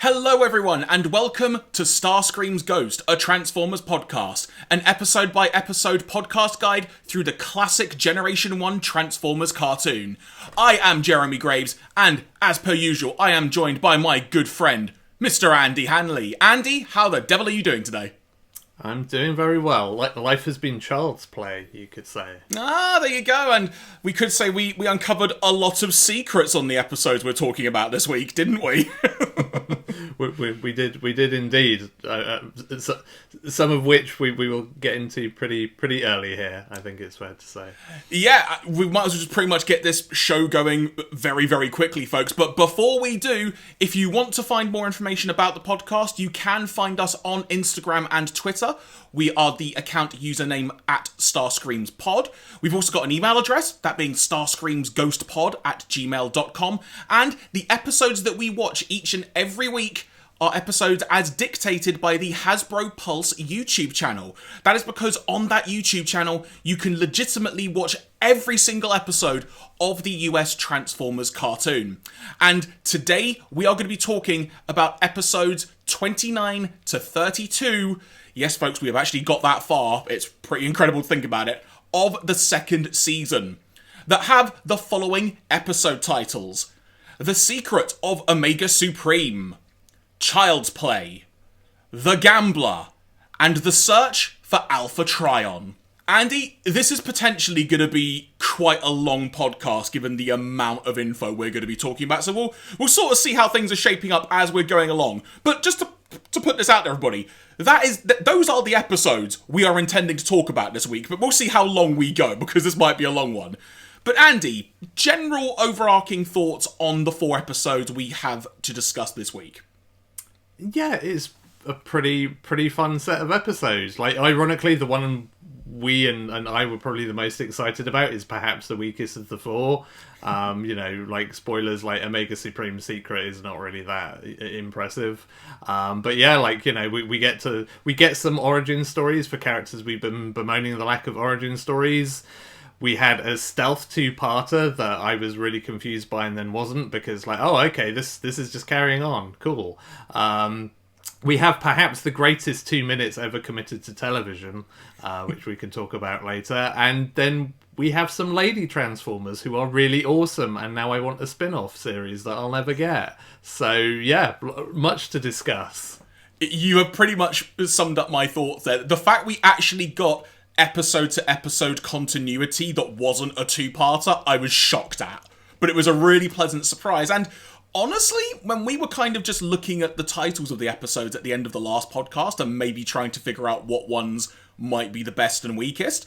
Hello everyone, and welcome to Starscream's Ghost, a Transformers podcast, an episode-by-episode podcast guide through the classic Generation 1 Transformers cartoon. I am Jeremy Graves, and as per usual, I am joined by my good friend, Mr. Andy Hanley. Andy, how the devil are you doing today? I'm doing very well. Life has been child's play, you could say. Ah, there you go. And we could say we uncovered a lot of secrets on the episodes we're talking about this week, didn't we? we did indeed. Some of which we will get into pretty early here, I think it's fair to say. Yeah, we might as well just pretty much get this show going very, very quickly, folks. But before we do, if you want to find more information about the podcast, you can find us on Instagram and Twitter. We are the account username at StarscreamsPod. We've also got an email address, that being starscreamsghostpod@gmail.com. And the episodes that we watch each and every week are episodes as dictated by the Hasbro Pulse YouTube channel. That is because on that YouTube channel, you can legitimately watch every single episode of the US Transformers cartoon. And today, we are going to be talking about episodes 29 to 32. Yes, folks, we have actually got that far. It's pretty incredible to think about it. Of the second season, that have the following episode titles: The Secret of Omega Supreme, Child's Play, The Gambler, and The Search for Alpha Trion. Andy, this is potentially going to be quite a long podcast given the amount of info we're going to be talking about, so we'll sort of see how things are shaping up as we're going along. But just to put this out there, everybody, those are the episodes we are intending to talk about this week, but we'll see how long we go, because this might be a long one. But Andy, general overarching thoughts on the 4 episodes we have to discuss this week? Yeah, it's a pretty fun set of episodes. Like, ironically, the one we and I were probably the most excited about is perhaps the weakest of the 4. Like, spoilers, like Omega Supreme Secret is not really that impressive. But yeah, like, we get some origin stories for characters we've been bemoaning the lack of origin stories. We had a stealth 2-parter that I was really confused by and then wasn't, because like, oh, okay, this is just carrying on. Cool. We have perhaps the greatest 2 minutes ever committed to television, which we can talk about later. And then we have some lady Transformers who are really awesome, and now I want a spin-off series that I'll never get. So yeah, much to discuss. You have pretty much summed up my thoughts there. The fact we actually got episode-to-episode continuity that wasn't a 2-parter, I was shocked at. But it was a really pleasant surprise. And honestly, when we were kind of just looking at the titles of the episodes at the end of the last podcast and maybe trying to figure out what ones might be the best and weakest,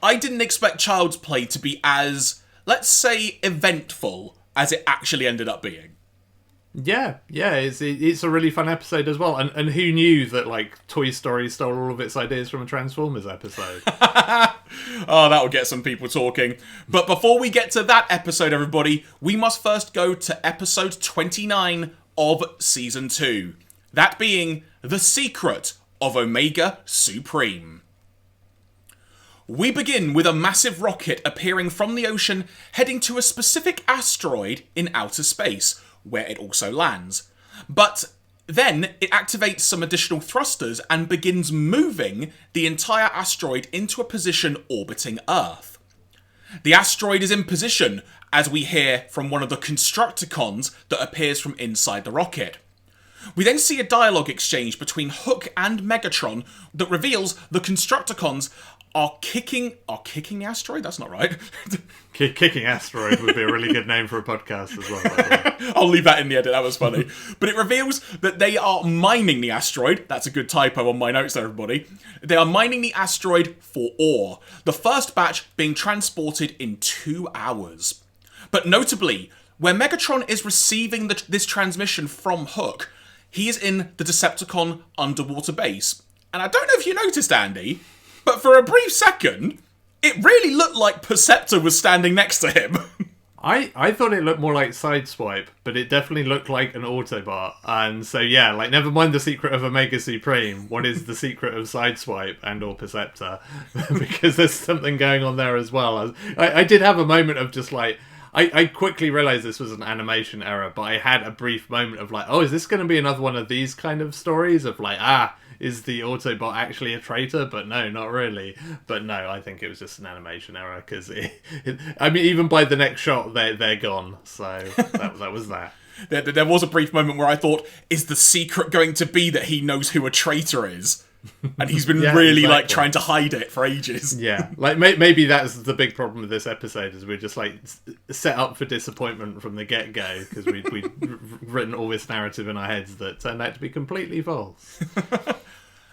I didn't expect Child's Play to be as, let's say, eventful as it actually ended up being. Yeah, it's a really fun episode as well. And who knew that, like, Toy Story stole all of its ideas from a Transformers episode? Oh, that will get some people talking. But before we get to that episode, everybody, we must first go to episode 29 of Season 2. That being The Secret of Omega Supreme. We begin with a massive rocket appearing from the ocean, heading to a specific asteroid in outer space, where it also lands. But then it activates some additional thrusters and begins moving the entire asteroid into a position orbiting Earth. The asteroid is in position, as we hear from one of the Constructicons that appears from inside the rocket. We then see a dialogue exchange between Hook and Megatron that reveals the Constructicons are kicking the asteroid? That's not right. Kicking Asteroid would be a really good name for a podcast as well, by the way. I'll leave that in the edit, that was funny. But it reveals that they are mining the asteroid. That's a good typo on my notes there, everybody. They are mining the asteroid for ore. The first batch being transported in 2 hours. But notably, where Megatron is receiving this transmission from Hook, he is in the Decepticon underwater base. And I don't know if you noticed, Andy, but for a brief second, it really looked like Perceptor was standing next to him. I thought it looked more like Sideswipe, but it definitely looked like an Autobot. And so yeah, like, never mind the secret of Omega Supreme, what is the secret of Sideswipe and or Perceptor? Because there's something going on there as well. I did have a moment of just like, I quickly realized this was an animation error, but I had a brief moment of like, oh, is this going to be another one of these kind of stories of like, is the Autobot actually a traitor? But no, not really. But no, I think it was just an animation error, because I mean, even by the next shot, they're gone. So that was that. There was a brief moment where I thought, is the secret going to be that he knows who a traitor is? And he's been really, like, trying to hide it for ages. Yeah, like, maybe that's the big problem with this episode, is we're just, like, set up for disappointment from the get-go, because we'd written all this narrative in our heads that turned out to be completely false.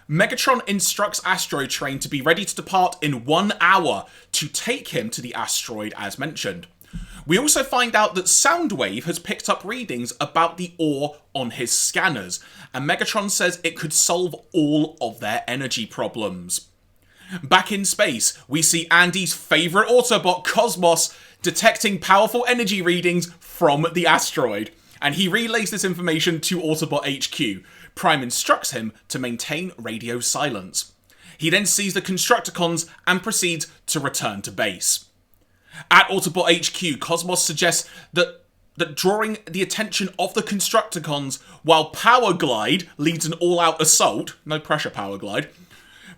Megatron instructs Astro Train to be ready to depart in 1 hour to take him to the asteroid as mentioned. We also find out that Soundwave has picked up readings about the ore on his scanners, and Megatron says it could solve all of their energy problems. Back in space, we see Andy's favourite Autobot, Cosmos, detecting powerful energy readings from the asteroid, and he relays this information to Autobot HQ. Prime instructs him to maintain radio silence. He then sees the Constructicons and proceeds to return to base. At Autobot HQ, Cosmos suggests that drawing the attention of the Constructicons while Power Glide leads an all-out assault, no pressure Power Glide,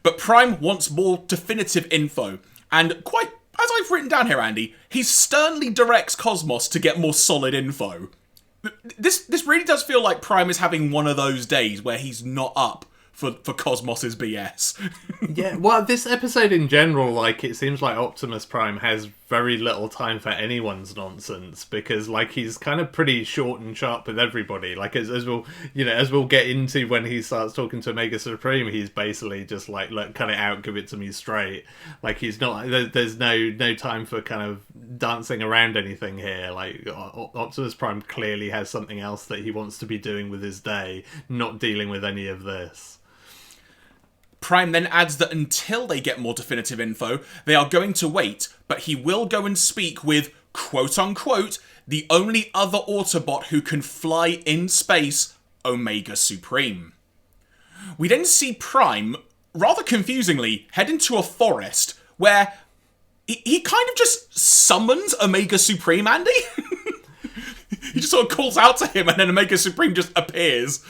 but Prime wants more definitive info, and quite, as I've written down here, Andy, he sternly directs Cosmos to get more solid info. This really does feel like Prime is having one of those days where he's not up for Cosmos's BS. Yeah, well, this episode in general, like, it seems like Optimus Prime has very little time for anyone's nonsense, because, like, he's kind of pretty short and sharp with everybody. Like, as we'll get into when he starts talking to Omega Supreme, he's basically just like, look, cut it out, give it to me straight. Like, he's not, there's no time for kind of dancing around anything here. Like, Optimus Prime clearly has something else that he wants to be doing with his day, not dealing with any of this. Prime then adds that until they get more definitive info, they are going to wait, but he will go and speak with, quote-unquote, the only other Autobot who can fly in space, Omega Supreme. We then see Prime, rather confusingly, head into a forest where he kind of just summons Omega Supreme, Andy. He just sort of calls out to him and then Omega Supreme just appears.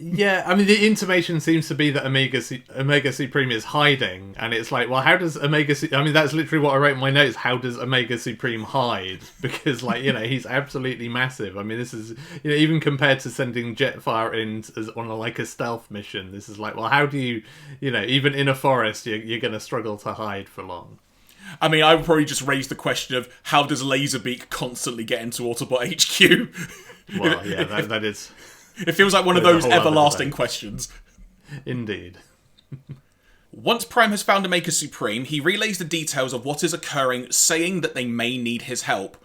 Yeah, I mean, the intimation seems to be that Omega Supreme is hiding, and it's like, well, how does I mean, that's literally what I wrote in my notes, how does Omega Supreme hide? Because, like, he's absolutely massive. I mean, this is, even compared to sending Jetfire in on a stealth mission, this is like, well, how do you, even in a forest, you're going to struggle to hide for long. I mean, I would probably just raise the question of, how does Laserbeak constantly get into Autobot HQ? Well, yeah, that is... It feels like one of those everlasting questions. Indeed. Once Prime has found Omega Supreme, he relays the details of what is occurring, saying that they may need his help.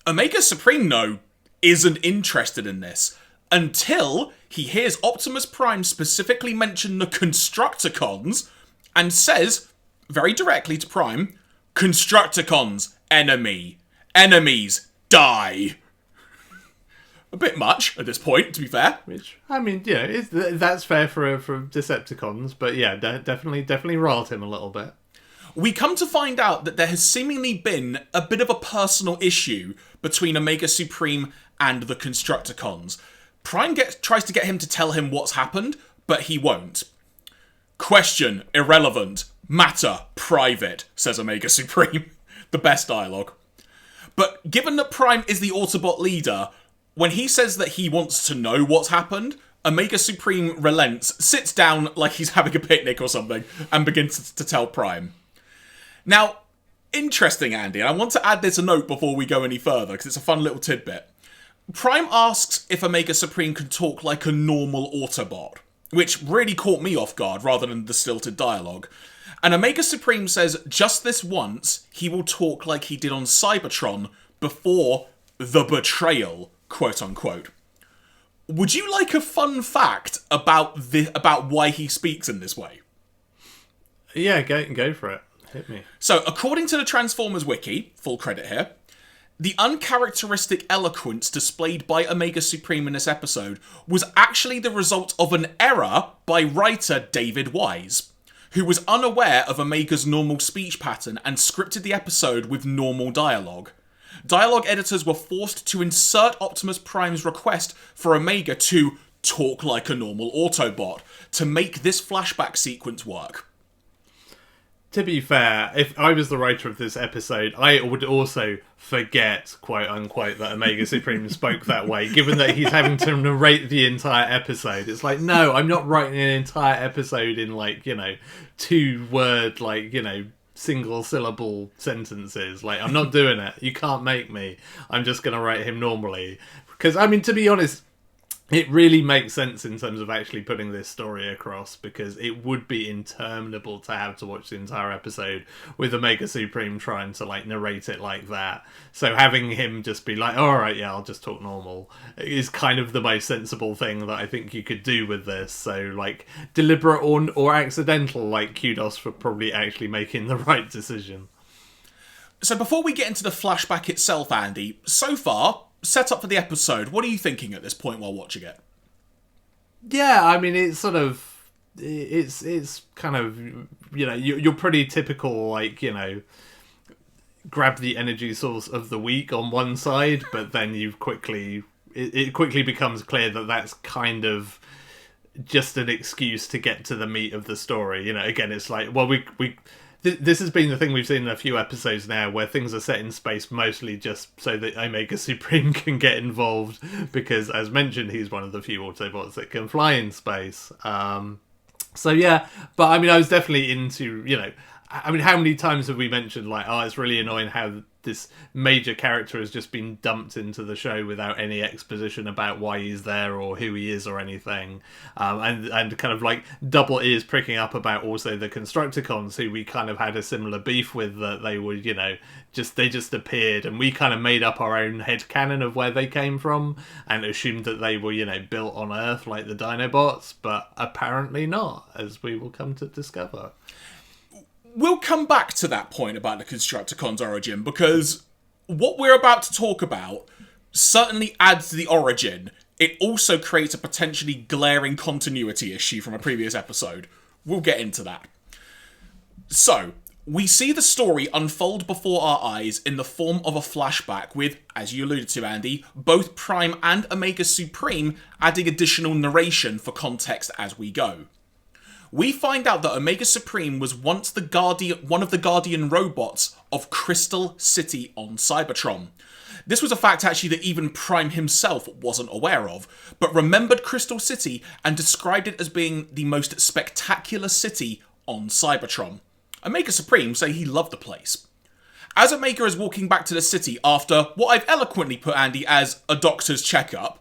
Omega Supreme, though, isn't interested in this, until he hears Optimus Prime specifically mention the Constructicons, and says, very directly to Prime, Constructicons, enemy. Enemies, die. A bit much at this point, to be fair. Which, I mean, that's fair for Decepticons, but yeah, definitely riled him a little bit. We come to find out that there has seemingly been a bit of a personal issue between Omega Supreme and the Constructicons. Prime tries to get him to tell him what's happened, but he won't. Question, irrelevant. Matter, private, says Omega Supreme. The best dialogue. But given that Prime is the Autobot leader, when he says that he wants to know what's happened, Omega Supreme relents, sits down like he's having a picnic or something, and begins to tell Prime. Now, interesting, Andy, and I want to add this a note before we go any further, because it's a fun little tidbit. Prime asks if Omega Supreme can talk like a normal Autobot, which really caught me off guard rather than the stilted dialogue. And Omega Supreme says just this once, he will talk like he did on Cybertron before the betrayal, quote-unquote. Would you like a fun fact about why he speaks in this way? Yeah, go for it. Hit me. So, according to the Transformers wiki, full credit here, the uncharacteristic eloquence displayed by Omega Supreme in this episode was actually the result of an error by writer David Wise, who was unaware of Omega's normal speech pattern and scripted the episode with normal dialogue. Dialogue editors were forced to insert Optimus Prime's request for Omega to talk like a normal Autobot to make this flashback sequence work. To be fair, if I was the writer of this episode, I would also forget, quote unquote, that Omega Supreme spoke that way, given that he's having to narrate the entire episode. It's like, no, I'm not writing an entire episode in, like, 2-word, like, single syllable sentences. Like, I'm not doing it. You can't make me. I'm just going to write him normally. Because, I mean, to be honest, it really makes sense in terms of actually putting this story across, because it would be interminable to have to watch the entire episode with Omega Supreme trying to, like, narrate it like that. So having him just be like, alright, yeah, I'll just talk normal, is kind of the most sensible thing that I think you could do with this. So, like, deliberate or accidental, like, kudos for probably actually making the right decision. So before we get into the flashback itself, Andy, so far, set up for the episode, what are you thinking at this point while watching it? Yeah, I mean, it's sort of, it's kind of, you're pretty typical, like, grab the energy source of the week on one side, but then it quickly becomes clear that that's kind of just an excuse to get to the meat of the story. Again, it's like, well, this has been the thing we've seen in a few episodes now, where things are set in space mostly just so that Omega Supreme can get involved, because, as mentioned, he's one of the few Autobots that can fly in space. So yeah, but I mean, I was definitely into, I mean, how many times have we mentioned, like, oh, it's really annoying how this major character has just been dumped into the show without any exposition about why he's there or who he is or anything. And kind of like double ears pricking up about also the Constructicons, who we kind of had a similar beef with, that they would, they just appeared, and we kind of made up our own headcanon of where they came from and assumed that they were, built on Earth like the Dinobots, but apparently not, as we will come to discover. We'll come back to that point about the Constructicons' origin, because what we're about to talk about certainly adds to the origin. It also creates a potentially glaring continuity issue from a previous episode. We'll get into that. So, we see the story unfold before our eyes in the form of a flashback with, as you alluded to, Andy, both Prime and Omega Supreme adding additional narration for context as we go. We find out that Omega Supreme was once one of the Guardian robots of Crystal City on Cybertron. This was a fact actually that even Prime himself wasn't aware of, but remembered Crystal City and described it as being the most spectacular city on Cybertron. Omega Supreme say he loved the place. As Omega is walking back to the city after what I've eloquently put, Andy, as a doctor's checkup,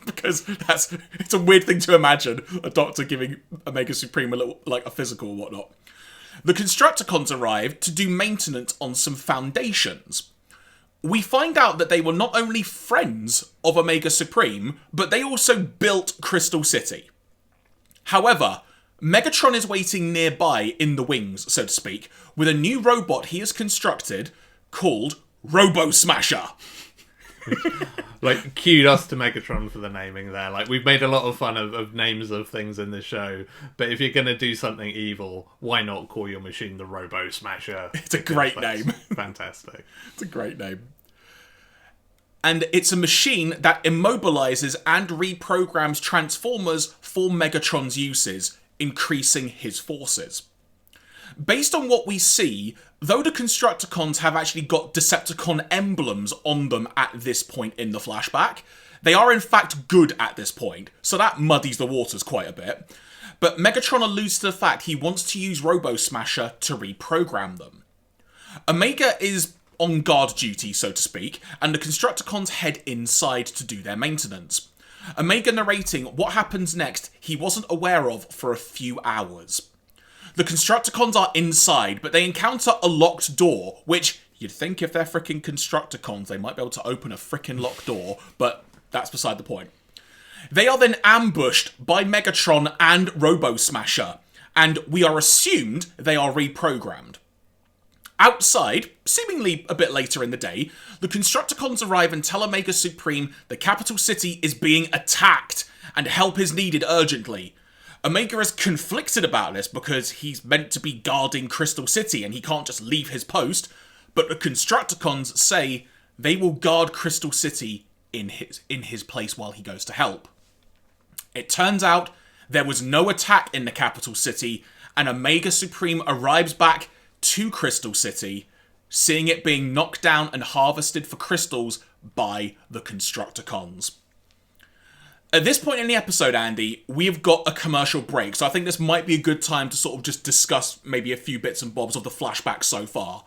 because it's a weird thing to imagine, a doctor giving Omega Supreme a physical or whatnot. The Constructicons arrived to do maintenance on some foundations. We find out that they were not only friends of Omega Supreme, but they also built Crystal City. However, Megatron is waiting nearby in the wings, so to speak, with a new robot he has constructed called Robo Smasher. Like, kudos to Megatron for the naming there. Like, we've made a lot of fun of names of things in the show, but if you're going to do something evil, why not call your machine the Robo Smasher? It's a great name. Fantastic. It's a great name. And it's a machine that immobilizes and reprograms Transformers for Megatron's uses, increasing his forces. Based on what we see, though the Constructicons have actually got Decepticon emblems on them at this point in the flashback, they are in fact good at this point, so that muddies the waters quite a bit. But Megatron alludes to the fact he wants to use Robo Smasher to reprogram them. Omega is on guard duty, so to speak, and the Constructicons head inside to do their maintenance. Omega narrating what happens next he wasn't aware of for a few hours. The Constructicons are inside, but they encounter a locked door, which you'd think if they're frickin' Constructicons, they might be able to open a frickin' locked door, but that's beside the point. They are then ambushed by Megatron and Robo Smasher, and we are assumed they are reprogrammed. Outside, seemingly a bit later in the day, the Constructicons arrive and tell Omega Supreme the capital city is being attacked, and help is needed urgently. Omega is conflicted about this because he's meant to be guarding Crystal City and he can't just leave his post, but the Constructicons say they will guard Crystal City in his place while he goes to help. It turns out there was no attack in the capital city, and Omega Supreme arrives back to Crystal City, seeing it being knocked down and harvested for crystals by the Constructicons. At this point in the episode, Andy, we've got a commercial break, so I think this might be a good time to sort of just discuss maybe a few bits and bobs of the flashback so far.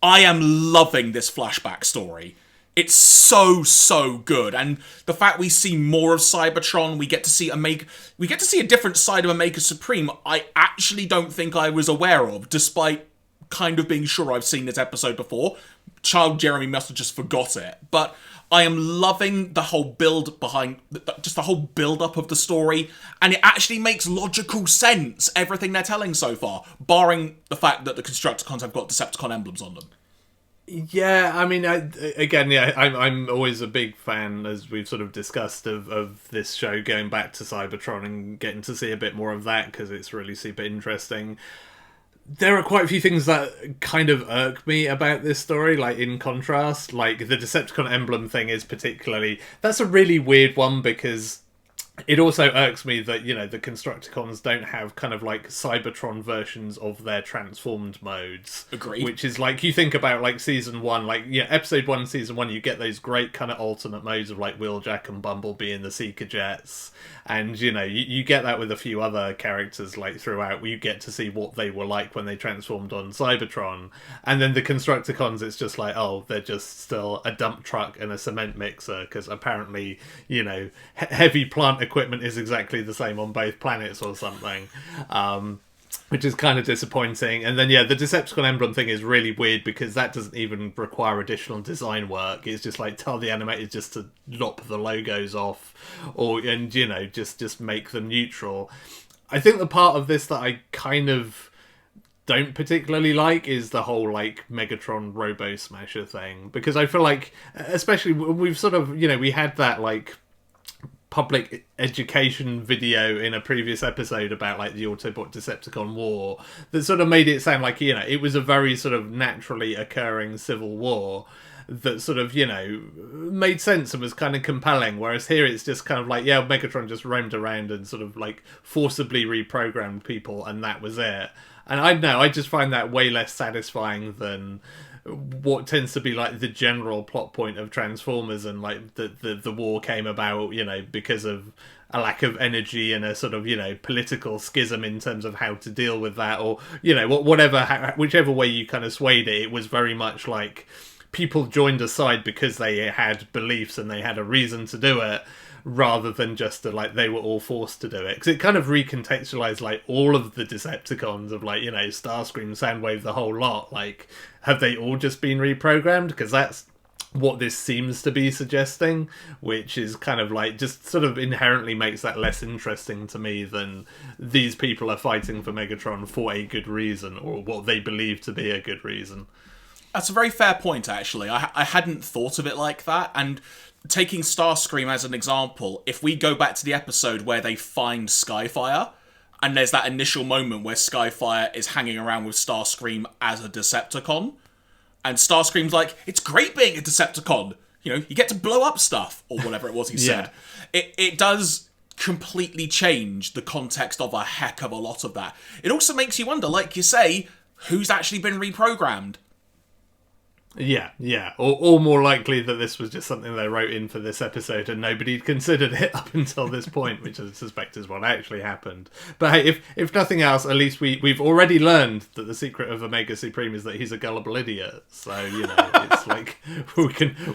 I am loving this flashback story. It's so good, and the fact we see more of Cybertron, we get to see a different side of Omega Supreme I actually don't think I was aware of, despite kind of being sure I've seen this episode before. Child Jeremy must have just forgot it, but I am loving the whole build behind, just the whole build-up of the story, and it actually makes logical sense, everything they're telling so far, barring the fact that the Constructicons have got Decepticon emblems on them. Yeah, I mean, I'm always a big fan, as we've sort of discussed, of this show going back to Cybertron and getting to see a bit more of that, because it's really super interesting. There are quite a few things that kind of irk me about this story, like in contrast. Like, the Decepticon emblem thing is particularly... That's a really weird one, because it also irks me that, you know, the Constructicons don't have kind of like Cybertron versions of their transformed modes. Agreed. Which is like, you think about like season 1, like, yeah, episode 1, season 1, you get those great kind of alternate modes of like Wheeljack and Bumblebee and the Seeker Jets. And, you know, you get that with a few other characters like throughout, where you get to see what they were like when they transformed on Cybertron. And then the Constructicons, it's just like, oh, they're just still a dump truck and a cement mixer, because apparently, you know, heavy plant equipment is exactly the same on both planets or something. Which is kind of disappointing. And then, yeah, the Decepticon emblem thing is really weird, because that doesn't even require additional design work. It's just like, tell the animators just to lop the logos off, and, you know, just make them neutral. I think the part of this that I kind of don't particularly like is the whole, like, Megatron Robo Smasher thing. Because I feel like, especially, we've sort of, you know, we had that, like, public education video in a previous episode about like the Autobot Decepticon war that sort of made it sound like, you know, it was a very sort of naturally occurring civil war that sort of, you know, made sense and was kind of compelling, whereas here it's just kind of like, yeah, Megatron just roamed around and sort of like forcibly reprogrammed people, and that was it. And I don't know, I just find that way less satisfying than what tends to be like the general plot point of Transformers, and like the war came about, you know, because of a lack of energy and a sort of, you know, political schism in terms of how to deal with that, or, you know, whichever way you kind of swayed it, it was very much like people joined a side because they had beliefs and they had a reason to do it, rather than just like they were all forced to do it. Because it kind of recontextualized like all of the Decepticons of like, you know, Starscream, Soundwave, the whole lot. Like, have they all just been reprogrammed? Because that's what this seems to be suggesting, which is kind of like just sort of inherently makes that less interesting to me than these people are fighting for Megatron for a good reason, or what they believe to be a good reason. That's a very fair point, actually. I hadn't thought of it like that, and taking Starscream as an example, if we go back to the episode where they find Skyfire, and there's that initial moment where Skyfire is hanging around with Starscream as a Decepticon, and Starscream's like, it's great being a Decepticon, you know, you get to blow up stuff, or whatever it was he said. It does completely change the context of a heck of a lot of that. It also makes you wonder, like you say, who's actually been reprogrammed? Yeah. Or more likely that this was just something they wrote in for this episode and nobody'd considered it up until this point, which I suspect is what actually happened. But hey, if nothing else, at least we've already learned that the secret of Omega Supreme is that he's a gullible idiot. So, you know, it's like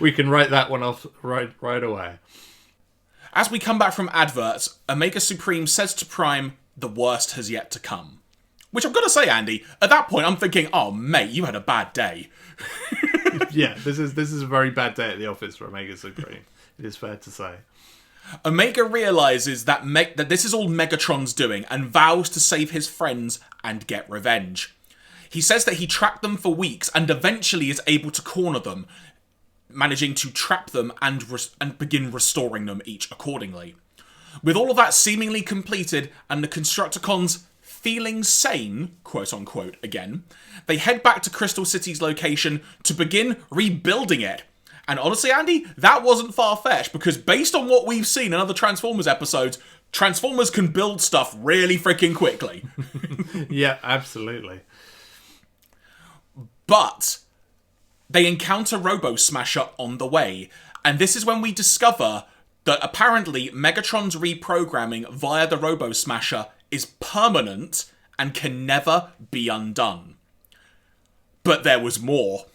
we can write that one off right away. As we come back from adverts, Omega Supreme says to Prime, the worst has yet to come. Which I've got to say, Andy, at that point I'm thinking, oh mate, you had a bad day. Yeah, this is a very bad day at the office for Omega Supreme. It is fair to say. Omega realises that this is all Megatron's doing and vows to save his friends and get revenge. He says that he tracked them for weeks and eventually is able to corner them, managing to trap them and begin restoring them each accordingly. With all of that seemingly completed and the Constructicons feeling sane, quote unquote again, they head back to Crystal City's location to begin rebuilding it. And honestly, Andy, that wasn't far-fetched, because based on what we've seen in other Transformers episodes, Transformers can build stuff really freaking quickly. Yeah, absolutely. But they encounter Robo Smasher on the way, and this is when we discover that apparently Megatron's reprogramming via the Robo Smasher is permanent and can never be undone. But there was more.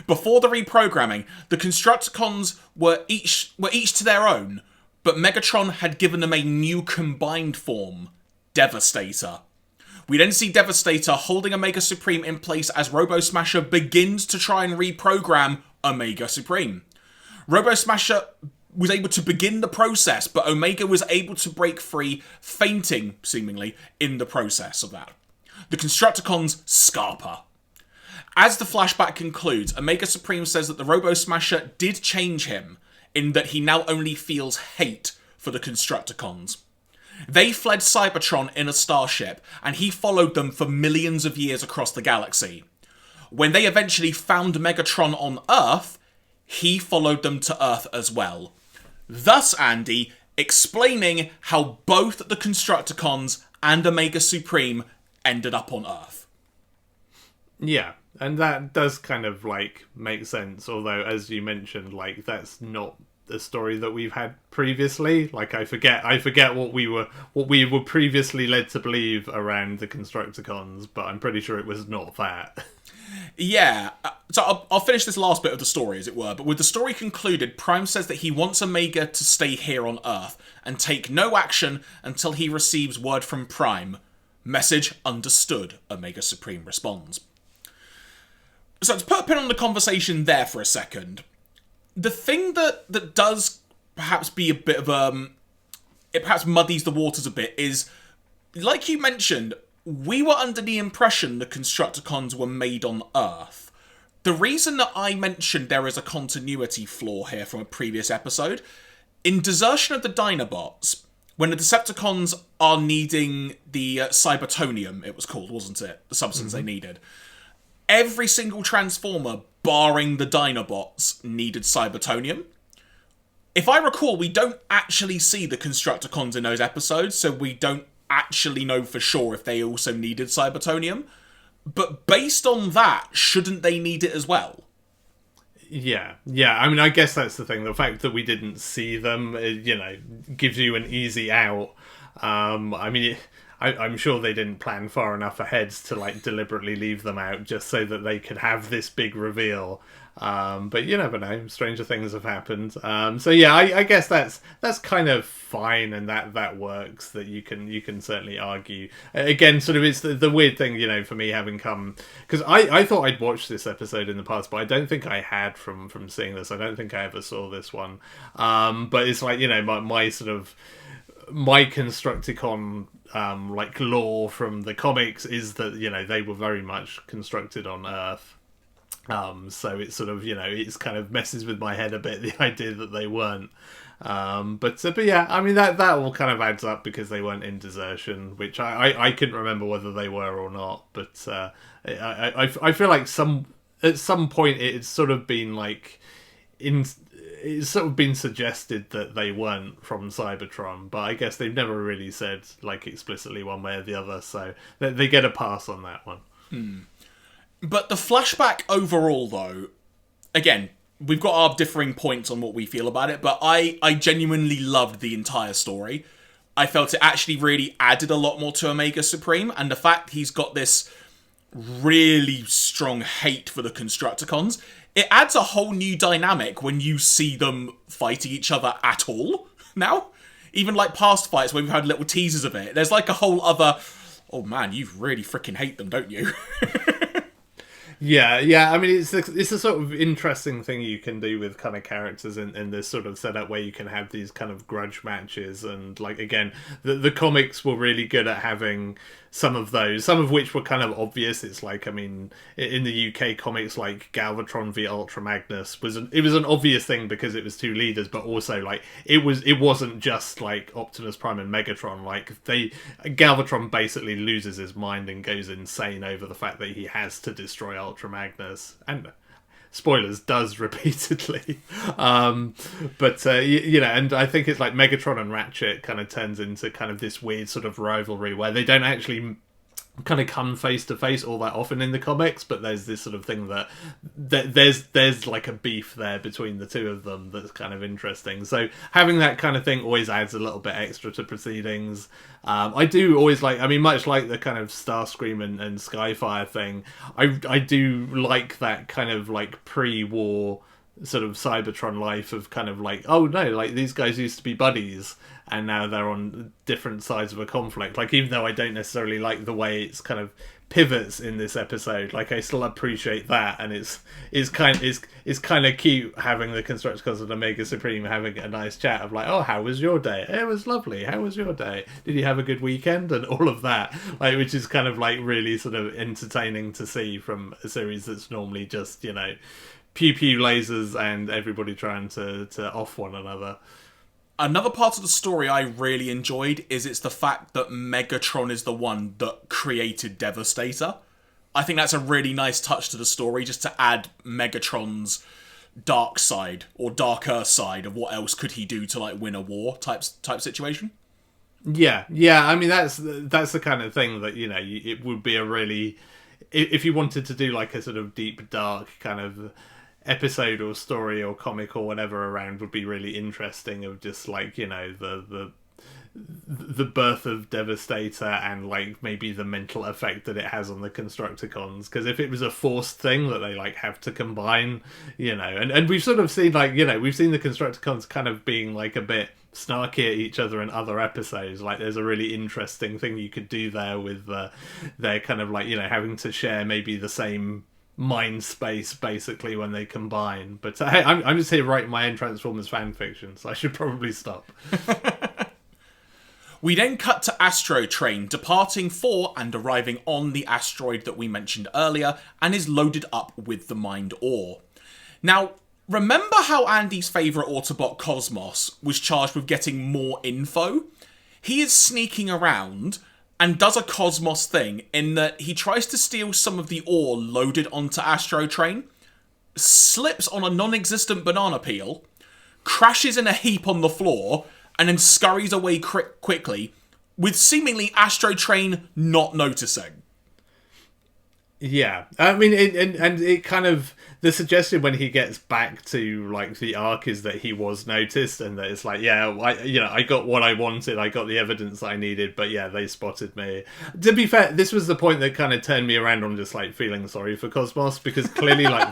Before the reprogramming, the Constructicons were each to their own, but Megatron had given them a new combined form, Devastator. We then see Devastator holding Omega Supreme in place as Robo Smasher begins to try and reprogram Omega Supreme. Robo Smasher was able to begin the process, but Omega was able to break free, fainting, seemingly, in the process of that. The Constructicons scarper. As the flashback concludes, Omega Supreme says that the Robo Smasher did change him, in that he now only feels hate for the Constructicons. They fled Cybertron in a starship, and he followed them for millions of years across the galaxy. When they eventually found Megatron on Earth, he followed them to Earth as well. Thus, Andy, explaining how both the Constructicons and Omega Supreme ended up on Earth. Yeah, and that does kind of, like, make sense, although, as you mentioned, like, that's not the story that we've had previously. Like, I forget what we were previously led to believe around the Constructicons, but I'm pretty sure it was not that. Yeah, so I'll finish this last bit of the story, as it were, but with the story concluded, Prime says that he wants Omega to stay here on Earth and take no action until he receives word from Prime. Message understood, Omega Supreme responds. So to put a pin on the conversation there for a second, the thing that does perhaps be a bit of it perhaps muddies the waters a bit is, like you mentioned, we were under the impression the Constructicons were made on Earth. The reason that I mentioned there is a continuity flaw here from a previous episode, in Desertion of the Dinobots, when the Decepticons are needing the Cybertonium, it was called, wasn't it? The substance they needed. Every single Transformer, barring the Dinobots, needed Cybertonium. If I recall, we don't actually see the Constructicons in those episodes, so we don't actually know for sure if they also needed Cybertonium. But based on that, shouldn't they need it as well? Yeah. I mean, I guess that's the thing. The fact that we didn't see them, gives you an easy out. I mean, I'm sure they didn't plan far enough ahead to, like, deliberately leave them out just so that they could have this big reveal. But you never know. Stranger things have happened. So yeah, I guess that's kind of fine, and that works. That you can certainly argue. Again, sort of, it's the weird thing, for me having come, because I thought I'd watched this episode in the past, but I don't think I had from seeing this. I don't think I ever saw this one. But it's like, my sort of, my Constructicon like lore from the comics is that they were very much constructed on Earth. So it's sort of, it's kind of messes with my head a bit, the idea that they weren't. But yeah, I mean, that all kind of adds up because they weren't in Desertion, which I couldn't remember whether they were or not. But I feel like at some point it's sort of been like it's sort of been suggested that they weren't from Cybertron, but I guess they've never really said, like, explicitly one way or the other, so they get a pass on that one. But the flashback overall, though, again, we've got our differing points on what we feel about it, but I genuinely loved the entire story. I felt it actually really added a lot more to Omega Supreme, and the fact he's got this really strong hate for the Constructicons, it adds a whole new dynamic when you see them fighting each other at all now. Even like past fights where we've had little teasers of it, there's like a whole other, oh man, you really freaking hate them, don't you? Yeah. I mean, it's a sort of interesting thing you can do with kind of characters in this sort of setup where you can have these kind of grudge matches, and like again, the comics were really good at having some of those, some of which were kind of obvious. It's like, I mean, in the UK comics, like Galvatron v Ultra Magnus it was an obvious thing because it was two leaders, but also like it wasn't just like Optimus Prime and Megatron. Like Galvatron basically loses his mind and goes insane over the fact that he has to destroy Ultra Magnus, and spoilers, does repeatedly. But and I think it's like Megatron and Ratchet kind of turns into kind of this weird sort of rivalry where they don't actually kind of come face to face all that often in the comics, but there's this sort of thing that there's like a beef there between the two of them that's kind of interesting. So having that kind of thing always adds a little bit extra to proceedings. I do always like, I mean, much like the kind of Starscream and Skyfire thing, I do like that kind of like pre-war sort of Cybertron life of kind of like, oh no, like these guys used to be buddies and now they're on different sides of a conflict. Like, even though I don't necessarily like the way it's kind of pivots in this episode, like I still appreciate that, and it's kind of cute having the Constructicons and Omega Supreme having a nice chat of like, oh, how was your day? It was lovely. How was your day? Did you have a good weekend? And all of that, like, which is kind of like really sort of entertaining to see from a series that's normally just, you know, pew pew lasers and everybody trying to off one another. Another part of the story I really enjoyed is it's the fact that Megatron is the one that created Devastator. I think that's a really nice touch to the story, just to add Megatron's dark side, or darker side, of what else could he do to like win a war type situation. Yeah. I mean, that's the kind of thing that, you know, it would be a really, if you wanted to do like a sort of deep dark kind of episode or story or comic or whatever around, would be really interesting, of just like, you know, the birth of Devastator and like maybe the mental effect that it has on the Constructicons. Because if it was a forced thing that they like have to combine, you know, and we've sort of seen like, you know, we've seen the Constructicons kind of being like a bit snarky at each other in other episodes. Like, there's a really interesting thing you could do there with their kind of like, you know, having to share maybe the same mind space basically when they combine. But hey, I'm just here writing my own Transformers fan fiction, so I should probably stop. We then cut to Astro Train departing for and arriving on the asteroid that we mentioned earlier, and is loaded up with the Mind Ore. Now, remember how Andy's favourite Autobot, Cosmos, was charged with getting more info? He is sneaking around and does a Cosmos thing in that he tries to steal some of the ore loaded onto Astro Train, slips on a non-existent banana peel, crashes in a heap on the floor, and then scurries away quickly, with seemingly Astro Train not noticing. Yeah, I mean, it kind of, the suggestion when he gets back to like the Ark is that he was noticed, and that it's like, yeah, I got what I wanted, I got the evidence I needed, but yeah, they spotted me. To be fair, this was the point that kind of turned me around on just like feeling sorry for Cosmos, because clearly like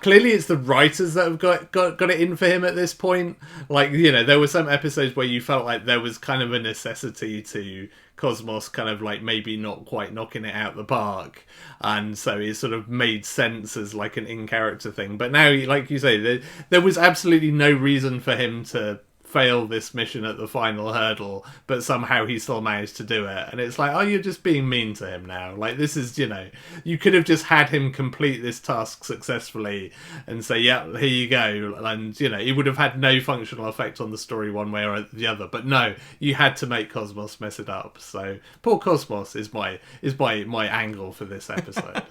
clearly it's the writers that have got it in for him at this point. Like, you know, there were some episodes where you felt like there was kind of a necessity to Cosmos kind of like maybe not quite knocking it out the park, and so it sort of made sense as like an in-character thing. But now, like you say, there was absolutely no reason for him to fail this mission at the final hurdle, but somehow he still managed to do it. And it's like, oh, you're just being mean to him now. Like, this is, you know, you could have just had him complete this task successfully and say, yeah, here you go. And, you know, it would have had no functional effect on the story one way or the other. But no, you had to make Cosmos mess it up. So poor Cosmos is my angle for this episode.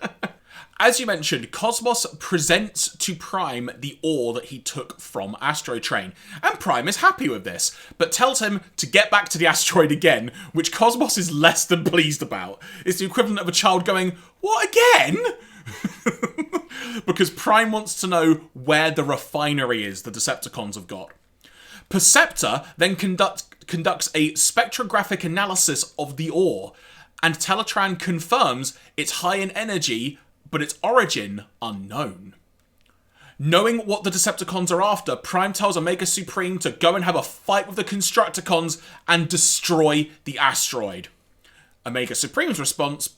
As you mentioned, Cosmos presents to Prime the ore that he took from Astro Train, and Prime is happy with this, but tells him to get back to the asteroid again, which Cosmos is less than pleased about. It's the equivalent of a child going, "What, again?" Because Prime wants to know where the refinery is the Decepticons have got. Perceptor then conducts a spectrographic analysis of the ore, and Teletran confirms it's high in energy, but its origin unknown. Knowing what the Decepticons are after, Prime tells Omega Supreme to go and have a fight with the Constructicons and destroy the asteroid. Omega Supreme's response,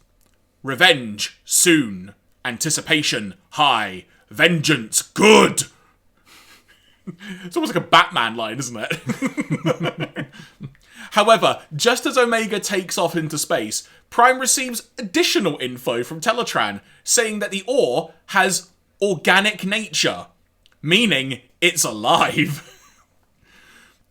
"Revenge, soon." Anticipation, high. Vengeance, good. It's almost like a Batman line, isn't it? However, just as Omega takes off into space, Prime receives additional info from Teletran, saying that the ore has organic nature, meaning it's alive.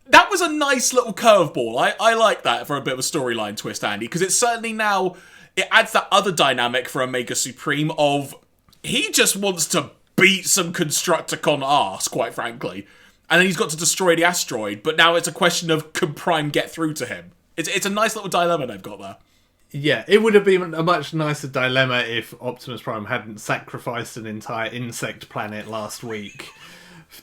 That was a nice little curveball. I like that for a bit of a storyline twist, Andy, because it's certainly now, it adds that other dynamic for Omega Supreme of, he just wants to beat some Constructicon arse, quite frankly. And then he's got to destroy the asteroid, but now it's a question of, can Prime get through to him? It's a nice little dilemma they've got there. Yeah, it would have been a much nicer dilemma if Optimus Prime hadn't sacrificed an entire insect planet last week.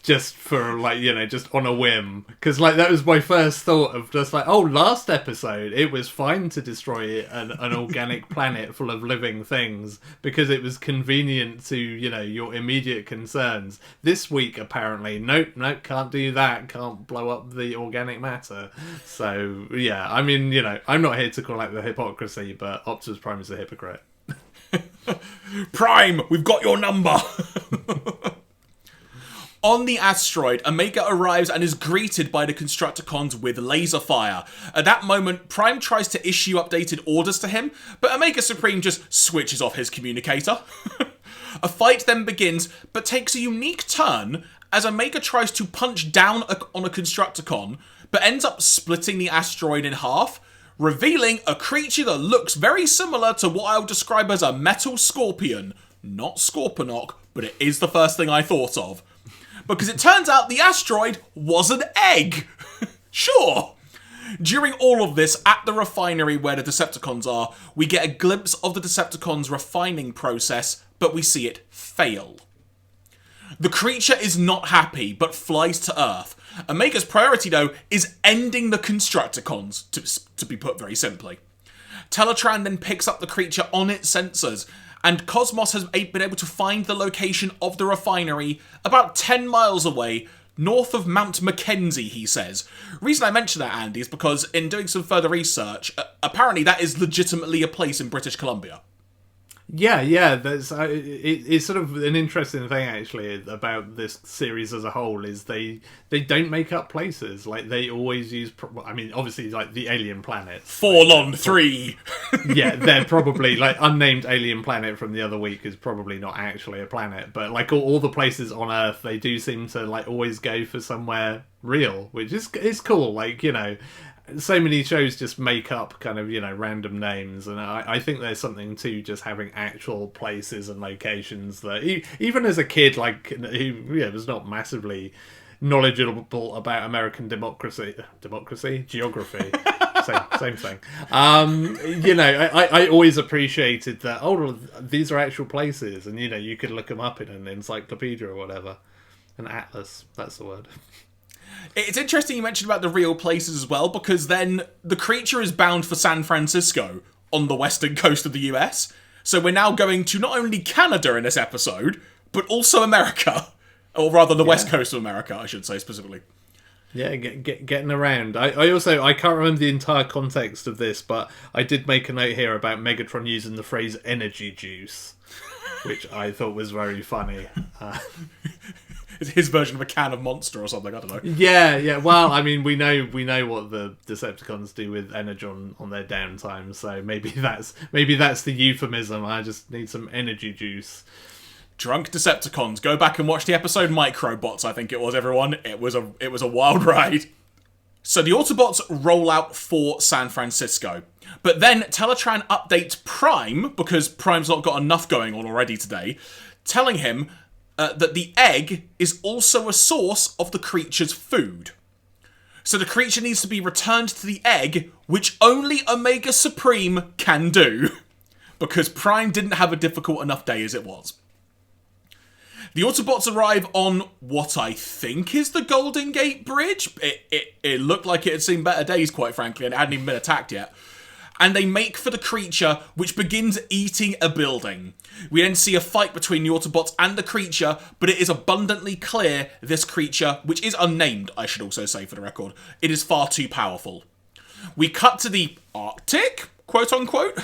Just for, like, you know, just on a whim. Because, like, that was my first thought of just like, oh, last episode, it was fine to destroy an organic planet full of living things because it was convenient to, you know, your immediate concerns. This week, apparently, nope, can't do that. Can't blow up the organic matter. So, yeah, I mean, you know, I'm not here to call out the hypocrisy, but Optimus Prime is a hypocrite. Prime, we've got your number! On the asteroid, Omega arrives and is greeted by the Constructicons with laser fire. At that moment, Prime tries to issue updated orders to him, but Omega Supreme just switches off his communicator. A fight then begins, but takes a unique turn as Omega tries to punch down on a Constructicon, but ends up splitting the asteroid in half, revealing a creature that looks very similar to what I'll describe as a metal scorpion. Not Scorponok, but it is the first thing I thought of. Because it turns out the asteroid was an egg. Sure. During all of this, at the refinery where the Decepticons are, we get a glimpse of the Decepticons' refining process, but we see it fail. The creature is not happy, but flies to Earth. Omega's priority, though, is ending the Constructicons, to be put very simply. Teletran then picks up the creature on its sensors, and Cosmos has been able to find the location of the refinery about 10 miles away, north of Mount Mackenzie, he says. Reason I mention that, Andy, is because in doing some further research, apparently that is legitimately a place in British Columbia. Yeah, that's it's sort of an interesting thing actually about this series as a whole is they don't make up places. Like they always use, I mean, obviously like the alien planets. Forlon 3. Yeah, they're probably like unnamed alien planet from the other week is probably not actually a planet, but like all the places on Earth, they do seem to like always go for somewhere real, which is cool. Like, you know, so many shows just make up kind of, you know, random names, and I think there's something to just having actual places and locations that even as a kid, like, who was not massively knowledgeable about American geography, same thing. You know, I always appreciated that. Oh, these are actual places, and you know, you could look them up in an encyclopedia or whatever, an atlas. That's the word. It's interesting you mentioned about the real places as well, because then the creature is bound for San Francisco on the western coast of the US. So we're now going to not only Canada in this episode, but also America. Or rather, the west coast of America, I should say specifically. Yeah, getting around. I can't remember the entire context of this, but I did make a note here about Megatron using the phrase energy juice, which I thought was very funny. It's his version of a can of Monster or something, I don't know. Yeah. Well, I mean, we know what the Decepticons do with Energon on their downtime, so maybe that's the euphemism. I just need some energy juice. Drunk Decepticons. Go back and watch the episode Microbots, I think it was, everyone. It was a wild ride. So the Autobots roll out for San Francisco. But then Teletran updates Prime, because Prime's not got enough going on already today, telling him that the egg is also a source of the creature's food. So the creature needs to be returned to the egg, which only Omega Supreme can do, because Prime didn't have a difficult enough day as it was. The Autobots arrive on what I think is the Golden Gate Bridge. It looked like it had seen better days, quite frankly, and it hadn't even been attacked yet. And they make for the creature, which begins eating a building. We then see a fight between the Autobots and the creature, but it is abundantly clear this creature, which is unnamed, I should also say for the record, it is far too powerful. We cut to the Arctic, quote unquote.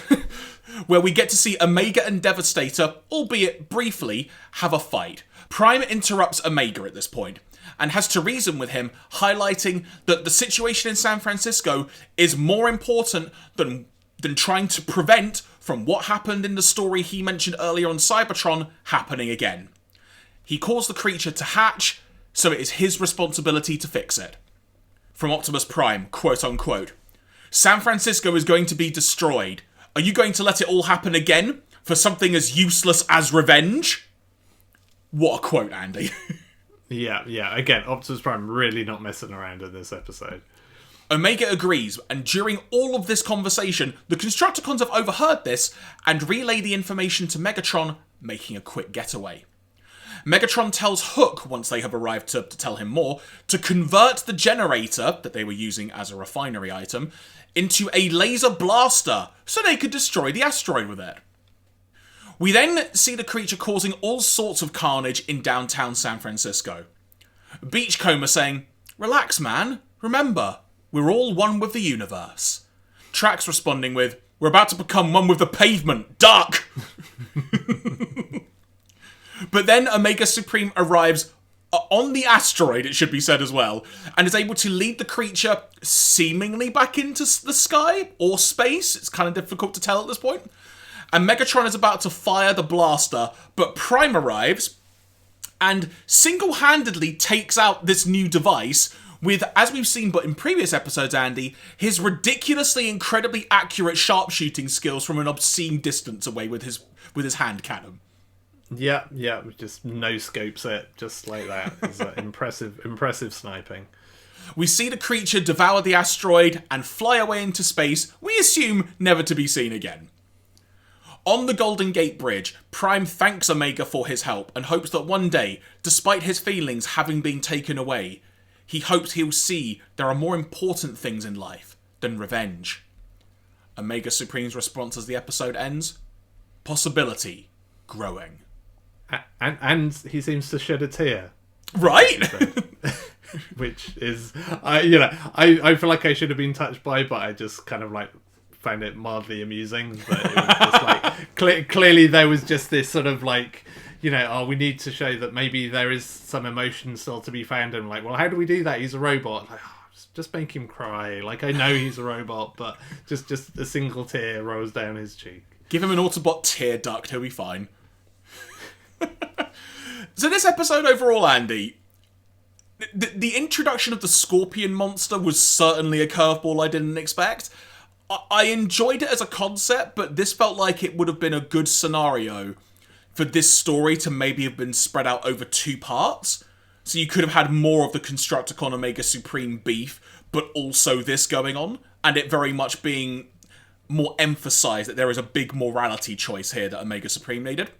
where we get to see Omega and Devastator, albeit briefly, have a fight. Prime interrupts Omega at this point, and has to reason with him, highlighting that the situation in San Francisco is more important than trying to prevent from what happened in the story he mentioned earlier on Cybertron happening again. He caused the creature to hatch, so it is his responsibility to fix it. From Optimus Prime, quote unquote, San Francisco is going to be destroyed. Are you going to let it all happen again for something as useless as revenge? What a quote, Andy. Yeah. Again, Optimus Prime really not messing around in this episode. Omega agrees, and during all of this conversation, the Constructicons have overheard this and relay the information to Megatron, making a quick getaway. Megatron tells Hook, once they have arrived to tell him more, to convert the generator, that they were using as a refinery item, into a laser blaster, so they could destroy the asteroid with it. We then see the creature causing all sorts of carnage in downtown San Francisco. Beachcomber saying, "Relax, man. Remember, we're all one with the universe." Trax responding with, "We're about to become one with the pavement. Duck!" But then Omega Supreme arrives on the asteroid, it should be said as well, and is able to lead the creature seemingly back into the sky or space. It's kind of difficult to tell at this point. And Megatron is about to fire the blaster, but Prime arrives and single-handedly takes out this new device with, as we've seen but in previous episodes, Andy, his ridiculously incredibly accurate sharpshooting skills from an obscene distance away with his hand cannon. Yeah, just no scopes it, just like that. It's impressive sniping. We see the creature devour the asteroid and fly away into space, we assume never to be seen again. On the Golden Gate Bridge, Prime thanks Omega for his help and hopes that one day, despite his feelings having been taken away, he hopes he'll see there are more important things in life than revenge. Omega Supreme's response as the episode ends? Possibility growing. And he seems to shed a tear. Right? Which is, I feel like I should have been touched by, but I just kind of like found it mildly amusing. But it was just like, clearly there was just this sort of like, we need to show that maybe there is some emotion still to be found. And like, well, how do we do that? He's a robot. Like, just make him cry. Like, I know he's a robot, but just a single tear rolls down his cheek. Give him an Autobot tear duct, he'll be fine. So this episode overall, Andy, the introduction of the Scorpion monster was certainly a curveball I didn't expect. I enjoyed it as a concept, but this felt like it would have been a good scenario for this story to maybe have been spread out over 2 parts. So you could have had more of the Constructicon Omega Supreme beef, but also this going on, and it very much being more emphasised that there is a big morality choice here that Omega Supreme needed.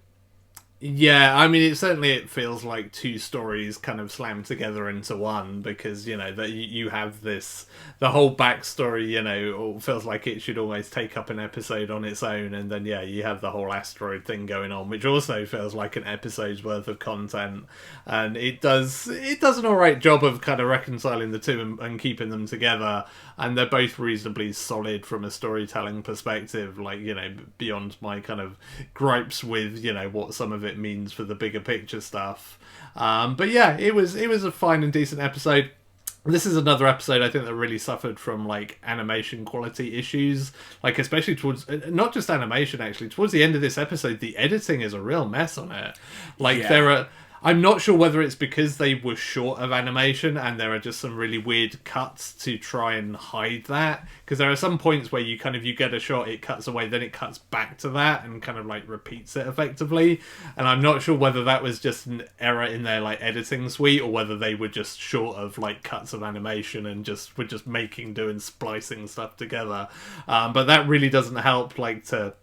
Yeah, I mean, it feels like 2 stories kind of slammed together into one, because, that you have the whole backstory, it feels like it should almost take up an episode on its own, and then, you have the whole asteroid thing going on, which also feels like an episode's worth of content, and it does an alright job of kind of reconciling the two and keeping them together, and they're both reasonably solid from a storytelling perspective, like, beyond my kind of gripes with, what some of it means for the bigger picture stuff. But yeah, it was a fine and decent episode. This is another episode I think that really suffered from like animation quality issues, like especially towards, not just animation actually, towards the end of this episode the editing is a real mess on it. Like I'm not sure whether it's because they were short of animation and there are just some really weird cuts to try and hide that. Because there are some points where you get a shot, it cuts away, then it cuts back to that and kind of like repeats it effectively. And I'm not sure whether that was just an error in their like editing suite or whether they were just short of like cuts of animation and were just making do and splicing stuff together. But that really doesn't help like to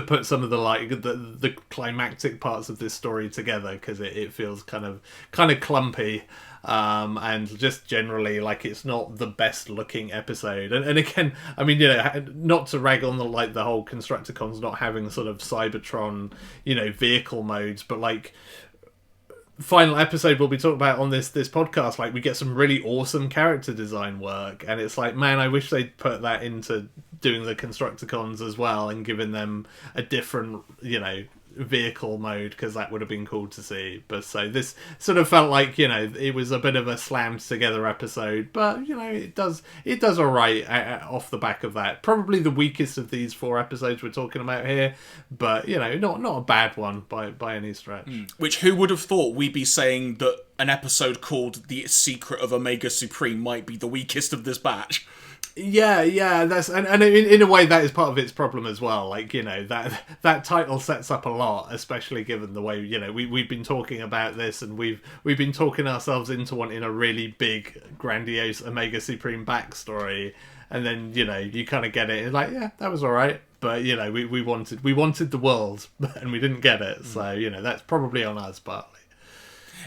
put some of the like the climactic parts of this story together, because it feels kind of clumpy, and just generally like it's not the best looking episode. And again, I mean, not to rag on the whole Constructicons not having sort of Cybertron vehicle modes, but like final episode we'll be talking about on this podcast, like, we get some really awesome character design work, and it's like, man, I wish they'd put that into doing the Constructicons as well and giving them a different, vehicle mode, because that would have been cool to see. But so this sort of felt like, it was a bit of a slammed together episode, but it does all right off the back of that. Probably the weakest of these 4 episodes we're talking about here, but not a bad one by any stretch. Which, who would have thought we'd be saying that an episode called The Secret of Omega Supreme might be the weakest of this batch? Yeah, that's and in a way that is part of its problem as well. Like, that title sets up a lot, especially given the way we've been talking about this, and we've been talking ourselves into wanting a really big, grandiose Omega Supreme backstory, and then you kind of get it. It's like, yeah, that was all right, but we wanted the world, and we didn't get it. So that's probably on us partly.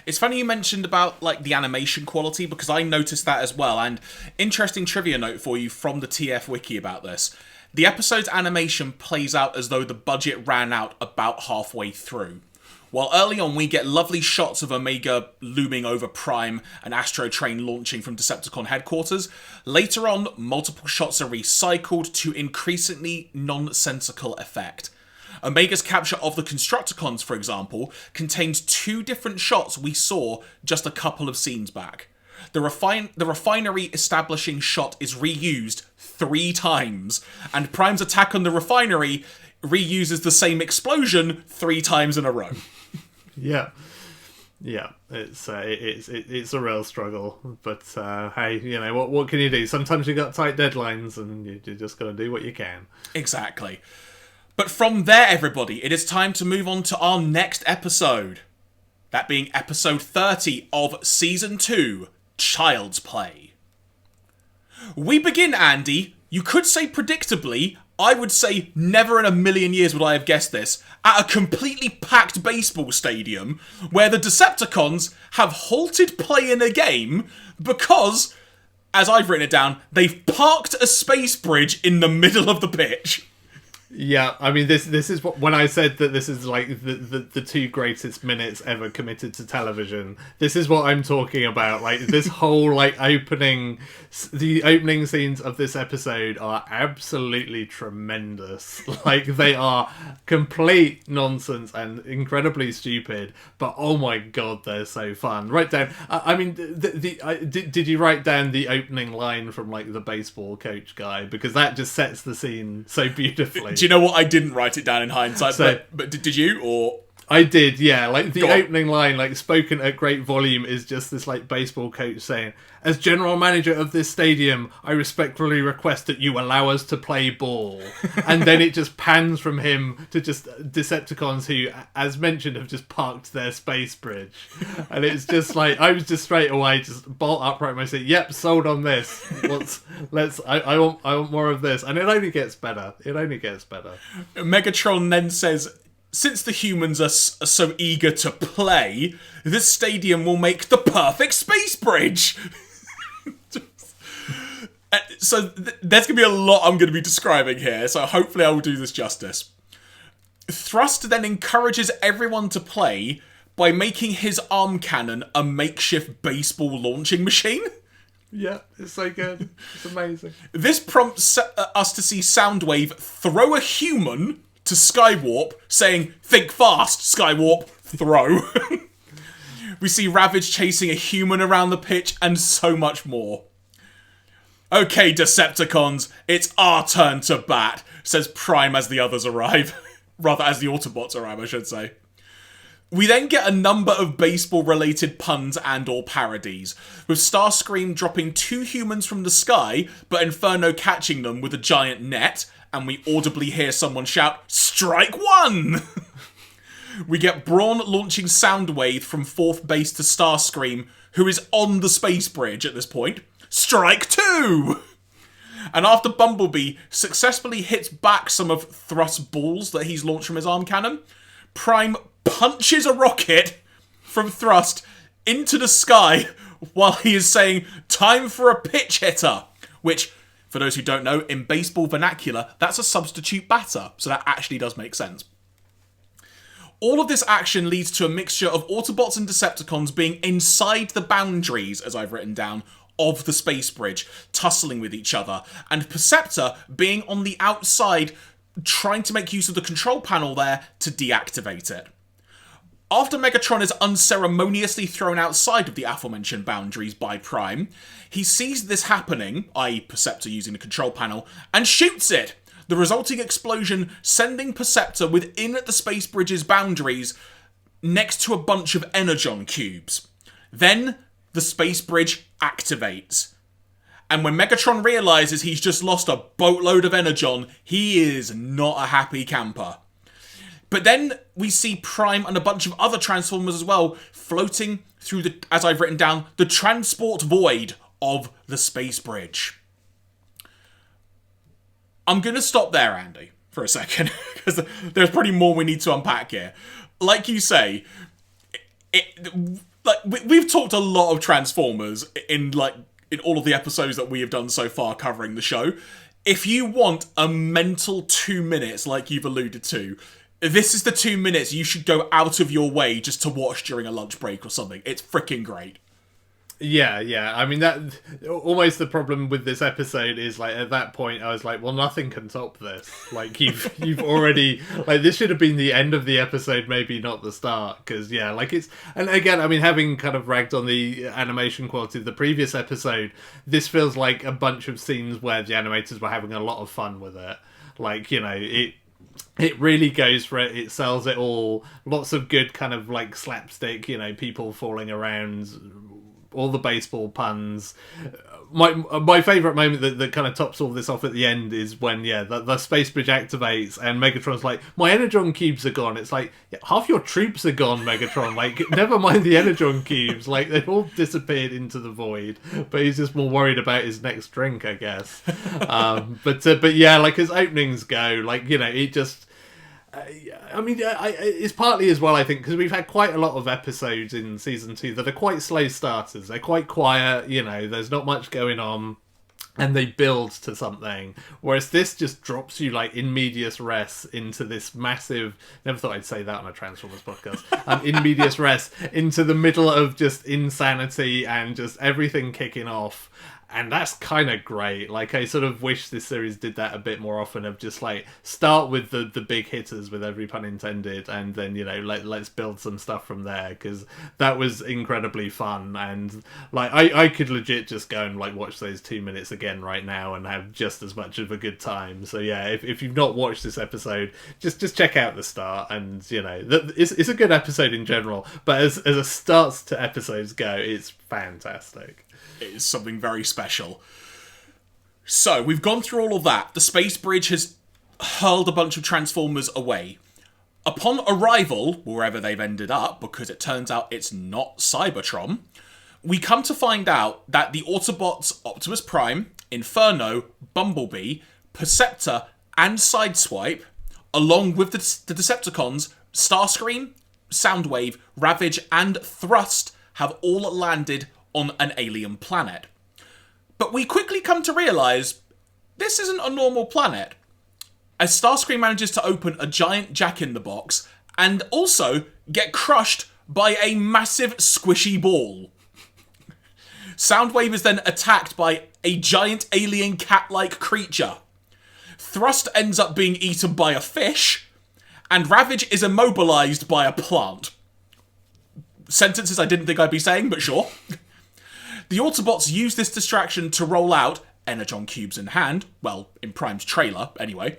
It's funny you mentioned about, like, the animation quality, because I noticed that as well, and interesting trivia note for you from the TF Wiki about this. The episode's animation plays out as though the budget ran out about halfway through. While early on we get lovely shots of Omega looming over Prime and Astro Train launching from Decepticon headquarters, later on multiple shots are recycled to increasingly nonsensical effect. Omega's capture of the Constructicons, for example, contains 2 different shots we saw just a couple of scenes back. The refinery establishing shot is reused 3 times, and Prime's attack on the refinery reuses the same explosion 3 times in a row. Yeah, it's a real struggle, but hey, what can you do? Sometimes you got tight deadlines, and you just got to do what you can. Exactly. But from there, everybody, it is time to move on to our next episode. That being episode 30 of Season 2, Child's Play. We begin, Andy, you could say predictably, I would say never in a million years would I have guessed this, at a completely packed baseball stadium where the Decepticons have halted play in a game because, as I've written it down, they've parked a space bridge in the middle of the pitch. Yeah, I mean, this is what, when I said that this is like the 2 greatest minutes ever committed to television, this is what I'm talking about. Like, this whole, like, the opening scenes of this episode are absolutely tremendous. Like, they are complete nonsense and incredibly stupid, but oh my god, they're so fun. Write down, I mean, did you write down the opening line from, like, the baseball coach guy? Because that just sets the scene so beautifully. Do you know what? I didn't write it down in hindsight, so, but did you? Or I did, yeah. Like, the opening line, like, spoken at great volume, is just this, like, baseball coach saying, "As general manager of this stadium, I respectfully request that you allow us to play ball." And then it just pans from him to just Decepticons who, as mentioned, have just parked their space bridge. And it's just like, I was just straight away just bolt upright and say, "Yep, sold on this. I want more of this." And it only gets better. Megatron then says, "Since the humans are so eager to play, this stadium will make the perfect space bridge." So there's going to be a lot I'm going to be describing here, so hopefully I will do this justice. Thrust then encourages everyone to play by making his arm cannon a makeshift baseball launching machine. Yeah, it's so good. It's amazing. This prompts us to see Soundwave throw a human to Skywarp, saying, "Think fast, Skywarp, throw." We see Ravage chasing a human around the pitch, and so much more. "Okay, Decepticons, it's our turn to bat," says Prime as the others arrive. Rather, as the Autobots arrive, I should say. We then get a number of baseball-related puns and or parodies, with Starscream dropping 2 humans from the sky, but Inferno catching them with a giant net, and we audibly hear someone shout, "Strike 1!" We get Brawn launching Soundwave from 4th base to Starscream, who is on the space bridge at this point. "Strike 2!" And after Bumblebee successfully hits back some of Thrust's balls that he's launched from his arm cannon, Prime punches a rocket from Thrust into the sky while he is saying, "Time for a pitch hitter," which, for those who don't know, in baseball vernacular, that's a substitute batter, so that actually does make sense. All of this action leads to a mixture of Autobots and Decepticons being inside the boundaries, as I've written down, of the space bridge, tussling with each other, and Perceptor being on the outside, trying to make use of the control panel there to deactivate it. After Megatron is unceremoniously thrown outside of the aforementioned boundaries by Prime, he sees this happening, i.e. Perceptor using the control panel, and shoots it, the resulting explosion sending Perceptor within the space bridge's boundaries next to a bunch of Energon cubes. Then, the space bridge activates. And when Megatron realises he's just lost a boatload of Energon, he is not a happy camper. But then we see Prime and a bunch of other Transformers as well floating through the, as I've written down, the transport void of the space bridge. I'm going to stop there, Andy, for a second, because there's probably more we need to unpack here. Like you say, we've talked a lot of Transformers in all of the episodes that we have done so far covering the show. If you want a mental 2 minutes, like you've alluded to, this is the 2 minutes you should go out of your way just to watch during a lunch break or something. It's freaking great. Yeah. I mean, that almost the problem with this episode is, like, at that point I was like, well, nothing can top this. Like, you've already, like, this should have been the end of the episode, maybe not the start, because yeah, like, it's, and again, I mean, having kind of ragged on the animation quality of the previous episode, this feels like a bunch of scenes where the animators were having a lot of fun with it. Like, you know, it really goes for it. It sells it all. Lots of good kind of like slapstick, you know, people falling around, all the baseball puns. My favourite moment that kind of tops all this off at the end is when, the space bridge activates and Megatron's like, my Energon cubes are gone. It's like, half your troops are gone, Megatron. Like, never mind the Energon cubes. Like, they've all disappeared into the void. But he's just more worried about his next drink, I guess. But yeah, like, as openings go, like, you know, it just... I mean, it's partly as well, I think, because we've had quite a lot of episodes in Season 2 that are quite slow starters. They're quite quiet, you know, there's not much going on, and they build to something. Whereas this just drops you, like, in medias res into this massive... Never thought I'd say that on a Transformers podcast. In medias res, into the middle of just insanity and just everything kicking off. And that's kind of great. Like, I sort of wish this series did that a bit more often, of just, like, start with the big hitters, with every pun intended, and then, you know, let's build some stuff from there, because that was incredibly fun. And, like, I could legit just go and, like, watch those 2 minutes again right now and have just as much of a good time. So, yeah, if you've not watched this episode, just check out the start, and, you know, it's a good episode in general, but as a start to episodes go, it's fantastic. It is something very special. So, we've gone through all of that. The space bridge has hurled a bunch of Transformers away. Upon arrival, wherever they've ended up, because it turns out it's not Cybertron, we come to find out that the Autobots Optimus Prime, Inferno, Bumblebee, Perceptor, and Sideswipe, along with the Decepticons, Starscream, Soundwave, Ravage, and Thrust, have all landed on an alien planet. But we quickly come to realise this isn't a normal planet, as Starscream manages to open a giant jack-in-the-box and also get crushed by a massive squishy ball. Soundwave is then attacked by a giant alien cat-like creature. Thrust ends up being eaten by a fish, and Ravage is immobilised by a plant. Sentences I didn't think I'd be saying, but sure. The Autobots use this distraction to roll out, Energon cubes in hand, well, in Prime's trailer, anyway,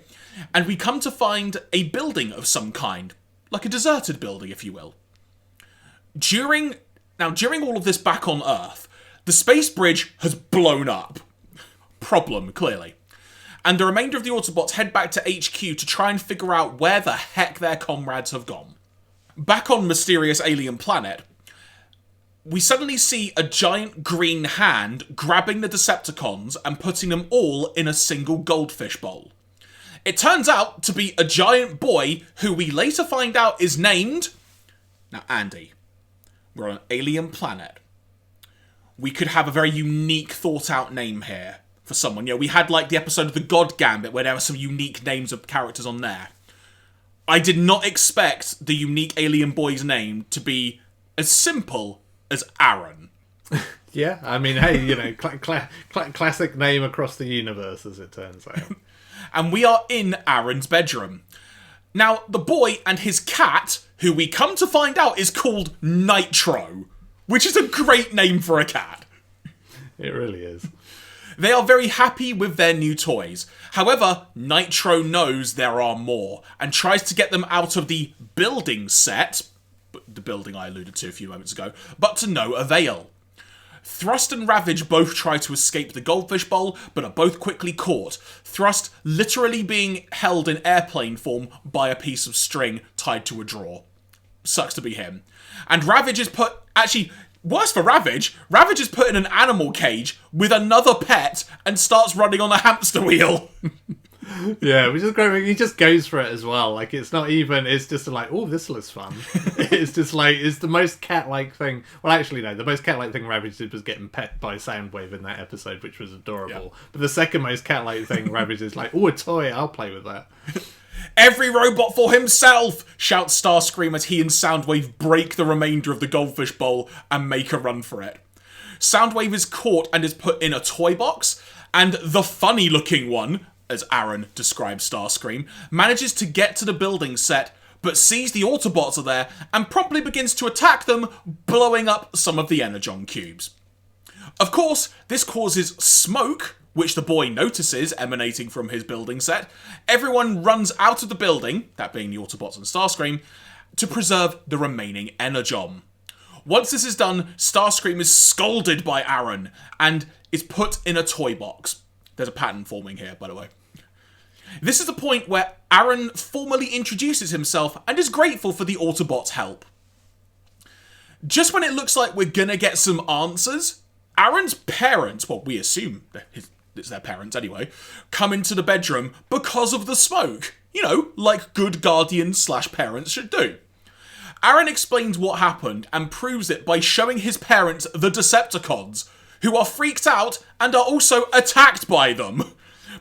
and we come to find a building of some kind, like a deserted building, if you will. During all of this back on Earth, the space bridge has blown up. Problem, clearly. And the remainder of the Autobots head back to HQ to try and figure out where the heck their comrades have gone. Back on Mysterious Alien Planet, we suddenly see a giant green hand grabbing the Decepticons and putting them all in a single goldfish bowl. It turns out to be a giant boy who we later find out is named... Now, Andy, we're on an alien planet. We could have a very unique, thought-out name here for someone. You know, we had, like, the episode of The God Gambit where there were some unique names of characters on there. I did not expect the unique alien boy's name to be as simple as Aaron. Yeah, I mean, hey, you know, classic name across the universe, as it turns out. And we are in Aaron's bedroom. Now, the boy and his cat, who we come to find out is called Nitro, which is a great name for a cat. It really is. They are very happy with their new toys. However, Nitro knows there are more and tries to get them out of the building set, the building I alluded to a few moments ago, but to no avail. Thrust and Ravage both try to escape the goldfish bowl, but are both quickly caught. Thrust literally being held in airplane form by a piece of string tied to a drawer. Sucks to be him. And Ravage is put... Actually, worse for Ravage, Ravage is put in an animal cage with another pet and starts running on a hamster wheel. Yeah, which is great. He just goes for it as well. Like, it's not even, it's just like, oh, this looks fun. It's just like, it's the most cat-like thing. Well, actually, no, the most cat-like thing Ravage did was getting pet by Soundwave in that episode, which was adorable. Yeah. But the second most cat-like thing Ravage is like, oh, a toy, I'll play with that. Every robot for himself, shouts Starscream as he and Soundwave break the remainder of the goldfish bowl and make a run for it. Soundwave is caught and is put in a toy box, and the funny-looking one, as Aaron describes Starscream, manages to get to the building set, but sees the Autobots are there and promptly begins to attack them, blowing up some of the Energon cubes. Of course, this causes smoke, which the boy notices emanating from his building set. Everyone runs out of the building, that being the Autobots and Starscream, to preserve the remaining Energon. Once this is done, Starscream is scolded by Aaron and is put in a toy box. There's a pattern forming here, by the way. This is the point where Aaron formally introduces himself and is grateful for the Autobots' help. Just when it looks like we're gonna get some answers, Aaron's parents, well, we assume it's their parents anyway, come into the bedroom because of the smoke. You know, like good guardians/parents should do. Aaron explains what happened and proves it by showing his parents the Decepticons, who are freaked out and are also attacked by them.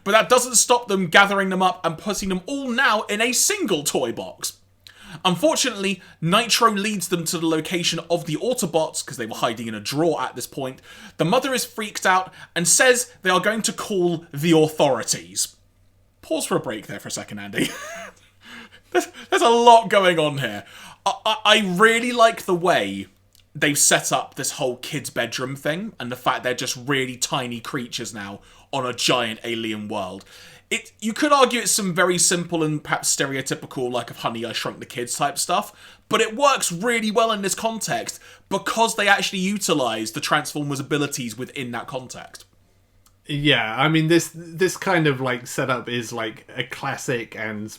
But that doesn't stop them gathering them up and putting them all now in a single toy box. Unfortunately, Nitro leads them to the location of the Autobots, because they were hiding in a drawer at this point. The mother is freaked out and says they are going to call the authorities. Pause for a break there for a second, Andy. There's a lot going on here. I really like the way they've set up this whole kid's bedroom thing, and the fact they're just really tiny creatures now on a giant alien world. You could argue it's some very simple and perhaps stereotypical, like of Honey, I Shrunk the Kids type stuff, but it works really well in this context because they actually utilise the Transformers' abilities within that context. Yeah, I mean, this kind of like setup is like a classic, and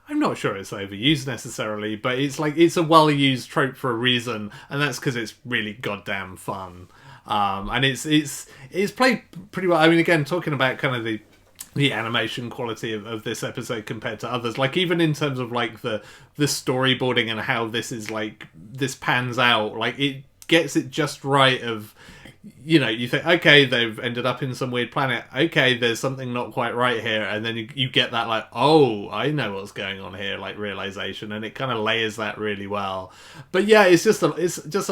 I'm not sure it's overused necessarily, but it's like it's a well-used trope for a reason, and that's because it's really goddamn fun. And it's played pretty well. I mean, again, talking about kind of the animation quality of this episode compared to others, like even in terms of like the storyboarding and how this pans out, like it gets it just right of, you know, you think, okay, they've ended up in some weird planet. Okay, there's something not quite right here. And then you get that, like, oh, I know what's going on here, like, realization. And it kind of layers that really well. But yeah, it's just a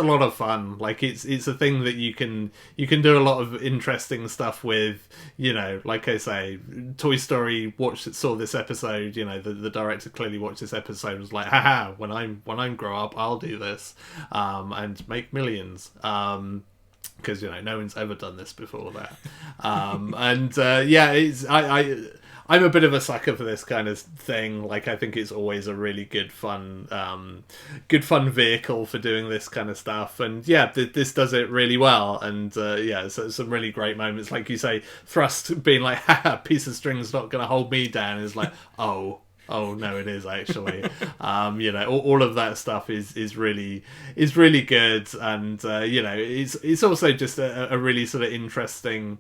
lot of fun. Like, it's a thing that you can do a lot of interesting stuff with, you know, like I say, Toy Story saw this episode, you know, the director clearly watched this episode and was like, haha, when I grow up, I'll do this, and make millions. Because, you know, no one's ever done this before that. Yeah, I'm a bit of a sucker for this kind of thing. Like, I think it's always a really good fun vehicle for doing this kind of stuff. And yeah, this does it really well. And yeah, so some really great moments. Like you say, Thrust being like, haha, piece of string's not going to hold me down. Is like, oh no, it is actually. You know, all of that stuff is really good, and you know, it's also just a really sort of interesting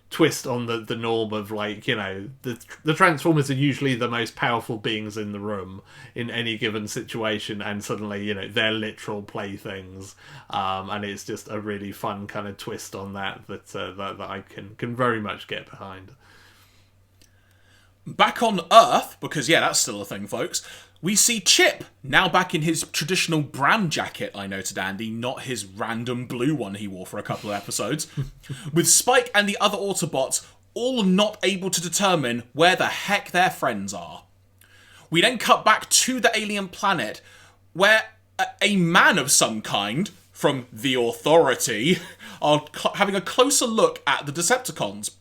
twist on the norm of, like, you know, the Transformers are usually the most powerful beings in the room in any given situation, and suddenly, you know, they're literal playthings, and it's just a really fun kind of twist on that I can very much get behind. Back on Earth, because yeah, that's still a thing, folks, we see Chip, now back in his traditional brown jacket, I noted, Andy, not his random blue one he wore for a couple of episodes, with Spike and the other Autobots all not able to determine where the heck their friends are. We then cut back to the alien planet, where a man of some kind, from the Authority, are having a closer look at the Decepticons,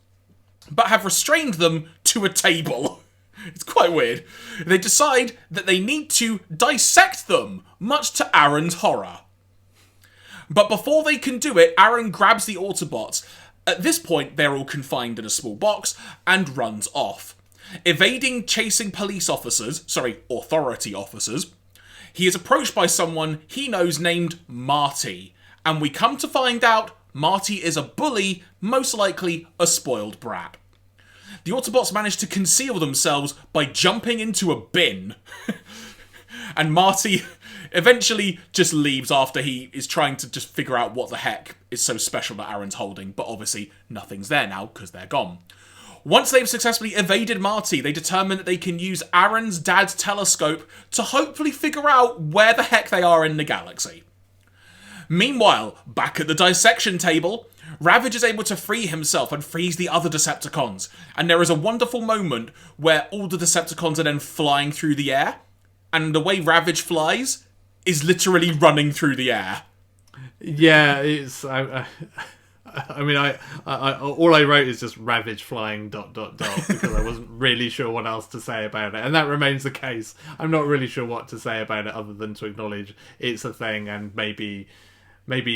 but have restrained them to a table. It's quite weird. They decide that they need to dissect them, much to Aaron's horror. But before they can do it, Aaron grabs the Autobots. At this point, they're all confined in a small box and runs off. Evading chasing police officers, Authority officers, he is approached by someone he knows named Marty. And we come to find out Marty is a bully, most likely a spoiled brat. The Autobots manage to conceal themselves by jumping into a bin. And Marty eventually just leaves after he is trying to just figure out what the heck is so special that Aaron's holding. But obviously nothing's there now because they're gone. Once they've successfully evaded Marty, they determine that they can use Aaron's dad's telescope to hopefully figure out where the heck they are in the galaxy. Meanwhile, back at the dissection table, Ravage is able to free himself and frees the other Decepticons, and there is a wonderful moment where all the Decepticons are then flying through the air, and the way Ravage flies is literally running through the air. Yeah, it's... I mean, all I wrote is just Ravage flying ... because I wasn't really sure what else to say about it, and that remains the case. I'm not really sure what to say about it other than to acknowledge it's a thing, and maybe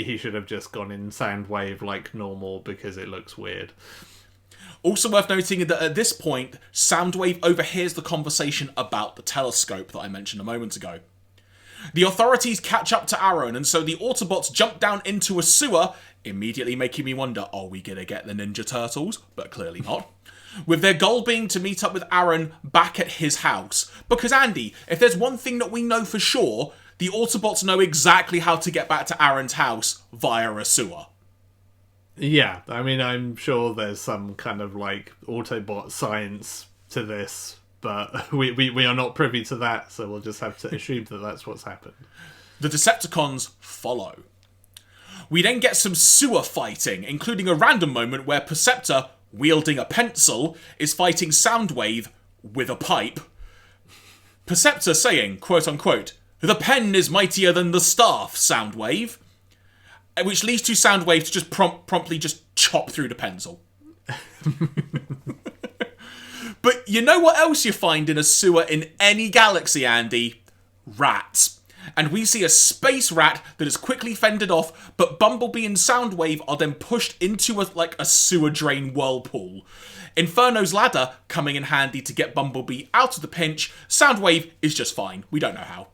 he should have just gone in Soundwave like normal because it looks weird. Also worth noting that at this point, Soundwave overhears the conversation about the telescope that I mentioned a moment ago. The authorities catch up to Aaron, and so the Autobots jump down into a sewer, immediately making me wonder, are we going to get the Ninja Turtles? But clearly not. With their goal being to meet up with Aaron back at his house. Because, Andy, if there's one thing that we know for sure, the Autobots know exactly how to get back to Aaron's house via a sewer. Yeah, I mean, I'm sure there's some kind of, like, Autobot science to this, but we are not privy to that, so we'll just have to assume that that's what's happened. The Decepticons follow. We then get some sewer fighting, including a random moment where Perceptor, wielding a pencil, is fighting Soundwave with a pipe. Perceptor saying, quote-unquote, "The pen is mightier than the staff, Soundwave," which leads to Soundwave to just promptly just chop through the pencil. But you know what else you find in a sewer in any galaxy, Andy? Rats. And we see a space rat that is quickly fended off, but Bumblebee and Soundwave are then pushed into a sewer drain whirlpool. Inferno's ladder coming in handy to get Bumblebee out of the pinch. Soundwave is just fine. We don't know how.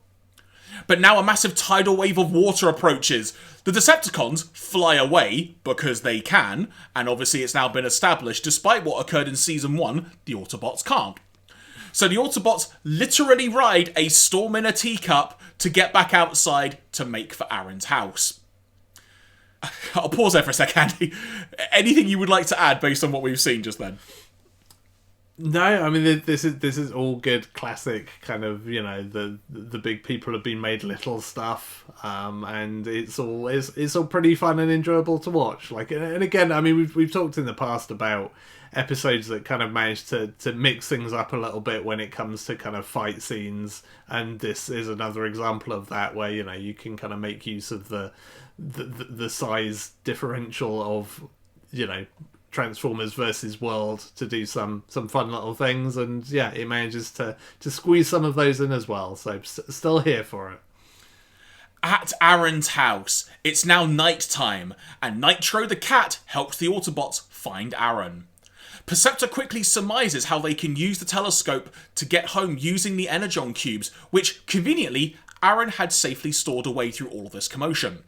But now a massive tidal wave of water approaches. The Decepticons fly away, because they can, and obviously it's now been established, despite what occurred in Season 1, the Autobots can't. So the Autobots literally ride a storm in a teacup to get back outside to make for Aaron's house. I'll pause there for a sec, Andy. Anything you would like to add based on what we've seen just then? No, I mean, this is all good classic kind of, you know, the big people have been made little stuff, and it's all pretty fun and enjoyable to watch. Like, and again, I mean, we've talked in the past about episodes that kind of manage to mix things up a little bit when it comes to kind of fight scenes, and this is another example of that, where, you know, you can kind of make use of the size differential of, you know, Transformers versus World to do some fun little things, and yeah, it manages to squeeze some of those in as well, so still here for it. At Aaron's house, it's now night time, and Nitro the cat helps the Autobots find Aaron. Perceptor quickly surmises how they can use the telescope to get home using the Energon cubes, which, conveniently, Aaron had safely stored away through all of this commotion.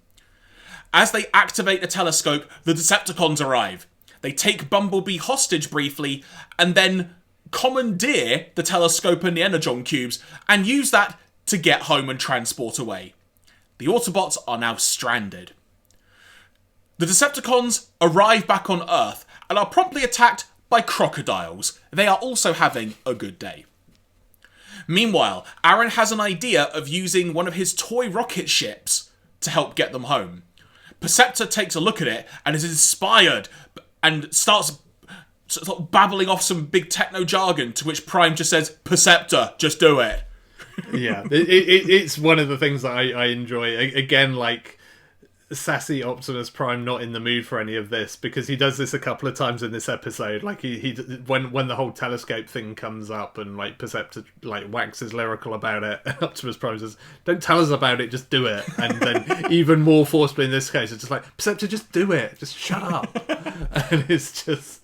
As they activate the telescope, the Decepticons arrive. They take Bumblebee hostage briefly, and then commandeer the telescope and the Energon cubes, and use that to get home and transport away. The Autobots are now stranded. The Decepticons arrive back on Earth, and are promptly attacked by crocodiles. They are also having a good day. Meanwhile, Aaron has an idea of using one of his toy rocket ships to help get them home. Perceptor takes a look at it and is inspired and starts sort of babbling off some big techno jargon, to which Prime just says, "Perceptor, just do it." Yeah, it's one of the things that I enjoy. Again, like, sassy Optimus Prime not in the mood for any of this, because he does this a couple of times in this episode. Like, he when the whole telescope thing comes up and like Perceptor like waxes lyrical about it, and Optimus Prime says, "Don't tell us about it, just do it." And then even more forcefully in this case, it's just like, "Perceptor, just do it, just shut up." And it's just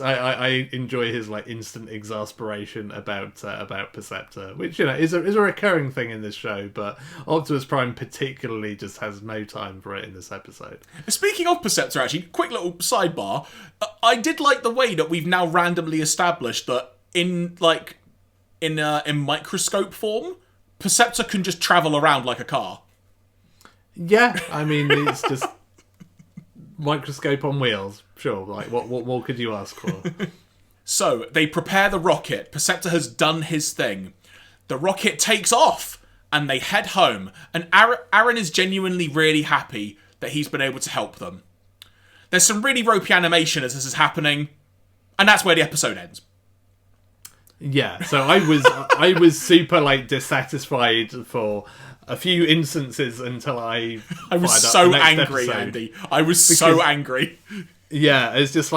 I enjoy his like instant exasperation about Perceptor, which, you know, is a recurring thing in this show, but Optimus Prime particularly just has no time for it in this episode. Speaking of Perceptor, actually, quick little sidebar. I did like the way that we've now randomly established that in microscope form, Perceptor can just travel around like a car. Yeah, I mean, it's just microscope on wheels. Sure, like what more could you ask for? So they prepare the rocket. Perceptor has done his thing. The rocket takes off. And they head home, and Aaron is genuinely really happy that he's been able to help them. There's some really ropey animation as this is happening, and that's where the episode ends. Yeah, so I was super like dissatisfied for a few instances until I was so angry, Andy. I was so angry. Yeah, it's just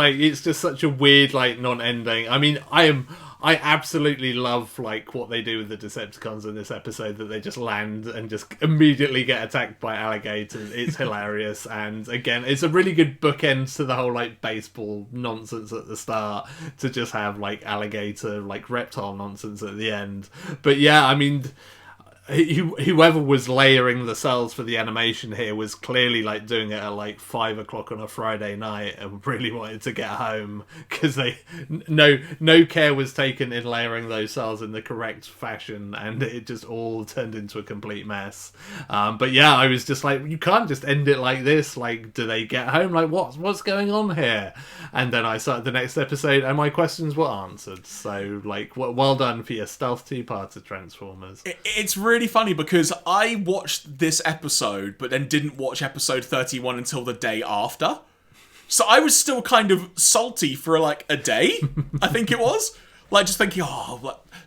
such a weird like non-ending. I mean, I absolutely love like what they do with the Decepticons in this episode, that they just land and just immediately get attacked by alligators. It's hilarious, and again, it's a really good bookend to the whole like baseball nonsense at the start, to just have like alligator like reptile nonsense at the end. But yeah, I mean, whoever was layering the cells for the animation here was clearly like doing it at like 5 o'clock on a Friday night and really wanted to get home, because no care was taken in layering those cells in the correct fashion, and it just all turned into a complete mess. But yeah, I was just like, you can't just end it like this. Like, do they get home? Like, what's going on here? And then I started the next episode and my questions were answered. So like, well done for your stealth two-parter, Transformers. It's really funny because I watched this episode but then didn't watch episode 31 until the day after. So I was still kind of salty for like a day, I think it was. Like, just thinking,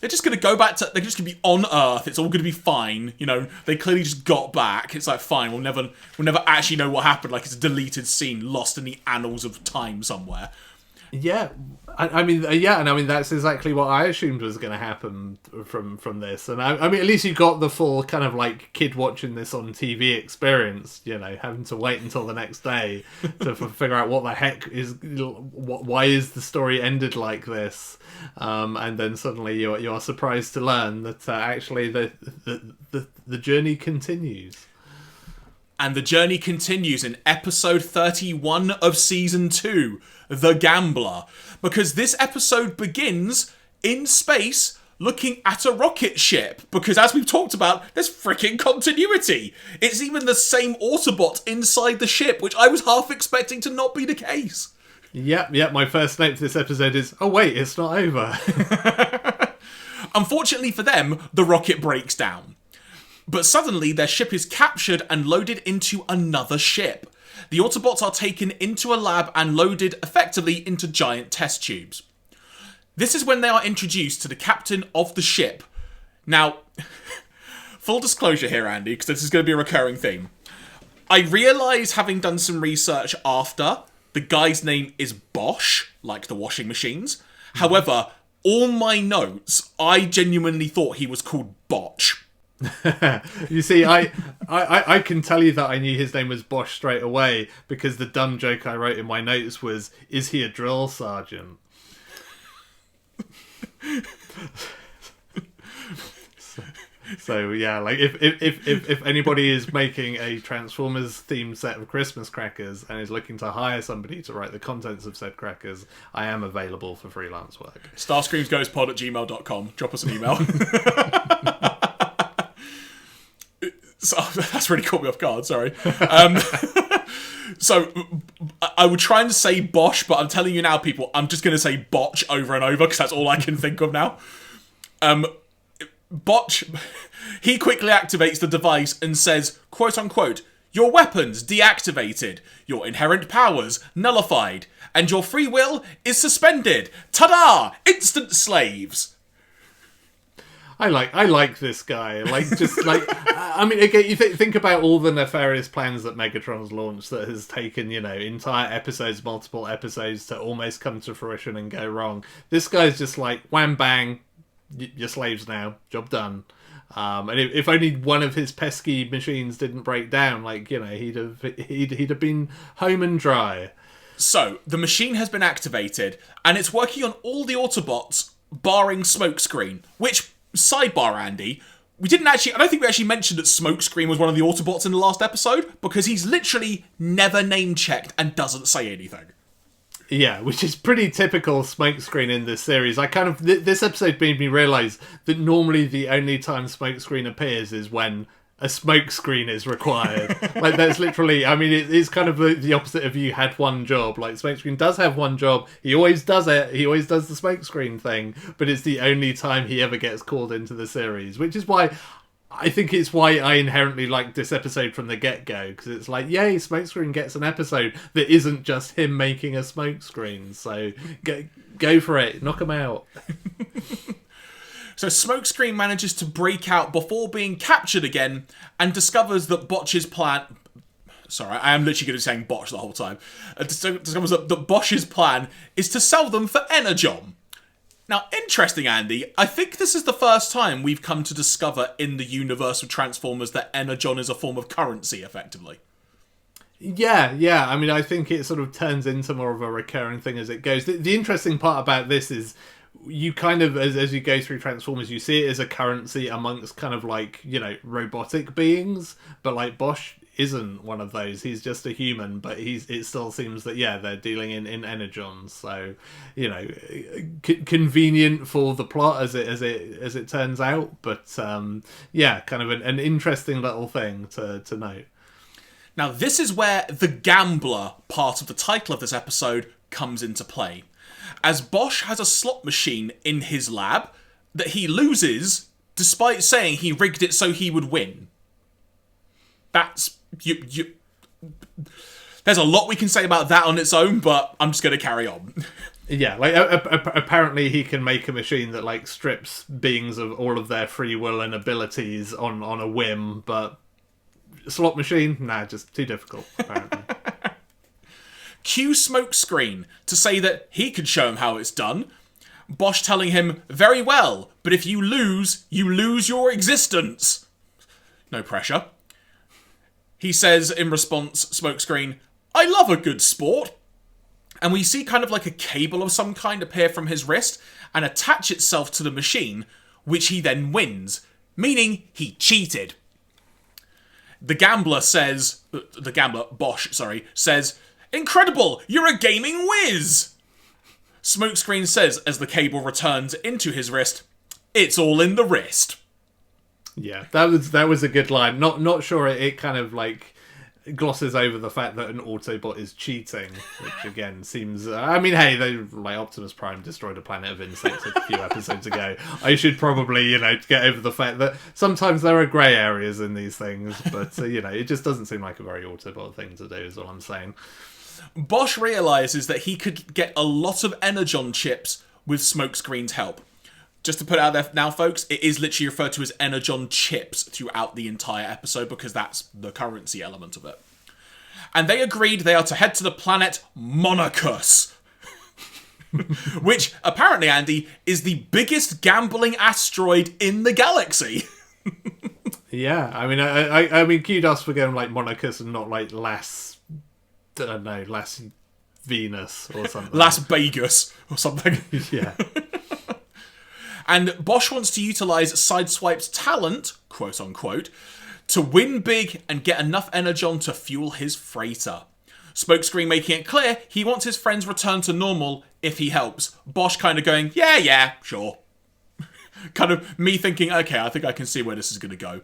they're just going to go back to, they're just going to be on Earth, it's all going to be fine, you know, they clearly just got back, it's like, fine, we'll never actually know what happened, like it's a deleted scene lost in the annals of time somewhere. Yeah, I mean, that's exactly what I assumed was going to happen from this. And I mean, at least you got the full kind of like kid watching this on TV experience, you know, having to wait until the next day to figure out what the heck is, why is the story ended like this, and then suddenly you are surprised to learn that actually the journey continues. And the journey continues in episode 31 of season 2, The Gambler. Because this episode begins in space looking at a rocket ship. Because as we've talked about, there's freaking continuity. It's even the same Autobot inside the ship, which I was half expecting to not be the case. Yep, my first note for this episode is, oh wait, it's not over. Unfortunately for them, the rocket breaks down. But suddenly, their ship is captured and loaded into another ship. The Autobots are taken into a lab and loaded effectively into giant test tubes. This is when they are introduced to the captain of the ship. Now, full disclosure here, Andy, because this is going to be a recurring theme. I realise, having done some research after, the guy's name is Bosch, like the washing machines. However, all my notes, I genuinely thought he was called Botch. You see, I can tell you that I knew his name was Bosch straight away, because the dumb joke I wrote in my notes was, is he a drill sergeant? So yeah, like if anybody is making a Transformers themed set of Christmas crackers and is looking to hire somebody to write the contents of said crackers, I am available for freelance work. Starscreamsghostpod@gmail.com. Drop us an email. So that's really caught me off guard, sorry. So I would try and say Bosch, but I'm telling you now, people, I'm just going to say Botch over and over, because that's all I can think of now. Botch, he quickly activates the device and says, quote unquote, "Your weapons deactivated, your inherent powers nullified, and your free will is suspended. Ta-da! Instant slaves!" I like this guy. I mean, again, you think about all the nefarious plans that Megatron's launched that has taken, entire episodes, multiple episodes to almost come to fruition and go wrong. This guy's just like, wham bang, you're slaves now, job done. And if only one of his pesky machines didn't break down, he'd have been home and dry. So, the machine has been activated, and it's working on all the Autobots, barring Smokescreen, which, sidebar, Andy, I don't think we actually mentioned that Smokescreen was one of the Autobots in the last episode, because he's literally never name-checked and doesn't say anything. Yeah, which is pretty typical Smokescreen in this series. This episode made me realise that normally the only time Smokescreen appears is when a smokescreen is required. That's literally, I mean, it's kind of the opposite of You Had One Job. Smokescreen does have one job. He always does it. He always does the smokescreen thing, but it's the only time he ever gets called into the series, which is why I think it's why I inherently like this episode from the get-go, because it's like, yay, Smokescreen gets an episode that isn't just him making a smokescreen. So go for it. Knock him out. So Smokescreen manages to break out before being captured again and discovers that Botch's plan... Sorry, I am literally going to be saying Botch the whole time. Discovers that Bosch's plan is to sell them for Energon. Now, interesting, Andy, I think this is the first time we've come to discover in the universe of Transformers that Energon is a form of currency, effectively. Yeah. I mean, I think it sort of turns into more of a recurring thing as it goes. The interesting part about this is you kind of, as you go through Transformers, you see it as a currency amongst kind of robotic beings, but Bosch isn't one of those. He's just a human, but it still seems that, they're dealing in energons. So, convenient for the plot as it turns out, but kind of an interesting little thing to note. Now, this is where the gambler part of the title of this episode comes into play, as Bosch has a slot machine in his lab that he loses despite saying he rigged it so he would win. That's... There's a lot we can say about that on its own, but I'm just going to carry on. Yeah, apparently he can make a machine that strips beings of all of their free will and abilities on a whim, but slot machine, nah, just too difficult, apparently. Cue Smokescreen to say that he could show him how it's done. Bosch telling him, "Very well, but if you lose your existence." No pressure. He says in response, Smokescreen, "I love a good sport." And we see kind of a cable of some kind appear from his wrist and attach itself to the machine, which he then wins, meaning he cheated. Bosch says, "Incredible, you're a gaming whiz!" Smokescreen says as the cable returns into his wrist, "It's all in the wrist." Yeah, that was a good line. Not sure it kind of glosses over the fact that an Autobot is cheating, which again seems... I mean, hey, Optimus Prime destroyed a planet of insects a few episodes ago. I should probably, get over the fact that sometimes there are grey areas in these things, but, it just doesn't seem like a very Autobot thing to do, is all I'm saying. Bosch realises that he could get a lot of Energon chips with Smokescreen's help. Just to put it out there now, folks, it is literally referred to as Energon chips throughout the entire episode because that's the currency element of it. And they agreed they are to head to the planet Monarchus. Which, apparently, Andy, is the biggest gambling asteroid in the galaxy. Yeah, I mean, kudos for going Monarchus and not Las Venus or something. Las Vegas or something. Yeah. And Bosch wants to utilise Sideswipe's talent, quote unquote, to win big and get enough Energon to fuel his freighter. Smokescreen making it clear he wants his friends returned to normal if he helps. Bosch kind of going, yeah, sure. Kind of me thinking, okay, I think I can see where this is going to go.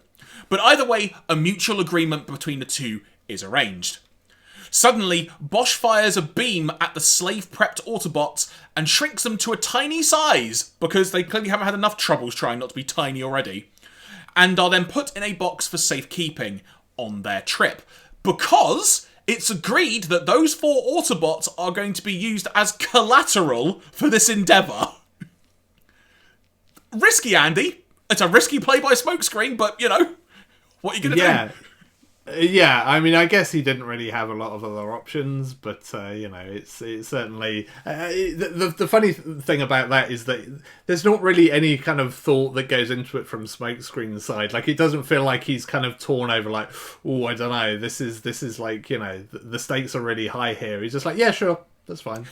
But either way, a mutual agreement between the two is arranged. Suddenly, Bosch fires a beam at the slave-prepped Autobots and shrinks them to a tiny size, because they clearly haven't had enough troubles trying not to be tiny already, and are then put in a box for safekeeping on their trip. Because it's agreed that those 4 Autobots are going to be used as collateral for this endeavour. Risky, Andy. It's a risky play by Smokescreen, but, you know, what are you going to do? Yeah, I mean, I guess he didn't really have a lot of other options, but, you know, it's certainly... the funny thing about that is that there's not really any kind of thought that goes into it from Smokescreen's side. Like, it doesn't feel like he's kind of torn over, like, oh, I don't know, this is like, you know, the stakes are really high here. He's just like, yeah, sure, that's fine.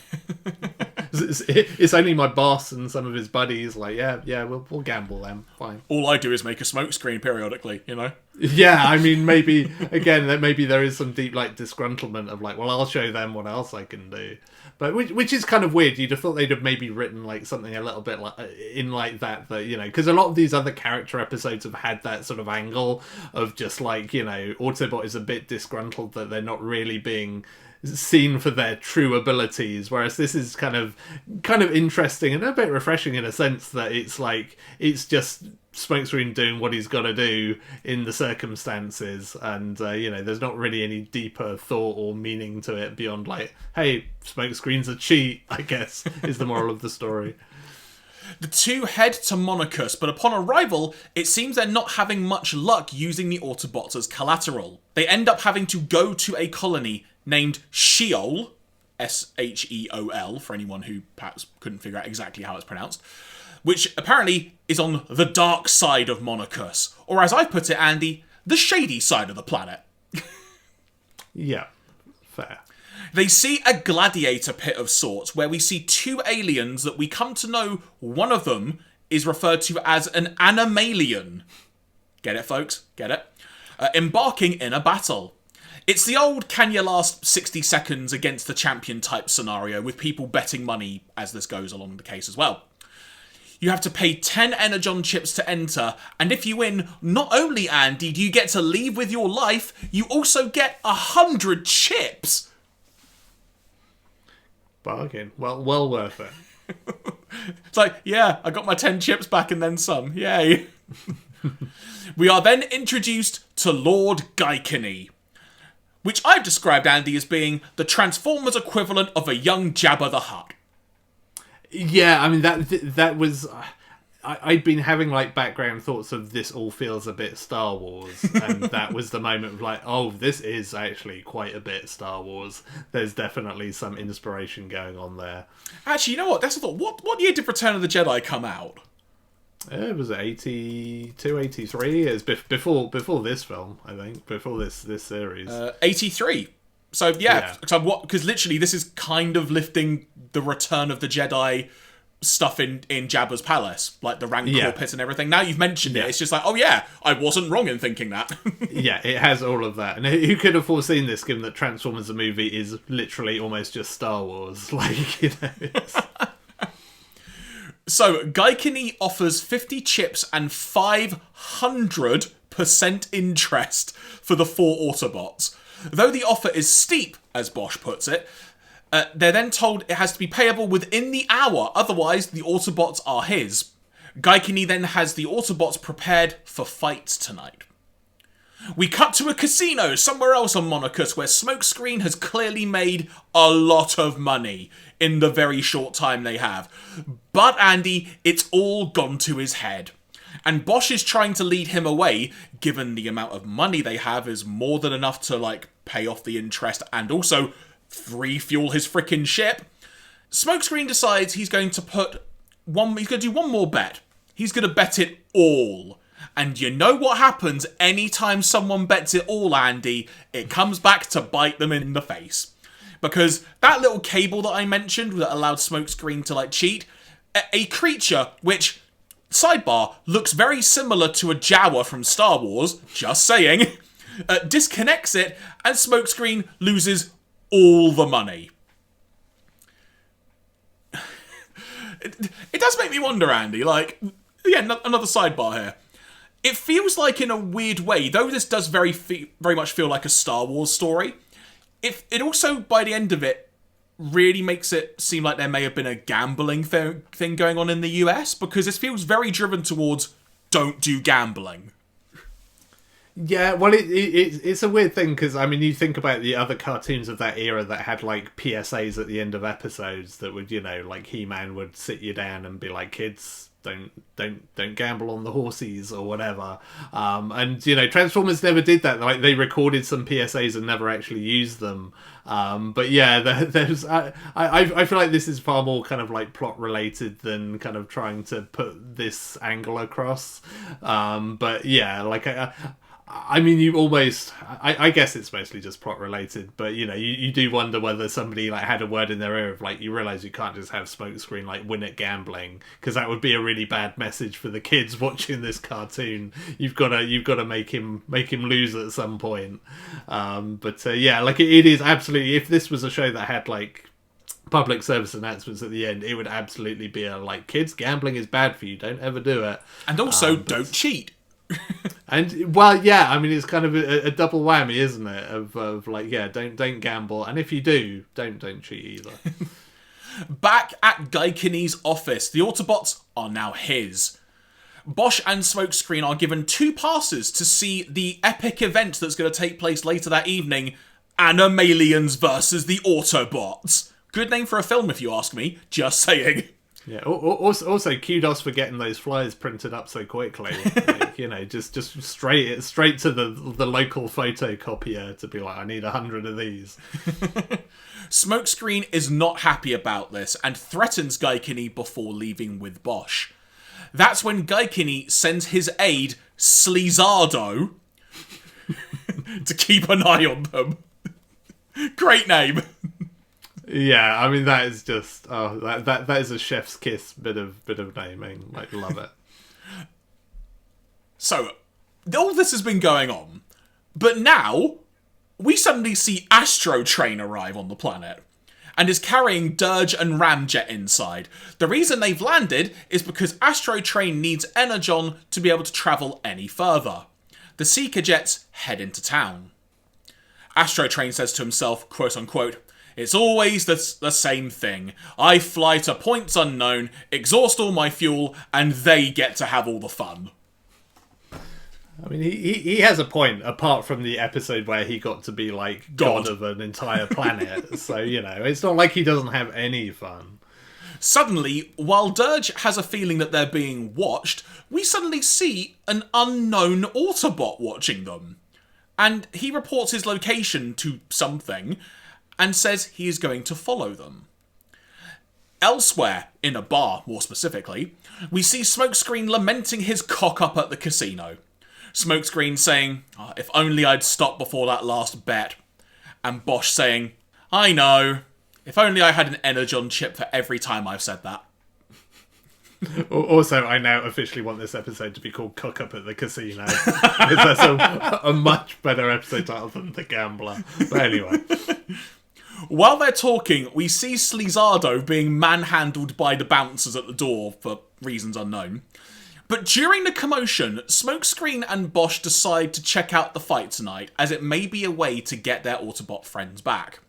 It's only my boss and some of his buddies. Like, yeah, we'll gamble then. Fine. All I do is make a Smokescreen periodically, you know? Yeah, I mean, maybe there is some deep, like, disgruntlement of, like, well, I'll show them what else I can do. But which is kind of weird. You'd have thought they'd have maybe written, like, something a little bit like that, you know, because a lot of these other character episodes have had that sort of angle of just, like, you know, Autobot is a bit disgruntled that they're not really being seen for their true abilities, whereas this is kind of interesting and a bit refreshing in a sense that it's like it's just Smokescreen doing what he's got to do in the circumstances, and you know, there's not really any deeper thought or meaning to it beyond, like, hey, Smokescreen's a cheat, I guess, is the moral of the story. The 2 head to Monocus, but upon arrival, it seems they're not having much luck using the Autobots as collateral. They end up having to go to a colony named Sheol, Sheol, for anyone who perhaps couldn't figure out exactly how it's pronounced, which apparently is on the dark side of Monocus, or as I put it, Andy, the shady side of the planet. Yeah, fair. They see a gladiator pit of sorts, where we see 2 aliens that we come to know one of them is referred to as an animalian. Get it, folks? Get it? Embarking in a battle. It's the old can you last 60 seconds against the champion type scenario, with people betting money as this goes along the case as well. You have to pay 10 Energon chips to enter, and if you win, not only, Andy, do you get to leave with your life, you also get 100 chips! Bargain. Well worth it. It's like, yeah, I got my 10 chips back and then some. Yay. We are then introduced to Lord Gaikini, which I've described, Andy, as being the Transformers equivalent of a young Jabba the Hutt. Yeah, I mean, that was... I'd been having, like, background thoughts of this all feels a bit Star Wars, and that was the moment of, like, oh, this is actually quite a bit Star Wars. There's definitely some inspiration going on there. Actually, you know what? That's a thought. What year did Return of the Jedi come out? It was 82, 83. It's before this film, I think. Before this series. 83. So, yeah. So because literally this is kind of lifting the Return of the Jedi stuff in Jabba's palace. Like the Rancor pit and everything. Now you've mentioned it, it's just like, oh yeah, I wasn't wrong in thinking that. Yeah, it has all of that. And who could have foreseen this, given that Transformers the movie is literally almost just Star Wars? Like, you know... So, Gaikini offers 50 chips and 500% interest for the 4 Autobots. Though the offer is steep, as Bosch puts it, they're then told it has to be payable within the hour, otherwise the Autobots are his. Gaikini then has the Autobots prepared for fights tonight. We cut to a casino somewhere else on Monocus, where Smokescreen has clearly made a lot of money in the very short time they have. But, Andy, it's all gone to his head. And Bosch is trying to lead him away, given the amount of money they have is more than enough to, like, pay off the interest and also refuel his frickin' ship. Smokescreen decides he's going to do one more bet. He's going to bet it all. And you know what happens anytime someone bets it all, Andy? It comes back to bite them in the face. Because that little cable that I mentioned that allowed Smokescreen to, like, cheat, a creature which, sidebar, looks very similar to a Jawa from Star Wars, just saying, disconnects it, and Smokescreen loses all the money. It does make me wonder, Andy, like, yeah, another sidebar here. It feels like, in a weird way, though this does very much feel like a Star Wars story, It also, by the end of it, really makes it seem like there may have been a gambling thing going on in the US, because this feels very driven towards don't do gambling. Yeah, well, it's a weird thing, because, I mean, you think about the other cartoons of that era that had, like, PSAs at the end of episodes that would, you know, like, He-Man would sit you down and be like, kids, don't gamble on the horsies or whatever. And, you know, Transformers never did that. Like, they recorded some PSAs and never actually used them. But yeah, there's I feel like this is far more kind of like plot related than kind of trying to put this angle across. But yeah, like I mean, you almost... I guess it's mostly just plot related, but, you know, you do wonder whether somebody, like, had a word in their ear of, like, you realise you can't just have Smokescreen, like, win at gambling, because that would be a really bad message for the kids watching this cartoon. You've got to make him lose at some point. But yeah, like, it is absolutely... If this was a show that had, like, public service announcements at the end, it would absolutely be a, like, kids, gambling is bad for you, don't ever do it. And also, don't cheat. And well, yeah, I mean, it's kind of a double whammy, isn't it? Of like, yeah, don't gamble, and if you do, don't cheat either. Back at Gaikine's office, the Autobots are now his. Bosch and Smokescreen are given 2 passes to see the epic event that's going to take place later that evening: Animalians versus the Autobots. Good name for a film, if you ask me. Just saying. Yeah. Also, kudos for getting those flyers printed up so quickly. Like, you know, just straight to the local photocopier to be like, I need 100 of these. Smokescreen is not happy about this and threatens Gaikini before leaving with Bosch. That's when Gaikini sends his aide, Sleazardo, to keep an eye on them. Great name. Yeah, I mean, that is just that is a chef's kiss bit of naming. Like, love it. So, all this has been going on, but now we suddenly see Astro Train arrive on the planet and is carrying Dirge and Ramjet inside. The reason they've landed is because Astro Train needs Energon to be able to travel any further. The Seeker Jets head into town. Astro Train says to himself, quote unquote, "It's always the same thing. I fly to points unknown, exhaust all my fuel, and they get to have all the fun." I mean, he has a point, apart from the episode where he got to be, like, god of an entire planet. So, you know, it's not like he doesn't have any fun. Suddenly, while Dirge has a feeling that they're being watched, we suddenly see an unknown Autobot watching them. And he reports his location to something and says he is going to follow them. Elsewhere, in a bar more specifically, we see Smokescreen lamenting his cock up at the casino. Smokescreen saying, "Oh, if only I'd stopped before that last bet." And Bosch saying, "I know, if only I had an Energon chip for every time I've said that." Also, I now officially want this episode to be called Cook Up at the Casino. Because that's a much better episode title than The Gambler. But anyway. While they're talking, we see Sleazardo being manhandled by the bouncers at the door for reasons unknown. But during the commotion, Smokescreen and Bosch decide to check out the fight tonight, as it may be a way to get their Autobot friends back.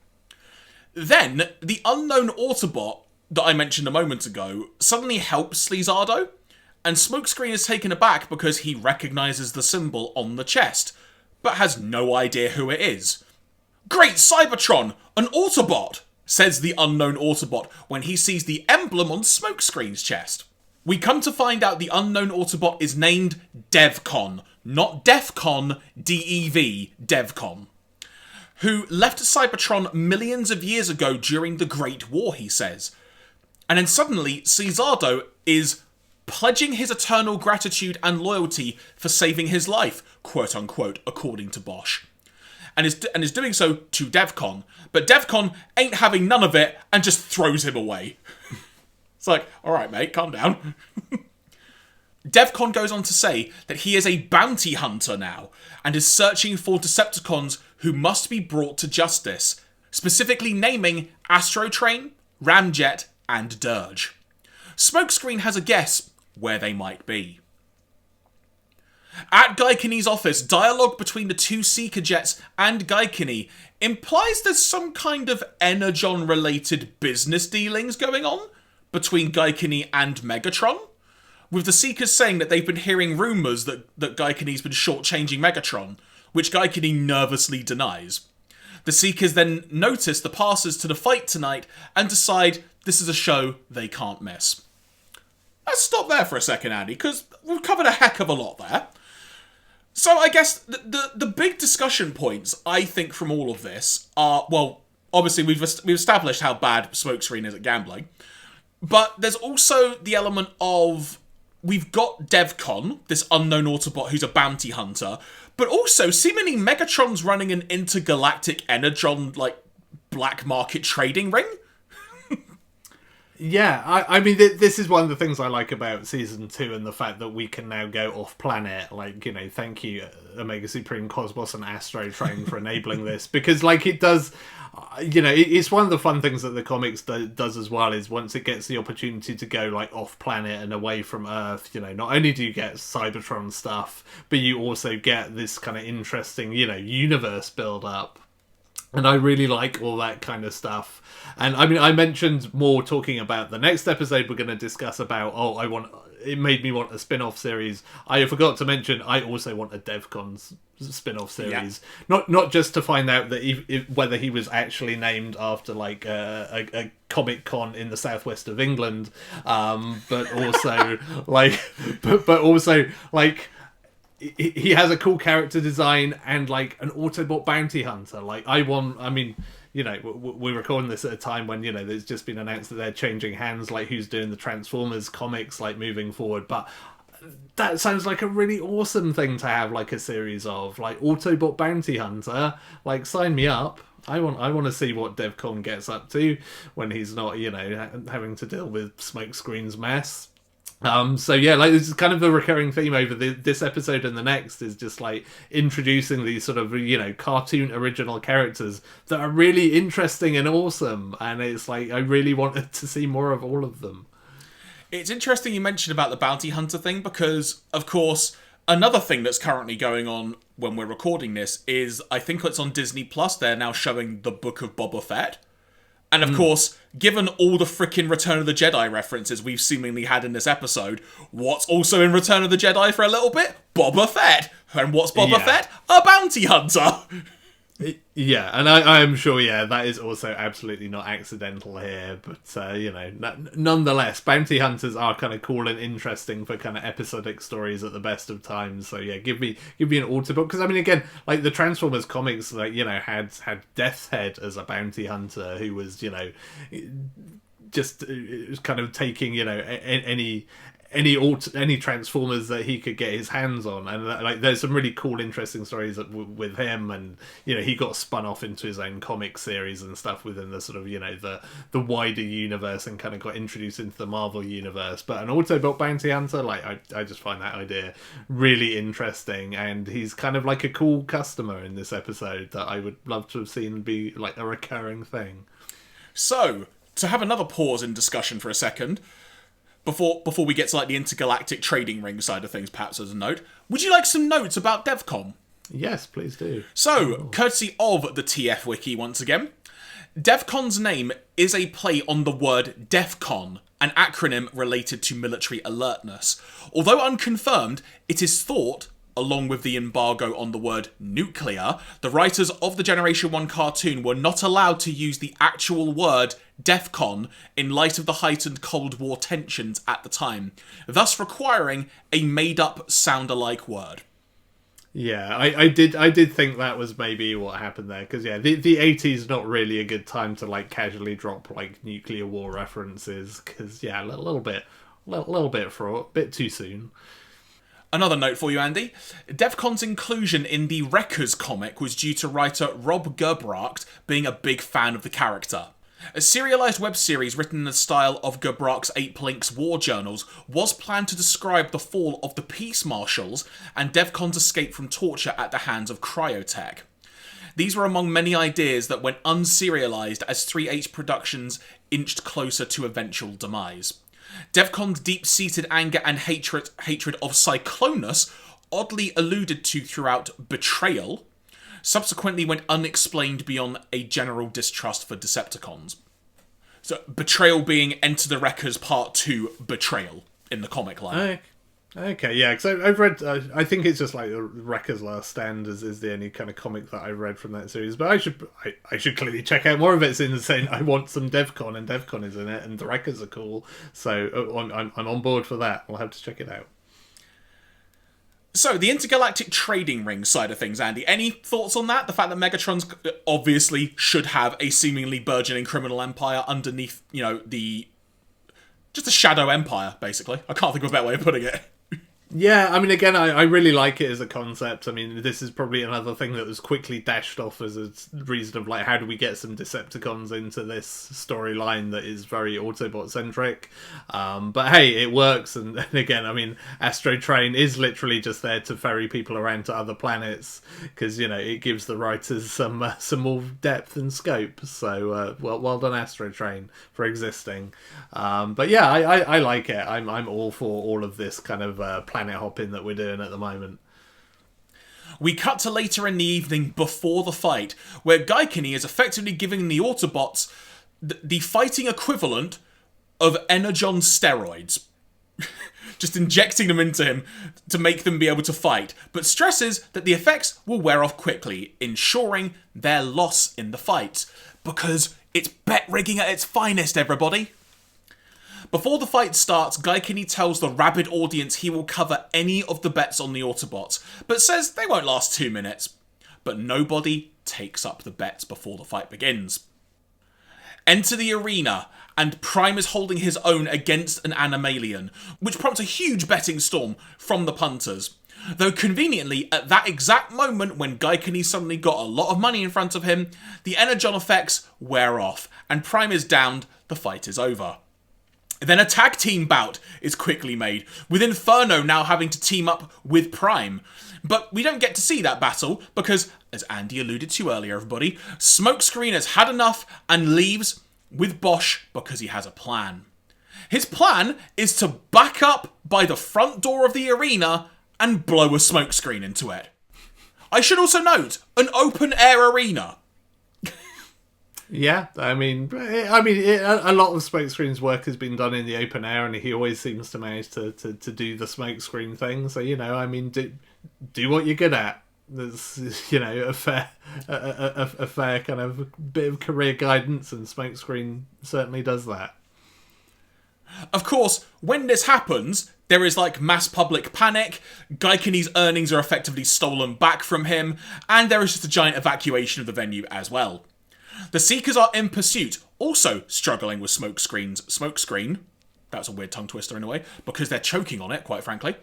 Then, the unknown Autobot that I mentioned a moment ago suddenly helps Sleazardo, and Smokescreen is taken aback because he recognises the symbol on the chest, but has no idea who it is. "Great Cybertron! An Autobot!" says the unknown Autobot when he sees the emblem on Smokescreen's chest. We come to find out the unknown Autobot is named Devcon, not Defcon, D-E-V, Devcon, who left Cybertron millions of years ago during the Great War, he says. And then suddenly, Sleazardo is pledging his eternal gratitude and loyalty for saving his life, quote unquote, according to Bosch. And is doing so to Devcon, but Devcon ain't having none of it and just throws him away. It's like, alright mate, calm down. Devcon goes on to say that he is a bounty hunter now, and is searching for Decepticons who must be brought to justice, specifically naming Astro Train, Ramjet, and Dirge. Smokescreen has a guess where they might be. At Gaikini's office, dialogue between the two Seeker jets and Gaikini implies there's some kind of Energon-related business dealings going on between Gaikini and Megatron, with the Seekers saying that they've been hearing rumours that Gaikini's been shortchanging Megatron, which Gaikini nervously denies. The Seekers then notice the passers to the fight tonight and decide this is a show they can't miss. Let's stop there for a second, Andy, because we've covered a heck of a lot there. So I guess the big discussion points, I think, from all of this are, well, obviously we've established how bad Smokescreen is at gambling, but there's also the element of, we've got DevCon, this unknown Autobot who's a bounty hunter, but also seemingly Megatron's running an intergalactic Energon, like, black market trading ring. Yeah, I mean, this is one of the things I like about Season 2 and the fact that we can now go off-planet. Like, thank you, Omega Supreme Cosmos and Astro Train for enabling this. Because, like, it does... it's one of the fun things that the comics does as well, is once it gets the opportunity to go, like, off-planet and away from Earth, not only do you get Cybertron stuff, but you also get this kind of interesting, universe build-up. And I really like all that kind of stuff. And I mean, I mentioned more talking about the next episode we're going to discuss about, it made me want a spin-off series. I forgot to mention, I also want a DevCon spin-off series. Yeah. Not just to find out that whether he was actually named after like a Comic Con in the southwest of England, but also like he has a cool character design and like an Autobot bounty hunter. Like we're recording this at a time when, there's just been announced that they're changing hands, like who's doing the Transformers comics, like moving forward. But that sounds like a really awesome thing to have, like a series of, like Autobot bounty hunter. Like, sign me up. I want to see what DevCon gets up to when he's not, having to deal with Smokescreen's mess. So yeah, like this is kind of the recurring theme over this episode and the next, is just like introducing these sort of, cartoon original characters that are really interesting and awesome. And it's like, I really wanted to see more of all of them. It's interesting you mentioned about the bounty hunter thing, because of course, another thing that's currently going on when we're recording this is, I think it's on Disney Plus, they're now showing the Book of Boba Fett. And of course, given all the frickin' Return of the Jedi references we've seemingly had in this episode, what's also in Return of the Jedi for a little bit? Boba Fett! And what's Boba Fett? A bounty hunter! Yeah, and I am sure, that is also absolutely not accidental here, but, nonetheless, bounty hunters are kind of cool and interesting for kind of episodic stories at the best of times, so yeah, give me an Autobot, because, I mean, again, like, the Transformers comics, like, had Death's Head as a bounty hunter who was, just kind of taking, any Transformers that he could get his hands on, and like there's some really cool, interesting stories with him, and he got spun off into his own comic series and stuff within the sort of the wider universe, and kind of got introduced into the Marvel universe. But an Autobot bounty hunter, like I just find that idea really interesting, and he's kind of like a cool customer in this episode that I would love to have seen be like a recurring thing. So, to have another pause in discussion for a second, Before we get to like the intergalactic trading ring side of things, perhaps as a note, would you like some notes about DevCon? Yes, please do. So, courtesy of the TF Wiki once again, DevCon's name is a play on the word DEFCON, an acronym related to military alertness. Although unconfirmed, it is thought, along with the embargo on the word nuclear, the writers of the Generation 1 cartoon were not allowed to use the actual word DEFCON in light of the heightened Cold War tensions at the time, thus requiring a made-up sound-alike word. Yeah, I did think that was maybe what happened there, because the 80s not really a good time to like casually drop like nuclear war references, because a little bit fraught, bit too soon. Another note for you, Andy. DevCon's inclusion in the Wreckers comic was due to writer Rob Gerbrandt being a big fan of the character. A serialised web series written in the style of Gerbrandt's Ape Link's war journals was planned to describe the fall of the Peace Marshals and DevCon's escape from torture at the hands of Cryotech. These were among many ideas that went unserialised as 3H Productions inched closer to eventual demise. DevCon's deep-seated anger and hatred of Cyclonus oddly alluded to throughout betrayal, subsequently went unexplained beyond a general distrust for Decepticons. So, betrayal being Enter the Wreckers Part 2 betrayal in the comic line. Okay, yeah, because I've read, I think it's just like the Wrecker's Last Stand is the only kind of comic that I've read from that series, but I should clearly check out more of it, since saying I want some DevCon, and DevCon is in it, and the Wreckers are cool, so I'm on board for that. I'll have to check it out. So, the intergalactic trading ring side of things, Andy, any thoughts on that? The fact that Megatron's obviously should have a seemingly burgeoning criminal empire underneath, just a shadow empire, basically. I can't think of a better way of putting it. Yeah, I mean, again, I really like it as a concept. I mean, this is probably another thing that was quickly dashed off as a reason of, like, how do we get some Decepticons into this storyline that is very Autobot-centric? But hey, it works, and again, I mean, Astro Train is literally just there to ferry people around to other planets, because, it gives the writers some more depth and scope. So, well done, Astro Train, for existing. But yeah, I like it. I'm all for all of this kind of planet hopping that we're doing at the moment. We cut to later in the evening before the fight, where Gaikini is effectively giving the Autobots the fighting equivalent of Energon steroids. Just injecting them into him to make them be able to fight, but stresses that the effects will wear off quickly, ensuring their loss in the fight. Because it's bet rigging at its finest, everybody. Before the fight starts, Gaikini tells the rabid audience he will cover any of the bets on the Autobots, but says they won't last 2 minutes. But nobody takes up the bets before the fight begins. Enter the arena, and Prime is holding his own against an Animalian, which prompts a huge betting storm from the punters. Though conveniently, at that exact moment when Gaikini suddenly got a lot of money in front of him, the Energon effects wear off, and Prime is downed, the fight is over. Then a tag team bout is quickly made, with Inferno now having to team up with Prime. But we don't get to see that battle, because, as Andy alluded to earlier, everybody, Smokescreen has had enough and leaves with Bosch because he has a plan. His plan is to back up by the front door of the arena and blow a smokescreen into it. I should also note, an open-air arena. Yeah, I mean, a lot of Smokescreen's work has been done in the open air, and he always seems to manage to do the smokescreen thing. So, do what you're good at. There's, a fair kind of bit of career guidance, and Smokescreen certainly does that. Of course, when this happens, there is mass public panic, Gaikini's earnings are effectively stolen back from him, and there is just a giant evacuation of the venue as well. The Seekers are in pursuit, also struggling with Smokescreen. That's a weird tongue twister in a way, because they're choking on it, quite frankly.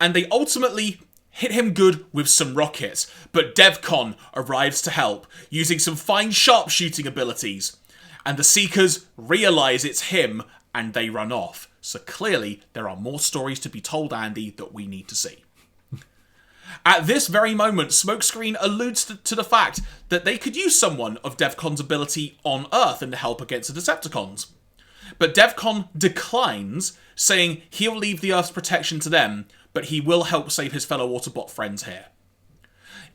And they ultimately hit him good with some rockets, but DevCon arrives to help, using some fine sharpshooting abilities. And the Seekers realise it's him, and they run off. So clearly, there are more stories to be told, Andy, that we need to see. At this very moment, Smokescreen alludes to the fact that they could use someone of DevCon's ability on Earth and to help against the Decepticons. But DevCon declines, saying he'll leave the Earth's protection to them, but he will help save his fellow Autobot friends here.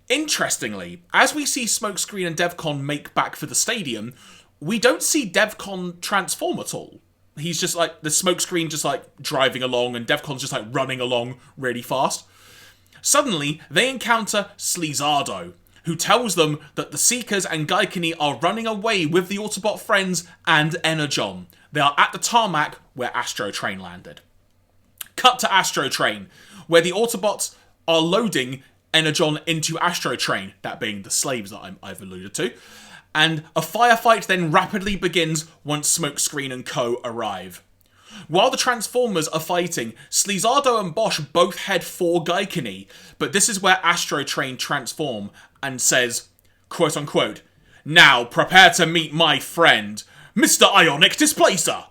Interestingly, as we see Smokescreen and DevCon make back for the stadium, we don't see DevCon transform at all. He's just the Smokescreen just driving along, and DevCon's just running along really fast. Suddenly, they encounter Slizardo, who tells them that the Seekers and Gaikini are running away with the Autobot friends and Energon. They are at the tarmac where Astro Train landed. Cut to Astro Train, where the Autobots are loading Energon into Astro Train, that being the slaves that I've alluded to, and a firefight then rapidly begins once Smokescreen and co. arrive. While the Transformers are fighting, Slizardo and Bosch both head for Gaikini, but this is where Astro Train transform and says, quote-unquote, "Now prepare to meet my friend, Mr. Ionic Displacer."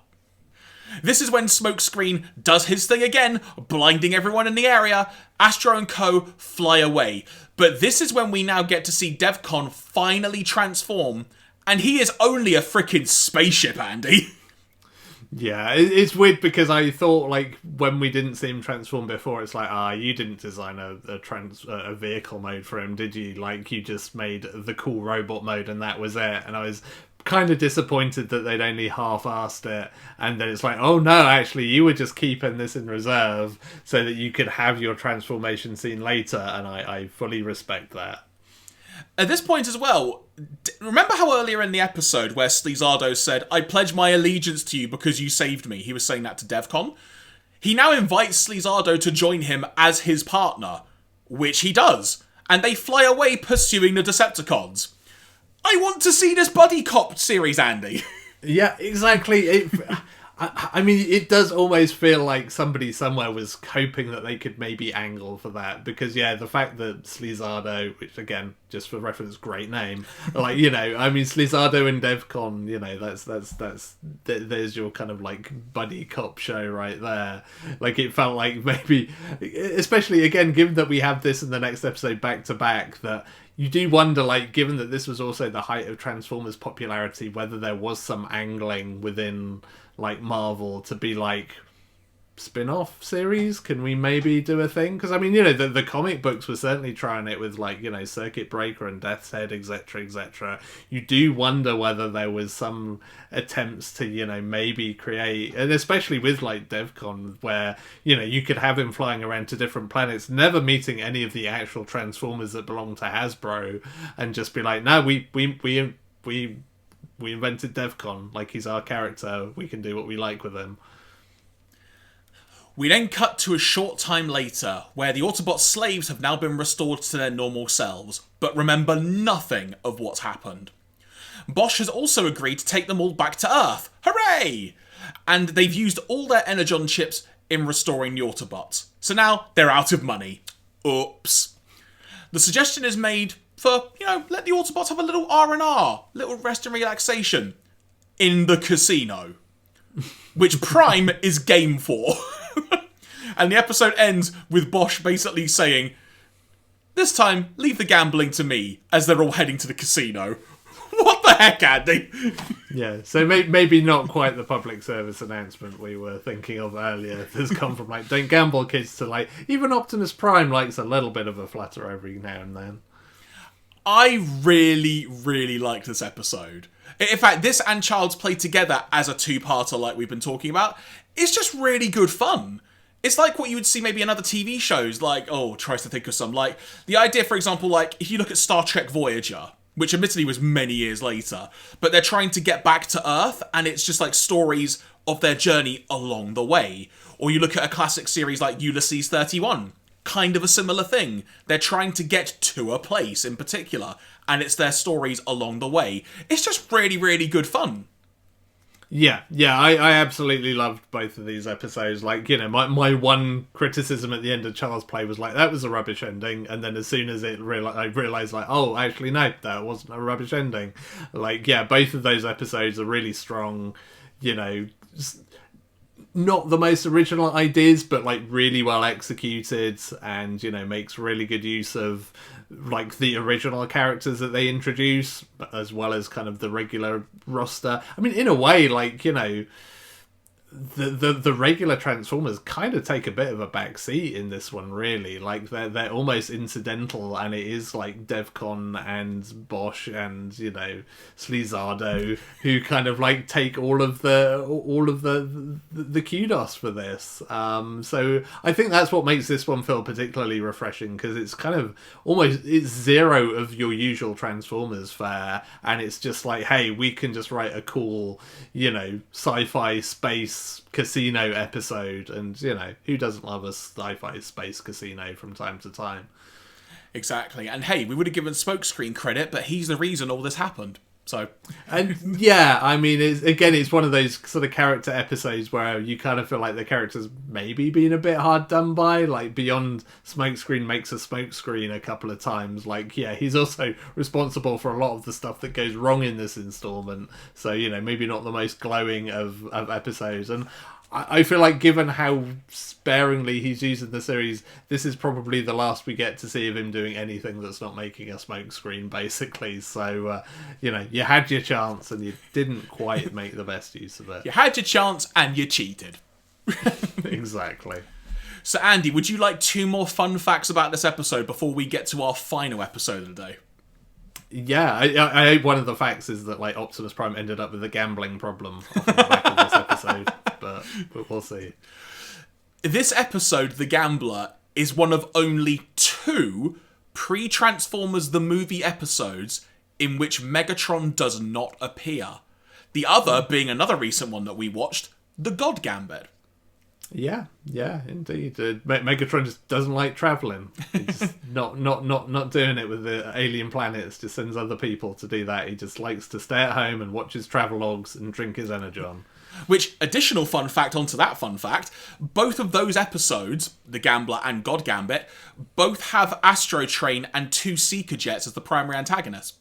This is when Smokescreen does his thing again, blinding everyone in the area. Astro and co. fly away. But this is when we now get to see DevCon finally transform, and he is only a frickin' spaceship, Andy. Yeah, it's weird because I thought, like, when we didn't see him transform before, it's like, you didn't design a vehicle mode for him, did you? Like, you just made the cool robot mode and that was it. And I was kind of disappointed that they'd only half-assed it. And then it's like, oh no, actually, you were just keeping this in reserve so that you could have your transformation scene later. And I fully respect that. At this point as well, remember how earlier in the episode where Slizardo said, I pledge my allegiance to you because you saved me? He was saying that to DevCon. He now invites Slizardo to join him as his partner, which he does, and they fly away pursuing the Decepticons. I want to see this buddy cop series, Andy. Yeah, exactly. I mean, it does almost feel like somebody somewhere was hoping that they could maybe angle for that. Because, yeah, the fact that Slizardo, which, again, just for reference, great name. Like, you know, I mean, Slizardo and DevCon, you know, there's your kind of, like, buddy cop show right there. Like, it felt like maybe, especially, again, given that we have this in the next episode back-to-back, that you do wonder, like, given that this was also the height of Transformers popularity, whether there was some angling within, like, Marvel to be like, spin-off series, can we maybe do a thing? Because I mean, you know, the comic books were certainly trying it with, like, you know, Circuit Breaker and Death's Head, etc. You do wonder whether there was some attempts to, you know, maybe create, and especially with, like, DevCon, where, you know, you could have him flying around to different planets, never meeting any of the actual Transformers that belong to Hasbro, and just be like, no, we invented DevCon, like, he's our character, we can do what we like with him. We then cut to a short time later, where the Autobot slaves have now been restored to their normal selves, but remember nothing of what's happened. Bosch has also agreed to take them all back to Earth. Hooray! And they've used all their Energon chips in restoring the Autobots. So now they're out of money. Oops. The suggestion is made for, you know, let the Autobots have a little R&R, little rest and relaxation in the casino, which Prime is game for. And the episode ends with Bosch basically saying, this time, leave the gambling to me, as they're all heading to the casino. What the heck, Andy? Yeah, so maybe not quite the public service announcement we were thinking of earlier. That's come from, like, don't gamble, kids, to, like, even Optimus Prime likes a little bit of a flutter every now and then. I really, really liked this episode. In fact, this and Child's Play together as a two-parter like we've been talking about, it's just really good fun. It's like what you would see maybe in other TV shows, like, tries to think of some, like, the idea, for example, like, if you look at Star Trek Voyager, which admittedly was many years later, but they're trying to get back to Earth, and it's just like stories of their journey along the way. Or you look at a classic series like Ulysses 31, kind of a similar thing. They're trying to get to a place in particular, and it's their stories along the way. It's just really, really good fun. Yeah, I absolutely loved both of these episodes. Like, you know, my one criticism at the end of Child's Play was like, that was a rubbish ending, and then as soon as I realised, like, oh, actually, no, that wasn't a rubbish ending. Like, yeah, both of those episodes are really strong, you know, not the most original ideas, but, like, really well executed, and, you know, makes really good use of, like, the original characters that they introduce, as well as kind of the regular roster. I mean, in a way, like, you know, the regular Transformers kind of take a bit of a back seat in this one, really. Like, they're almost incidental, and it is like DevCon and Bosch and, you know, Slizardo who kind of, like, take all of the kudos for this. So I think that's what makes this one feel particularly refreshing, because it's kind of it's zero of your usual Transformers fare, and it's just like, hey, we can just write a cool, you know, sci-fi space casino episode, and, you know, who doesn't love a sci-fi space casino from time to time? Exactly. And hey, we would have given Smokescreen credit, but he's the reason all this happened. So, and yeah, I mean, it's one of those sort of character episodes where you kind of feel like the character's maybe been a bit hard done by. Like, beyond Smokescreen makes a smokescreen a couple of times. Like, yeah, he's also responsible for a lot of the stuff that goes wrong in this installment. So, you know, maybe not the most glowing of episodes. And I feel like given how sparingly he's used in the series, this is probably the last we get to see of him doing anything that's not making a smoke screen, basically. So, you had your chance and you didn't quite make the best use of it. You had your chance and you cheated. Exactly. So, Andy, would you like 2 more fun facts about this episode before we get to our final episode of the day? Yeah, I one of the facts is that like Optimus Prime ended up with a gambling problem off the back of this episode, but we'll see. This episode, The Gambler, is one of only 2 pre-Transformers the movie episodes in which Megatron does not appear. The other being another recent one that we watched, The God Gambit. Yeah, indeed. Megatron just doesn't like travelling. He's not doing it with the alien planets. Just sends other people to do that. He just likes to stay at home and watch his travelogues and drink his Energon. Which, additional fun fact onto that fun fact, both of those episodes, The Gambler and God Gambit, both have Astro Train and 2 Seeker Jets as the primary antagonists.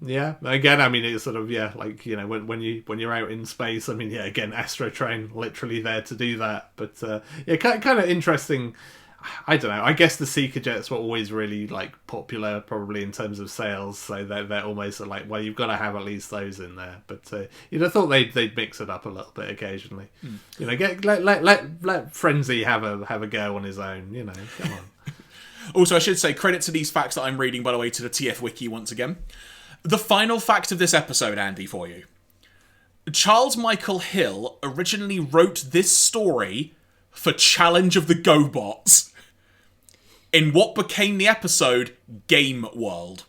Yeah, again, I mean, it's sort of, when you're out in space, I mean, yeah, again, Astro Train literally there to do that. But, kind of interesting. I don't know, I guess the Seeker Jets were always really, like, popular, probably in terms of sales, so they're almost like, well, you've got to have at least those in there. But, I thought they'd mix it up a little bit occasionally. Let Frenzy have a go on his own, come on. Also, I should say, credit to these facts that I'm reading, by the way, to the TF Wiki once again. The final fact of this episode, Andy, for you. Charles Michael Hill originally wrote this story for Challenge of the GoBots in what became the episode Game World.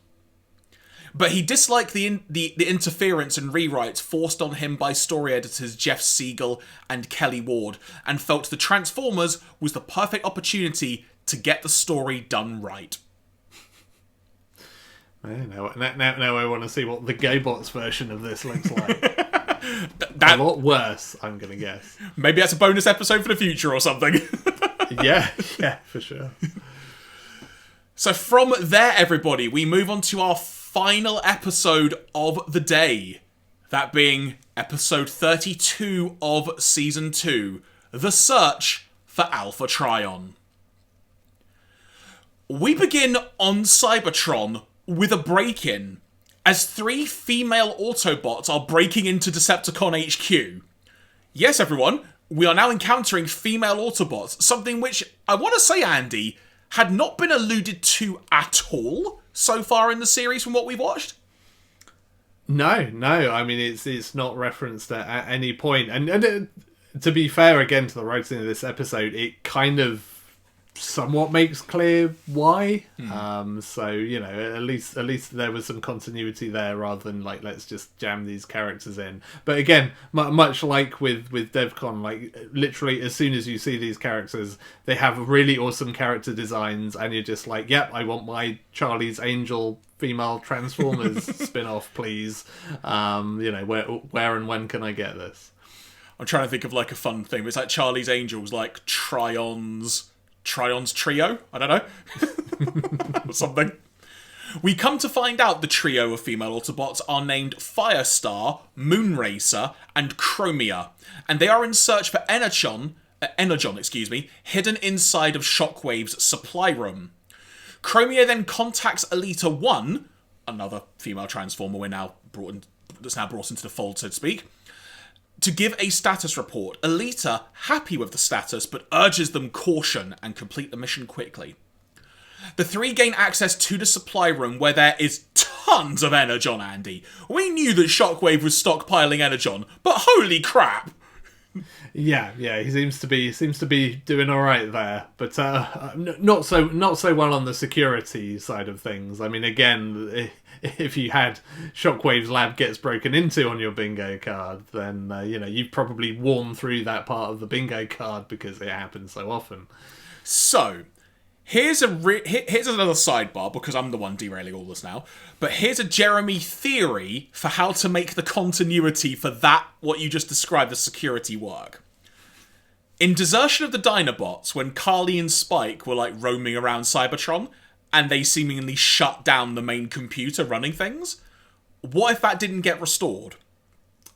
But he disliked the interference and rewrites forced on him by story editors Jeff Siegel and Kelly Ward, and felt the Transformers was the perfect opportunity to get the story done right. Now I want to see what the GoBots version of this looks like. A lot worse, I'm going to guess. Maybe that's a bonus episode for the future or something. yeah, for sure. So from there, everybody, we move on to our final episode of the day. That being episode 32 of Season 2, The Search for Alpha Trion. We begin on Cybertron with a break-in, as 3 female Autobots are breaking into Decepticon HQ. Yes, everyone, we are now encountering female Autobots, something which, I want to say, Andy, had not been alluded to at all so far in the series from what we've watched. No, I mean, it's not referenced at any point. And to be fair, again, to the writing of this episode, it kind of somewhat makes clear why. So at least there was some continuity there rather than like, let's just jam these characters in. But again, much like with DevCon, like literally as soon as you see these characters, they have really awesome character designs, and you're just like, yep, I want my Charlie's Angel female Transformers spin-off, please. Where and when can I get this? I'm trying to think of like a fun thing. It's like Charlie's Angels, like Trion's trio? I don't know. Or something. We come to find out the trio of female Autobots are named Firestar, Moonracer, and Chromia, and they are in search for Energon, hidden inside of Shockwave's supply room. Chromia then contacts Elita 1, another female Transformer that's now brought into the fold, so to speak, to give a status report. Elita, happy with the status, but urges them caution and complete the mission quickly. The 3 gain access to the supply room where there is tons of Energon, Andy. We knew that Shockwave was stockpiling Energon, but holy crap! Yeah, he seems to be doing all right there, but not so well on the security side of things. I mean, again, if you had Shockwave's lab gets broken into on your bingo card, then you've probably worn through that part of the bingo card because it happens so often. So, here's another sidebar, because I'm the one derailing all this now, but here's a Jeremy theory for how to make the continuity for that, what you just described as security, work. In Desertion of the Dinobots, when Carly and Spike were like roaming around Cybertron, and they seemingly shut down the main computer running things, what if that didn't get restored?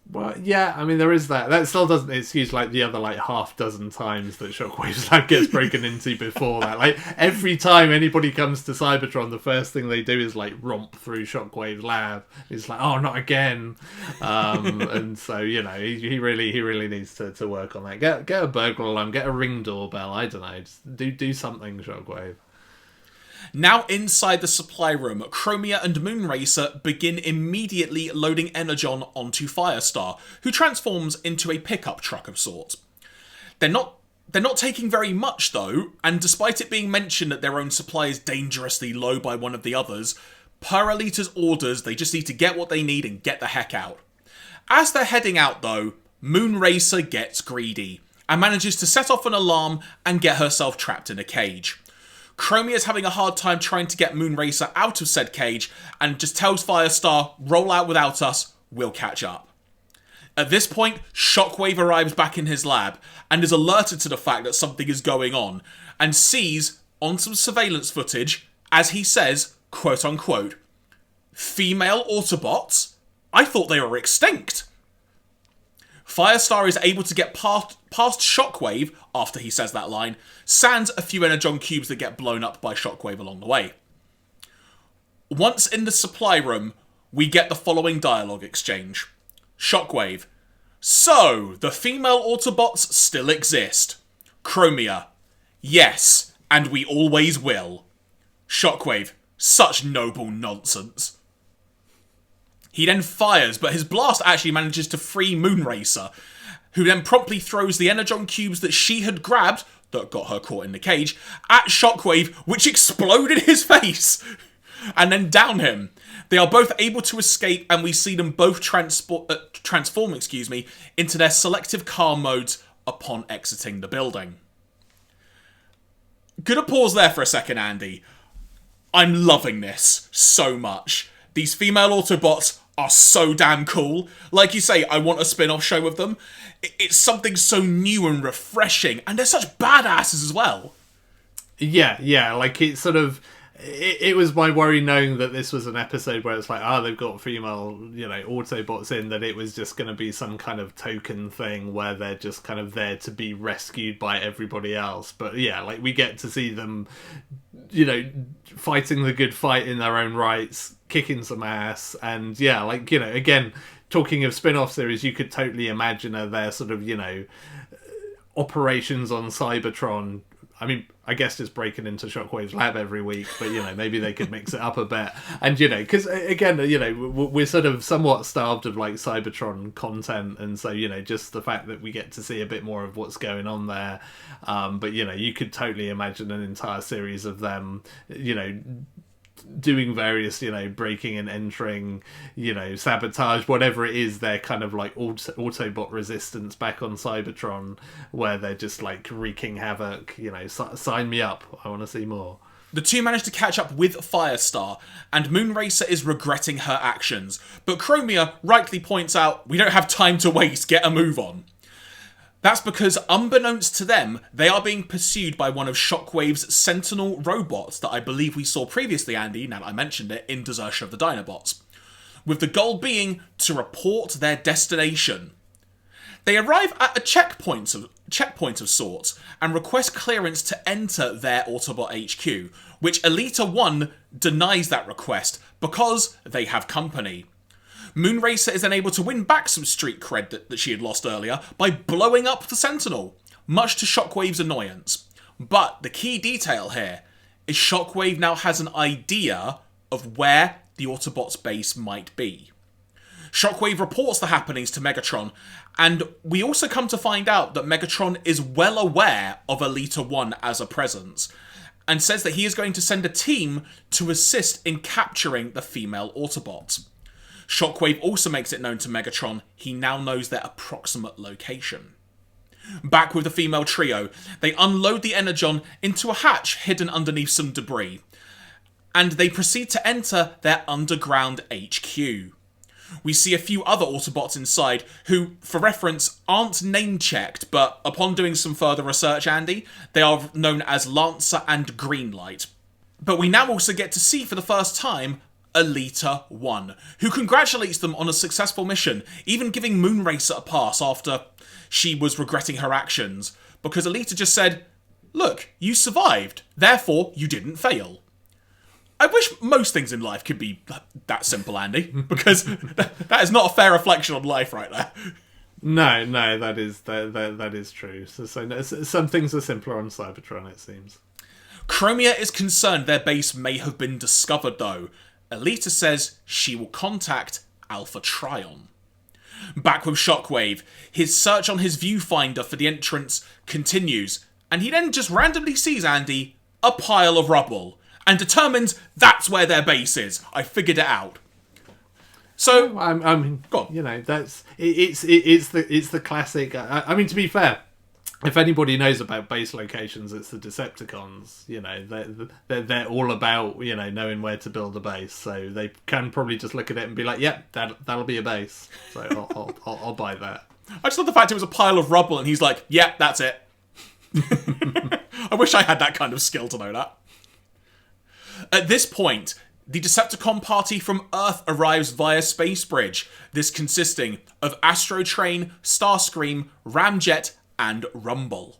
Well, yeah, I mean, there is that. That still doesn't excuse, like, the other, like, half dozen times that Shockwave's lab gets broken into before that. Like, every time anybody comes to Cybertron, the first thing they do is, like, romp through Shockwave's lab. It's like, oh, not again. And so, you know, he really needs to work on that. Get a burglar alarm, get a Ring doorbell, I don't know. Just do something, Shockwave. Now inside the supply room, Chromia and Moonracer begin immediately loading Energon onto Firestar, who transforms into a pickup truck of sorts. They're not taking very much though, and despite it being mentioned that their own supply is dangerously low by one of the others, per Alita's orders they just need to get what they need and get the heck out. As they're heading out though, Moonracer gets greedy, and manages to set off an alarm and get herself trapped in a cage. Chromia is having a hard time trying to get Moonracer out of said cage and just tells Firestar, roll out without us, we'll catch up. At this point, Shockwave arrives back in his lab and is alerted to the fact that something is going on and sees, on some surveillance footage, as he says, quote unquote, female Autobots? I thought they were extinct. Firestar is able to get past Shockwave after he says that line, sans a few Energon cubes that get blown up by Shockwave along the way. Once in the supply room, we get the following dialogue exchange. Shockwave. So, the female Autobots still exist. Chromia. Yes, and we always will. Shockwave. Such noble nonsense. He then fires, but his blast actually manages to free Moonracer, who then promptly throws the Energon cubes that she had grabbed, that got her caught in the cage, at Shockwave, which exploded his face, and then down him. They are both able to escape, and we see them both transform into their selective car modes upon exiting the building. Gonna pause there for a second, Andy. I'm loving this so much. These female Autobots are so damn cool. Like you say, I want a spin-off show of them. It's something so new and refreshing, and they're such badasses as well. Yeah, like it sort of... It was my worry knowing that this was an episode where it's like, they've got female, you know, Autobots in, that it was just going to be some kind of token thing where they're just kind of there to be rescued by everybody else. But yeah, like we get to see them, you know, fighting the good fight in their own rights, kicking some ass, and yeah, like, you know, again, talking of spin-off series, you could totally imagine their sort of, you know, operations on Cybertron. I mean, I guess just breaking into Shockwave's lab every week, but, you know, maybe they could mix it up a bit. And, you know, because, again, you know, we're sort of somewhat starved of, like, Cybertron content, and so, you know, just the fact that we get to see a bit more of what's going on there. But, you know, you could totally imagine an entire series of them, you know, doing various, you know, breaking and entering, you know, sabotage, whatever it is, they're kind of like Autobot resistance back on Cybertron, where they're just like wreaking havoc. You know, sign me up. I want to see more. The two manage to catch up with Firestar, and Moonracer is regretting her actions, but Chromia rightly points out, we don't have time to waste, get a move on. That's because, unbeknownst to them, they are being pursued by one of Shockwave's Sentinel robots that I believe we saw previously, Andy, now that I mentioned it, in Desertion of the Dinobots, with the goal being to report their destination. They arrive at a checkpoint of sorts and request clearance to enter their Autobot HQ, which Elita 1 denies that request because they have company. Moonracer is then able to win back some street cred that she had lost earlier by blowing up the Sentinel, much to Shockwave's annoyance. But the key detail here is Shockwave now has an idea of where the Autobots' base might be. Shockwave reports the happenings to Megatron, and we also come to find out that Megatron is well aware of Elita 1 as a presence, and says that he is going to send a team to assist in capturing the female Autobots. Shockwave also makes it known to Megatron he now knows their approximate location. Back with the female trio, they unload the Energon into a hatch hidden underneath some debris, and they proceed to enter their underground HQ. We see a few other Autobots inside who, for reference, aren't name-checked, but upon doing some further research, Andy, they are known as Lancer and Greenlight. But we now also get to see for the first time Alita 1, who congratulates them on a successful mission, even giving Moonracer a pass after she was regretting her actions, because Alita just said, "Look, you survived, therefore you didn't fail." I wish most things in life could be that simple, Andy, because that is not a fair reflection on life right there. No, that is true. Some things are simpler on Cybertron, it seems. Chromia is concerned their base may have been discovered, though. Alita says she will contact Alpha Trion. Back with Shockwave, his search on his viewfinder for the entrance continues, and he then just randomly sees, Andy, a pile of rubble, and determines that's where their base is. I figured it out. So, I mean, go on. You know, it's the classic. I mean, to be fair, if anybody knows about base locations, it's the Decepticons. You know, they're all about, you know, knowing where to build a base. So they can probably just look at it and be like, "Yep, that'll be a base." So I'll buy that. I just love the fact it was a pile of rubble, and he's like, "Yep, that's it." I wish I had that kind of skill to know that. At this point, the Decepticon party from Earth arrives via space bridge, this consisting of Astrotrain, Starscream, Ramjet, and Rumble.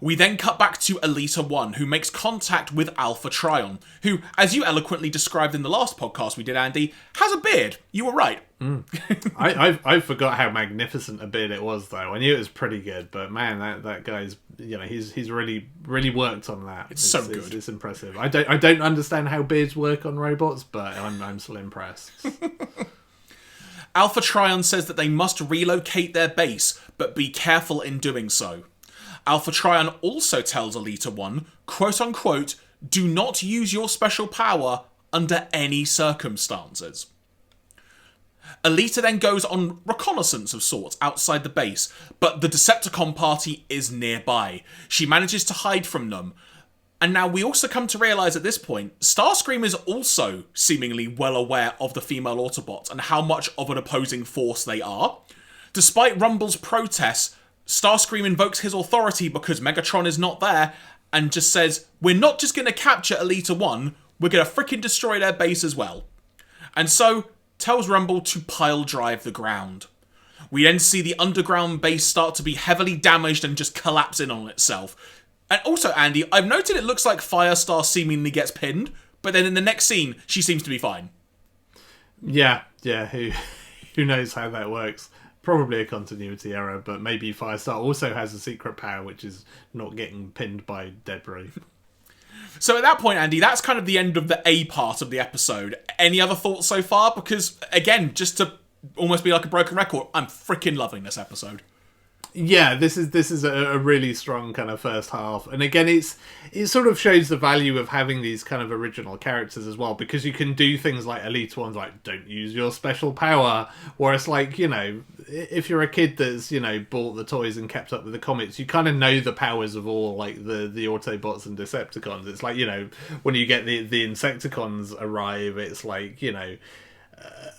We then cut back to Alita 1, who makes contact with Alpha Trion, who, as you eloquently described in the last podcast we did, Andy, has a beard. You were right. I forgot how magnificent a beard it was, though. I knew it was pretty good, but man, that guy's, you know, he's really worked on that. It's so good. It's impressive. I don't understand how beards work on robots, but I'm still impressed. Alpha Trion says that they must relocate their base, but be careful in doing so. Alpha Trion also tells Alita 1, quote unquote, "Do not use your special power under any circumstances." Alita then goes on reconnaissance of sorts outside the base, but the Decepticon party is nearby. She manages to hide from them. And now we also come to realise at this point, Starscream is also seemingly well aware of the female Autobots and how much of an opposing force they are. Despite Rumble's protests, Starscream invokes his authority because Megatron is not there and just says, "We're not just going to capture Alita 1, we're going to frickin' destroy their base as well." And so tells Rumble to pile drive the ground. We then see the underground base start to be heavily damaged and just collapse in on itself. And also, Andy, I've noted it looks like Firestar seemingly gets pinned, but then in the next scene, she seems to be fine. Yeah, who knows how that works. Probably a continuity error, but maybe Firestar also has a secret power, which is not getting pinned by debris. So at that point, Andy, that's kind of the end of the A part of the episode. Any other thoughts so far? Because, again, just to almost be like a broken record, I'm freaking loving this episode. Yeah, this is a really strong kind of first half, and again, it sort of shows the value of having these kind of original characters as well, because you can do things like Elite One's like, "Don't use your special power," where it's like, you know, if you're a kid that's, you know, bought the toys and kept up with the comics, you kind of know the powers of all, like the Autobots and Decepticons. It's like, you know, when you get the Insecticons arrive, it's like, you know,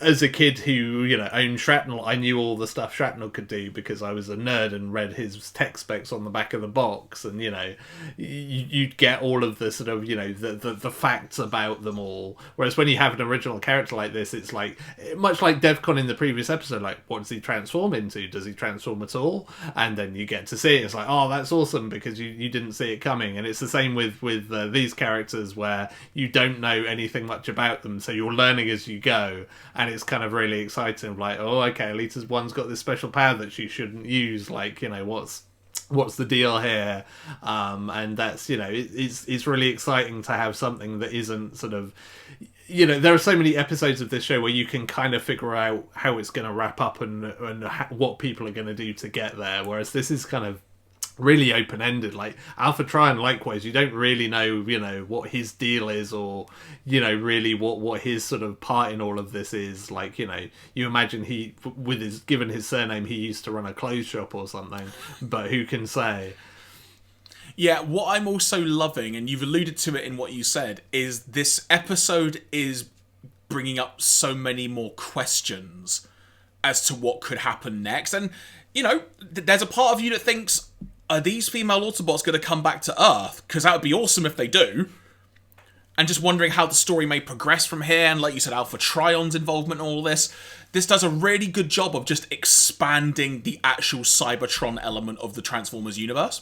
as a kid who, you know, owned Shrapnel, I knew all the stuff Shrapnel could do because I was a nerd and read his tech specs on the back of the box, and, you know, you'd get all of the sort of, you know, the facts about them all. Whereas when you have an original character like this, it's like, much like Devcon in the previous episode, like, what does he transform into? Does he transform at all? And then you get to see it, it's like, oh, that's awesome, because you didn't see it coming. And it's the same with these characters, where you don't know anything much about them, so you're learning as you go. And it's kind of really exciting, like, oh, okay, Alita's one's got this special power that she shouldn't use, like, you know, what's the deal here? And that's, you know, it's really exciting to have something that isn't sort of, you know, there are so many episodes of this show where you can kind of figure out how it's going to wrap up and what people are going to do to get there, whereas this is kind of really open-ended. Like Alpha Trion, likewise, you don't really know, you know, what his deal is, or, you know, really what his sort of part in all of this is. Like, you know, you imagine given his surname, he used to run a clothes shop or something, but who can say? Yeah, what I'm also loving, and you've alluded to it in what you said, is this episode is bringing up so many more questions as to what could happen next. And, you know, there's a part of you that thinks, are these female Autobots going to come back to Earth? Because that would be awesome if they do. and just wondering how the story may progress from here. And like you said, Alpha Trion's involvement in all this. This does a really good job of just expanding the actual Cybertron element of the Transformers universe.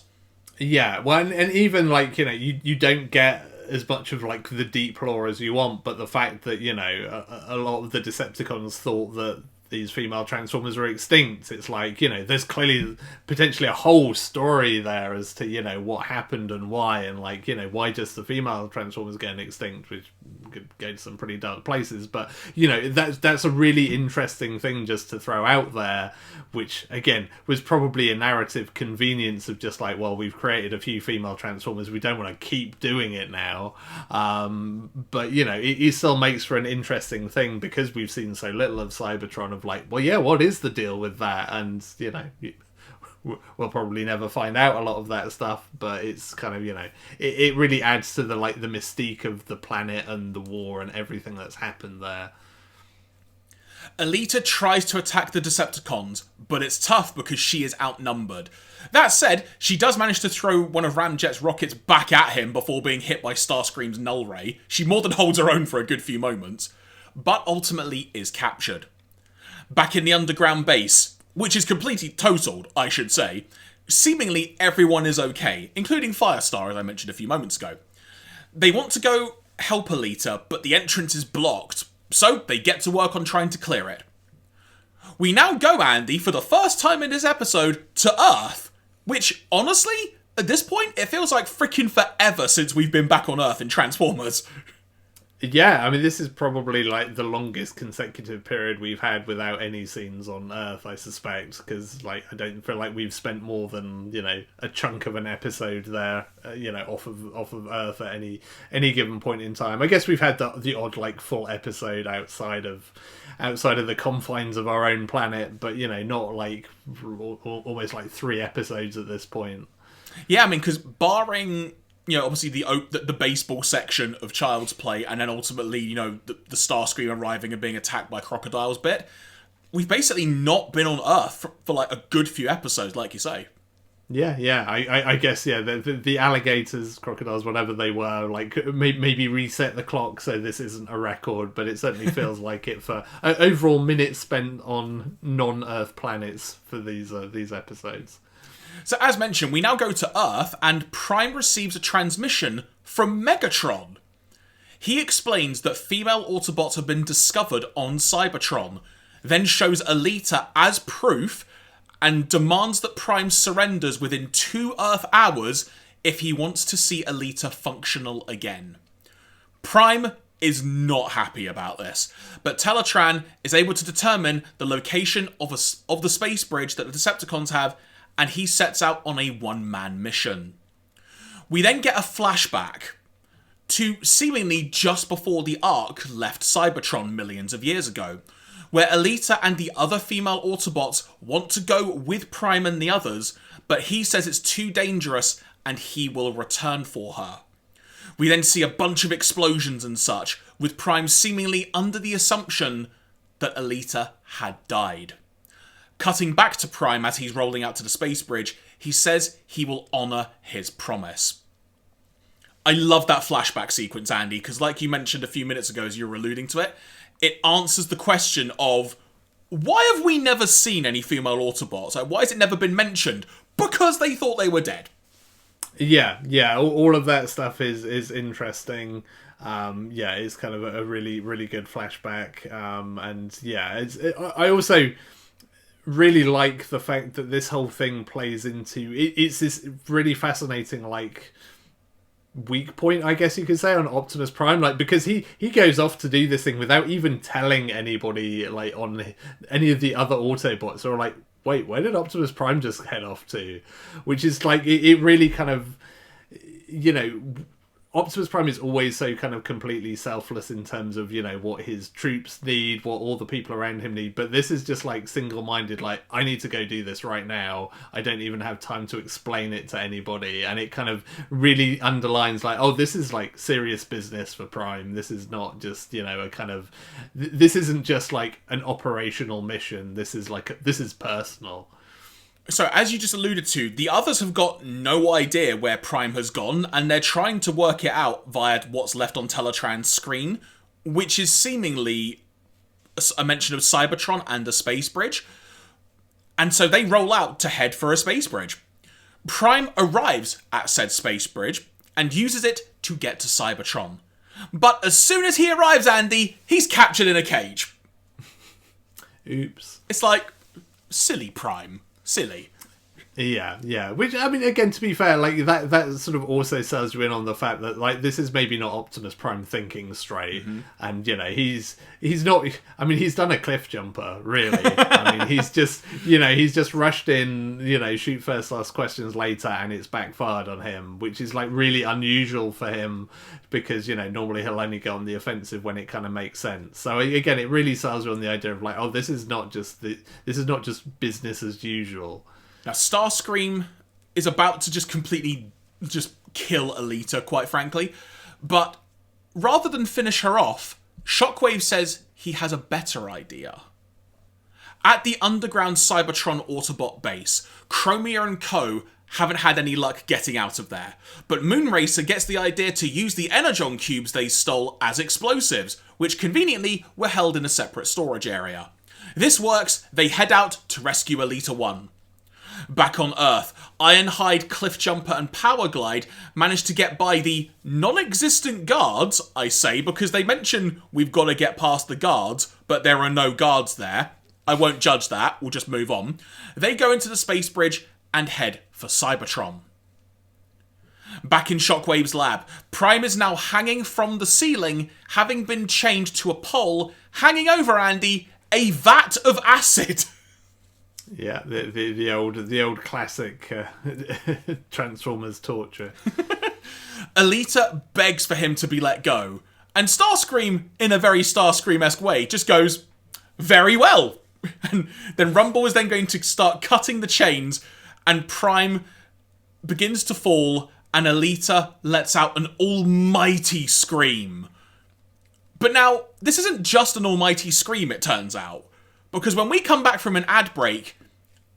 Yeah, well, and even, like, you know, you don't get as much of, like, the deep lore as you want, but the fact that, you know, a lot of the Decepticons thought that these female Transformers were extinct, it's like, you know, there's clearly potentially a whole story there as to, you know, what happened and why, and, like, you know, why just the female Transformers getting extinct, which could go to some pretty dark places, but, you know, that's a really interesting thing just to throw out there, which, again, was probably a narrative convenience of just like, well, we've created a few female Transformers, we don't want to keep doing it now, but, you know, it still makes for an interesting thing because we've seen so little of Cybertron, of like, well, yeah, what is the deal with that? And, you know, we'll probably never find out a lot of that stuff, but it's kind of, you know, it really adds to the, like, the mystique of the planet and the war and everything that's happened there. Alita tries to attack the Decepticons, but it's tough because she is outnumbered. That said, she does manage to throw one of Ramjet's rockets back at him before being hit by Starscream's null ray. She more than holds her own for a good few moments, but ultimately is captured. Back in the underground base, which is completely totaled, I should say, seemingly everyone is okay, including Firestar, as I mentioned a few moments ago. They want to go help Alita, but the entrance is blocked, so they get to work on trying to clear it. We now go, Andy, for the first time in this episode, to Earth, which, honestly, at this point, it feels like freaking forever since we've been back on Earth in Transformers. Yeah, I mean, this is probably, like, the longest consecutive period we've had without any scenes on Earth, I suspect, because, like, I don't feel like we've spent more than, you know, a chunk of an episode there, you know, off of Earth at any given point in time. I guess we've had the odd, like, full episode outside of the confines of our own planet, but, you know, not, like, almost, like, 3 episodes at this point. Yeah, I mean, because barring, you know, obviously the baseball section of Child's Play, and then ultimately, you know, the Starscream arriving and being attacked by crocodiles bit, we've basically not been on Earth for like a good few episodes, like you say. Yeah, I guess, yeah, the alligators, crocodiles, whatever they were, like, maybe reset the clock so this isn't a record, but it certainly feels like it for overall minutes spent on non-Earth planets for these episodes. So as mentioned, we now go to Earth, and Prime receives a transmission from Megatron. He explains that female Autobots have been discovered on Cybertron, then shows Alita as proof, and demands that Prime surrenders within 2 Earth hours if he wants to see Alita functional again. Prime is not happy about this, but Teletran is able to determine the location of the space bridge that the Decepticons have, and he sets out on a one-man mission. We then get a flashback to seemingly just before the Ark left Cybertron millions of years ago, where Alita and the other female Autobots want to go with Prime and the others, but he says it's too dangerous and he will return for her. We then see a bunch of explosions and such, with Prime seemingly under the assumption that Alita had died. Cutting back to Prime as he's rolling out to the space bridge, he says he will honour his promise. I love that flashback sequence, Andy, because like you mentioned a few minutes ago as you were alluding to it, it answers the question of, why have we never seen any female Autobots? Like, why has it never been mentioned? Because they thought they were dead. Yeah, all of that stuff is interesting. It's kind of a really, really good flashback. And yeah, I also really like the fact that this whole thing plays into it's this really fascinating, like, weak point, I guess you could say, on Optimus Prime, like, because he goes off to do this thing without even telling anybody, like, on any of the other Autobots, or like, wait, where did Optimus Prime just head off to? Which is like, it really kind of, you know, Optimus Prime is always so kind of completely selfless in terms of, you know, what his troops need, what all the people around him need. But this is just like single-minded, like, I need to go do this right now. I don't even have time to explain it to anybody. And it kind of really underlines, like, oh, this is like serious business for Prime. This is not just, you know, a kind of, this isn't just like an operational mission. This is like, this is personal. So, as you just alluded to, the others have got no idea where Prime has gone, and they're trying to work it out via what's left on Teletran's screen, which is seemingly a mention of Cybertron and a space bridge. And so they roll out to head for a space bridge. Prime arrives at said space bridge and uses it to get to Cybertron. But as soon as he arrives, Andy, he's captured in a cage. Oops. It's like, silly Prime. Silly. Yeah. Which, I mean, again, to be fair, like that sort of also sells you in on the fact that, like, this is maybe not Optimus Prime thinking straight, and he's not. I mean, he's done a cliff jumper, really. I mean, he's just rushed in, shoot first, ask questions later, and it's backfired on him, which is like really unusual for him because normally he'll only go on the offensive when it kind of makes sense. So again, it really sells you on the idea of like, oh, this is not just business as usual. Now, Starscream is about to just completely just kill Alita, quite frankly. But rather than finish her off, Shockwave says he has a better idea. At the underground Cybertron Autobot base, Chromia and co. haven't had any luck getting out of there. But Moonracer gets the idea to use the Energon cubes they stole as explosives, which conveniently were held in a separate storage area. This works, they head out to rescue Alita 1. Back on Earth, Ironhide, Cliffjumper and Powerglide manage to get by the non-existent guards, I say, because they mention we've got to get past the guards, but there are no guards there. I won't judge that, we'll just move on. They go into the space bridge and head for Cybertron. Back in Shockwave's lab, Prime is now hanging from the ceiling, having been chained to a pole, hanging over, Andy, a vat of acid. Yeah, the old classic Transformers torture. Alita begs for him to be let go, and Starscream, in a very Starscream-esque way, just goes, very well. And then Rumble is then going to start cutting the chains, and Prime begins to fall, and Alita lets out an almighty scream. But now, this isn't just an almighty scream, it turns out. Because when we come back from an ad break,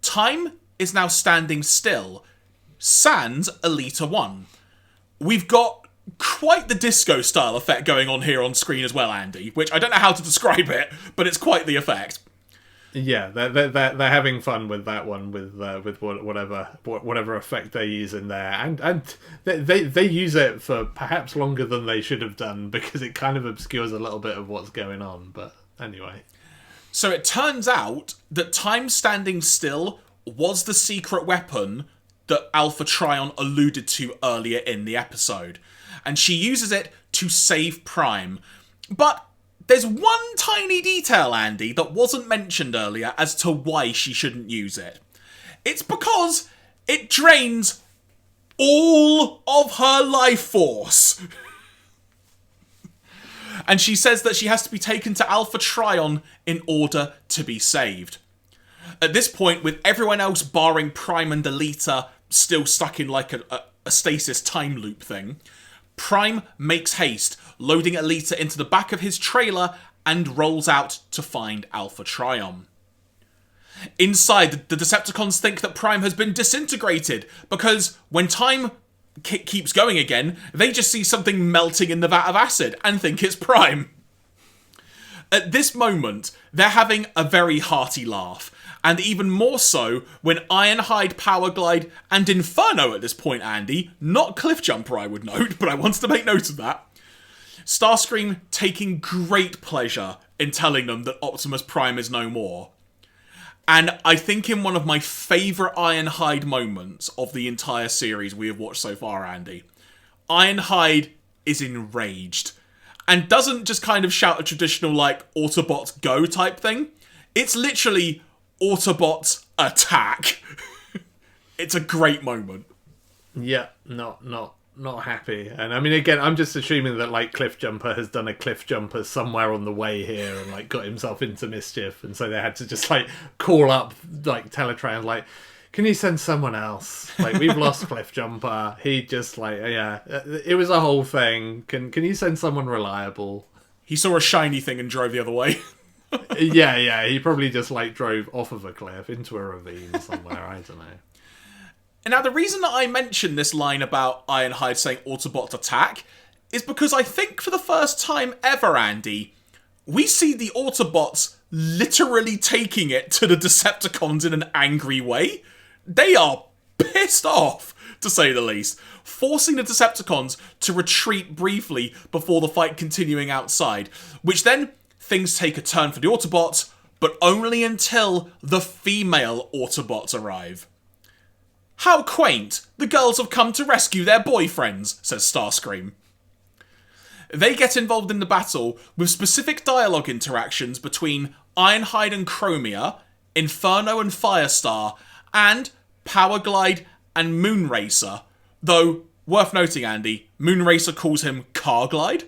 time is now standing still. Sans Alita 1. We've got quite the disco style effect going on here on screen as well, Andy, which I don't know how to describe it, but it's quite the effect. Yeah, they're having fun with that one, with whatever effect they use in there, and they use it for perhaps longer than they should have done because it kind of obscures a little bit of what's going on. But anyway. So it turns out that time standing still was the secret weapon that Alpha Trion alluded to earlier in the episode. And she uses it to save Prime. But there's one tiny detail, Andy, that wasn't mentioned earlier as to why she shouldn't use it. It's because it drains all of her life force. And she says that she has to be taken to Alpha Trion in order to be saved. At this point, with everyone else barring Prime and Alita still stuck in like a stasis time loop thing, Prime makes haste, loading Alita into the back of his trailer and rolls out to find Alpha Trion. Inside, the Decepticons think that Prime has been disintegrated because when time keeps going again, they just see something melting in the vat of acid and think it's Prime. At this moment, they're having a very hearty laugh, and even more so when Ironhide, Powerglide, and Inferno at this point, Andy, not Cliffjumper I would note, but I wanted to make note of that, Starscream taking great pleasure in telling them that Optimus Prime is no more. And I think in one of my favourite Ironhide moments of the entire series we have watched so far, Andy, Ironhide is enraged. And doesn't just kind of shout a traditional, like, Autobots go type thing. It's literally Autobots attack. It's a great moment. Yeah, not happy. And I mean, again, I'm just assuming that like Cliffjumper has done a Cliffjumper somewhere on the way here and like got himself into mischief, and so they had to just like call up like Teletran, like, can you send someone else? Like, we've lost Cliffjumper. He just like, yeah, it was a whole thing. Can you send someone reliable? He saw a shiny thing and drove the other way. Yeah, he probably just like drove off of a cliff into a ravine somewhere, I don't know. And now the reason that I mentioned this line about Ironhide saying Autobots attack is because I think for the first time ever, Andy, we see the Autobots literally taking it to the Decepticons in an angry way. They are pissed off, to say the least, forcing the Decepticons to retreat briefly before the fight continuing outside, which then things take a turn for the Autobots, but only until the female Autobots arrive. How quaint! The girls have come to rescue their boyfriends, says Starscream. They get involved in the battle with specific dialogue interactions between Ironhide and Chromia, Inferno and Firestar, and Powerglide and Moonracer. Though, worth noting, Andy, Moonracer calls him Carglide.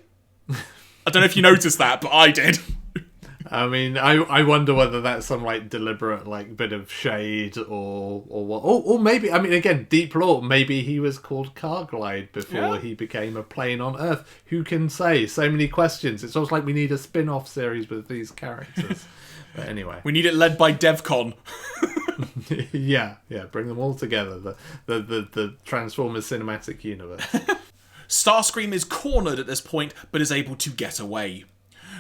I don't know if you noticed that, but I did. I mean, I wonder whether that's some like deliberate like bit of shade or what, or maybe, I mean, again, deep lore. Maybe he was called Carglide before he became a plane on Earth. Who can say? So many questions. It's almost like we need a spin-off series with these characters. But anyway, we need it led by DevCon. yeah, bring them all together. The Transformers cinematic universe. Starscream is cornered at this point, but is able to get away.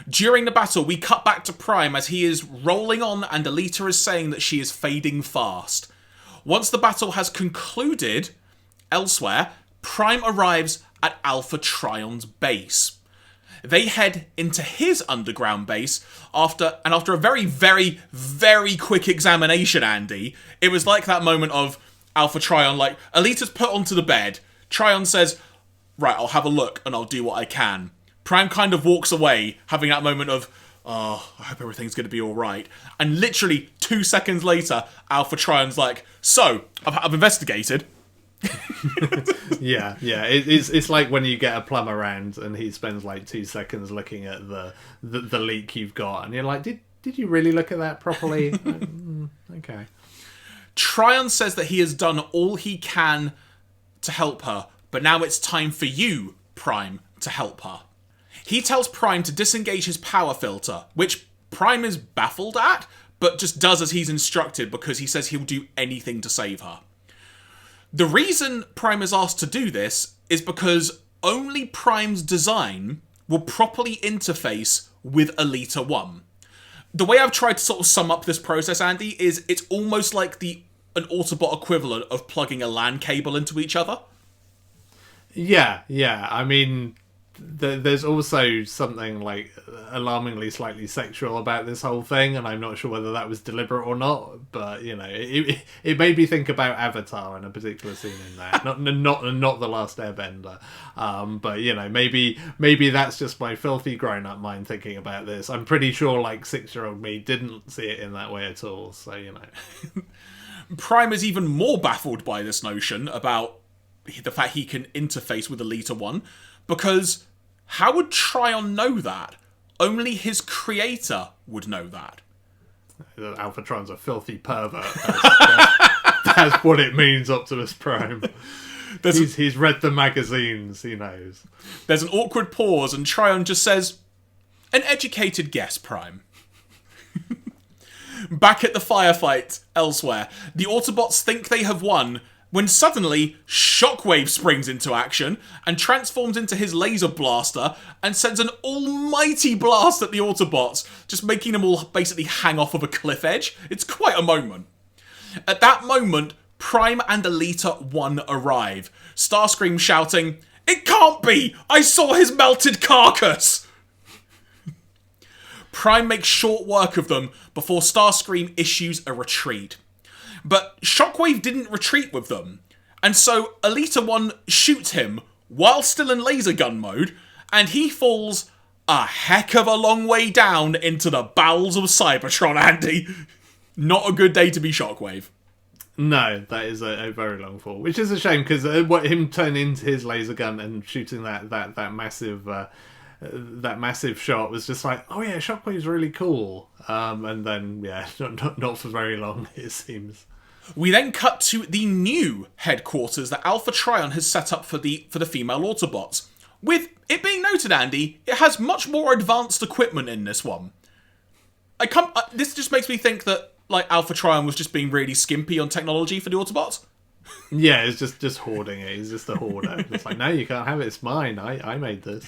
During the battle, we cut back to Prime as he is rolling on and Alita is saying that she is fading fast. Once the battle has concluded, elsewhere, Prime arrives at Alpha Trion's base. They head into his underground base after a very, very, very quick examination, Andy. It was like that moment of Alpha Trion, like, Alita's put onto the bed. Trion says, right, I'll have a look and I'll do what I can. Prime kind of walks away, having that moment of, oh, I hope everything's going to be alright. And literally 2 seconds later, Alpha Trion's like, so, I've investigated. Yeah. It's like when you get a plumber around and he spends like 2 seconds looking at the leak you've got, and you're like, did you really look at that properly? Okay. Trion says that he has done all he can to help her, but now it's time for you, Prime, to help her. He tells Prime to disengage his power filter, which Prime is baffled at, but just does as he's instructed because he says he'll do anything to save her. The reason Prime is asked to do this is because only Prime's design will properly interface with Alita 1. The way I've tried to sort of sum up this process, Andy, is it's almost like an Autobot equivalent of plugging a LAN cable into each other. Yeah. I mean, there's also something like alarmingly slightly sexual about this whole thing, and I'm not sure whether that was deliberate or not. But you know, it made me think about Avatar in a particular scene in that. not the Last Airbender. But you know, maybe that's just my filthy grown-up mind thinking about this. I'm pretty sure like 6-year-old me didn't see it in that way at all. So you know, Prime is even more baffled by this notion about the fact he can interface with Alita 1, because how would Trion know that? Only his creator would know that. Alpha Tron's a filthy pervert. That's what it means, Optimus Prime. He's read the magazines, he knows. There's an awkward pause and Trion just says, an educated guess, Prime. Back at the firefight elsewhere, the Autobots think they have won, when suddenly, Shockwave springs into action and transforms into his laser blaster and sends an almighty blast at the Autobots, just making them all basically hang off of a cliff edge. It's quite a moment. At that moment, Prime and Alita 1 arrive, Starscream shouting, "It can't be! I saw his melted carcass!" Prime makes short work of them before Starscream issues a retreat. But Shockwave didn't retreat with them, and so Alita 1 shoots him while still in laser gun mode, and he falls a heck of a long way down into the bowels of Cybertron, Andy. Not a good day to be Shockwave. No, that is a very long fall, which is a shame, because him turning into his laser gun and shooting that massive shot was just like, oh yeah, Shockwave's really cool. And then, yeah, not for very long, it seems. We then cut to the new headquarters that Alpha Trion has set up for the female Autobots. With it being noted, Andy, it has much more advanced equipment in this one. This just makes me think that like Alpha Trion was just being really skimpy on technology for the Autobots. Yeah, it's just hoarding it. He's just a hoarder. It's like, no, you can't have it. It's mine. I made this.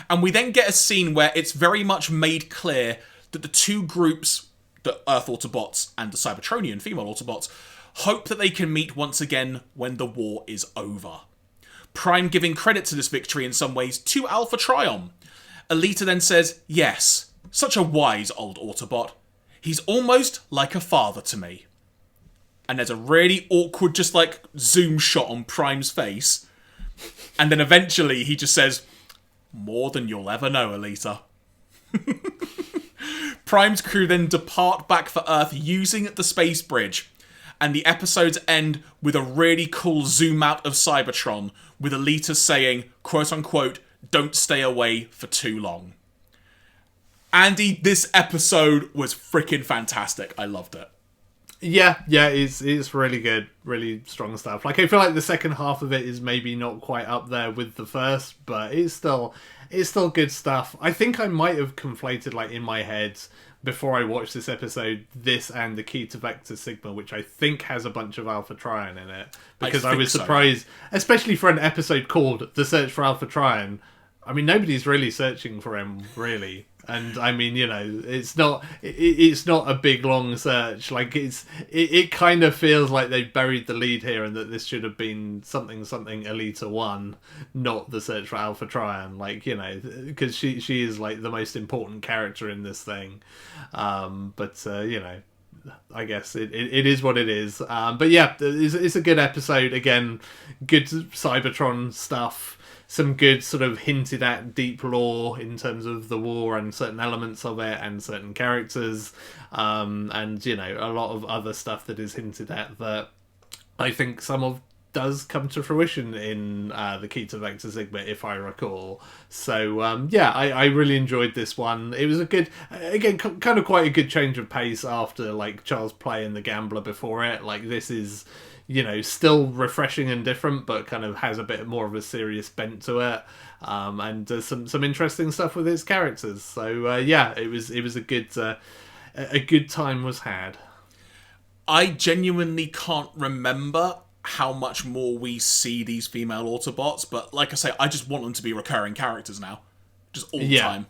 And we then get a scene where it's very much made clear that the two groups, the Earth Autobots and the Cybertronian female Autobots, hope that they can meet once again when the war is over. Prime giving credit to this victory in some ways to Alpha Trion. Alita then says, yes, such a wise old Autobot. He's almost like a father to me. And there's a really awkward just like zoom shot on Prime's face. And then eventually he just says, more than you'll ever know, Alita. Prime's crew then depart back for Earth using the space bridge. And the episodes end with a really cool zoom out of Cybertron with Alita saying, quote unquote, don't stay away for too long. Andy, this episode was freaking fantastic. I loved it. Yeah, it's really good, really strong stuff. Like, I feel like the second half of it is maybe not quite up there with the first, but it's still good stuff. I think I might have conflated, like, in my head before I watched this episode, this and the Key to Vector Sigma, which I think has a bunch of Alpha Trion in it, because I was surprised, especially for an episode called The Search for Alpha Trion. I mean, nobody's really searching for him, really. And I mean, you know, it's not a big long search. Like it kind of feels like they've buried the lead here, and that this should have been something Alita 1, not the Search for Alpha Trion. Like, you know, because she is like the most important character in this thing. But you know, I guess it is what it is. But yeah, it's a good episode. Again, good Cybertron stuff. Some good sort of hinted at deep lore in terms of the war and certain elements of it and certain characters. And, you know, a lot of other stuff that is hinted at that I think some of does come to fruition in the Key to Vector Sigma, if I recall. So, yeah, I really enjoyed this one. It was a good, again, kind of quite a good change of pace after, like, Charles Play and The Gambler before it. Like, this is, you know, still refreshing and different, but kind of has a bit more of a serious bent to it, and does some interesting stuff with its characters. So yeah, it was a good time was had. I genuinely can't remember how much more we see these female Autobots, but like I say, I just want them to be recurring characters now, just all the time.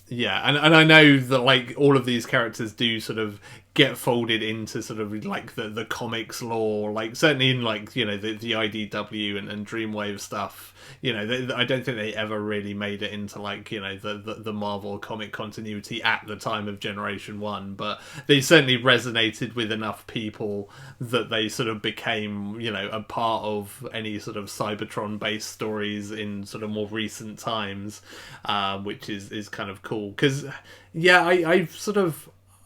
Yeah, and I know that, like, all of these characters do sort of get folded into sort of, like, the comics lore, like, certainly in, like, you know, the IDW and Dreamwave stuff, you know, I don't think they ever really made it into, like, you know, the Marvel comic continuity at the time of Generation 1, but they certainly resonated with enough people that they sort of became, you know, a part of any sort of Cybertron-based stories in sort of more recent times, which is kind of cool. Because, yeah,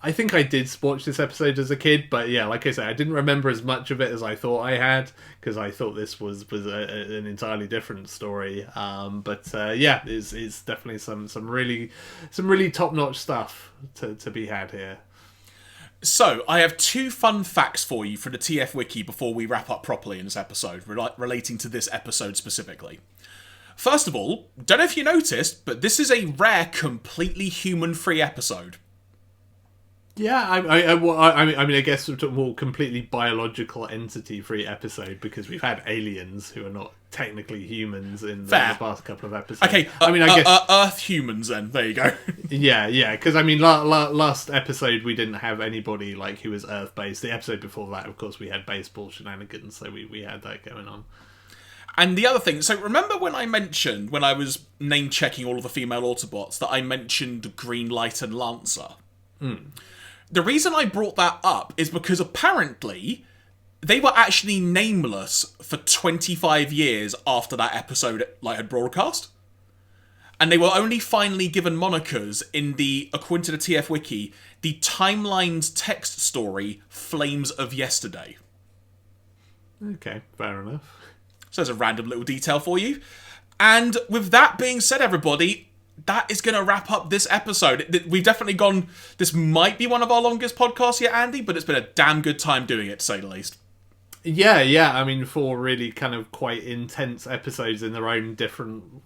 I think I did watch this episode as a kid, but yeah, like I say, I didn't remember as much of it as I thought I had, because I thought this was an entirely different story. But yeah, it's definitely some really top-notch stuff to be had here. So, I have two fun facts for you for the TF Wiki before we wrap up properly in this episode, relating to this episode specifically. First of all, don't know if you noticed, but this is a rare, completely human-free episode. Yeah, I mean, I guess it's a more completely biological entity-free episode, because we've had aliens who are not technically humans in the past couple of episodes. Okay, I mean, I guess Earth humans. Then there you go. yeah, because I mean, last episode we didn't have anybody like who was Earth-based. The episode before that, of course, we had baseball shenanigans, so we had that going on. And the other thing, so remember when I mentioned, when I was name-checking all of the female Autobots, that I mentioned Green Light and Lancer? The reason I brought that up is because apparently they were actually nameless for 25 years after that episode had broadcast. And they were only finally given monikers in the, according to the TF Wiki, the Timeline's text story, Flames of Yesterday. Okay, fair enough. So there's a random little detail for you. And with that being said, everybody, that is going to wrap up this episode. We've definitely gone... This might be one of our longest podcasts yet, Andy, but it's been a damn good time doing it, to say the least. Yeah. I mean, 4 really kind of quite intense episodes in their own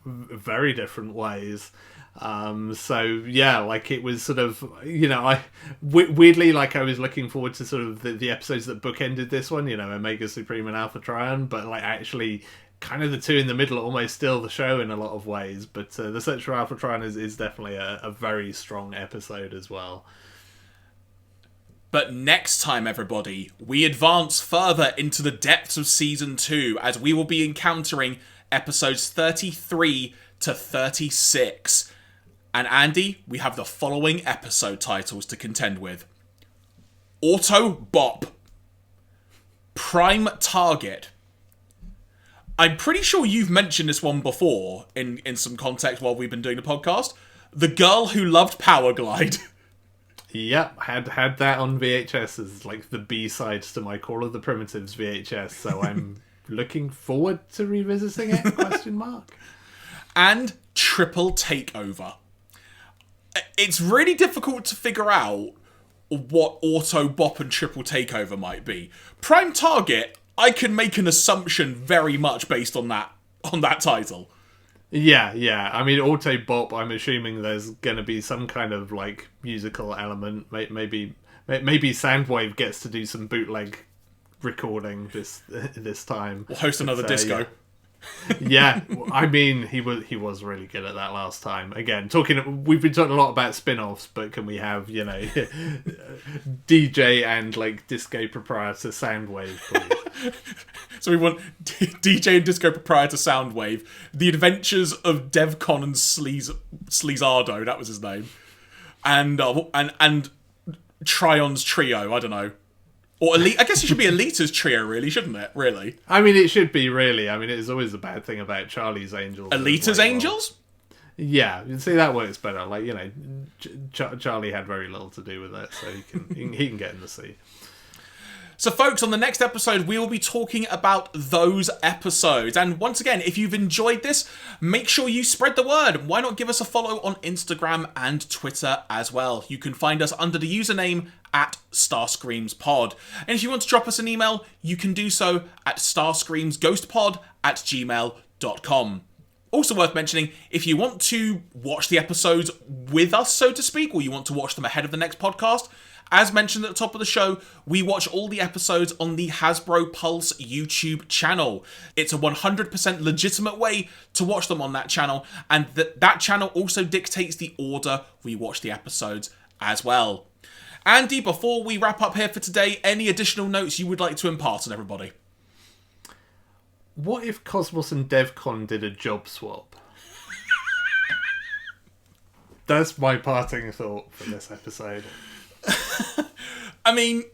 very different ways. So yeah, like it was sort of, weirdly, like I was looking forward to sort of the episodes that bookended this one, Omega Supreme and Alpha Trion, but like actually kind of the two in the middle almost steal the show in a lot of ways. But the Search for Alpha Trion is definitely a very strong episode as well. But next time, everybody, we advance further into the depths of Season 2 as we will be encountering episodes 33 to 36. And Andy, we have the following episode titles to contend with. Autobot. Prime Target. I'm pretty sure you've mentioned this one before in some context while we've been doing the podcast. The Girl Who Loved Powerglide. Yep, had that on VHS as like the B-sides to my Call of the Primitives VHS, so I'm looking forward to revisiting it, question mark. And Triple Takeover. It's really difficult to figure out what Autobot and Triple Takeover might be. Prime Target, I can make an assumption very much based on that title. Yeah. I mean, Autobot, I'm assuming there's going to be some kind of like musical element. Maybe Soundwave gets to do some bootleg recording this time. We'll host another disco. Yeah, I mean, he was really good at that last time. Again, we've been talking a lot about spin-offs, but can we have, DJ and like disco proprietor Soundwave, please? So we want DJ and disco proprietor Soundwave, The Adventures of Devcon and Sleazardo, that was his name, and Trion's trio. I don't know. Or Elite. I guess it should be Elita's trio, really, shouldn't it? Really. I mean, it should be, really. I mean, it is always a bad thing about Charlie's Angels. Elita's Angels? Yeah, you see, that works better. Like, Charlie had very little to do with it, so he can get in the sea. So, folks, on the next episode, we will be talking about those episodes. And once again, if you've enjoyed this, make sure you spread the word. Why not give us a follow on Instagram and Twitter as well? You can find us under the username at StarscreamsPod. And if you want to drop us an email, you can do so at starscreamsghostpod@gmail.com. Also worth mentioning, if you want to watch the episodes with us, so to speak, or you want to watch them ahead of the next podcast, as mentioned at the top of the show, we watch all the episodes on the Hasbro Pulse YouTube channel. It's a 100% legitimate way to watch them on that channel, and that channel also dictates the order we watch the episodes as well. Andy, before we wrap up here for today, any additional notes you would like to impart on everybody? What if Cosmos and Devcon did a job swap? That's my parting thought for this episode. I mean,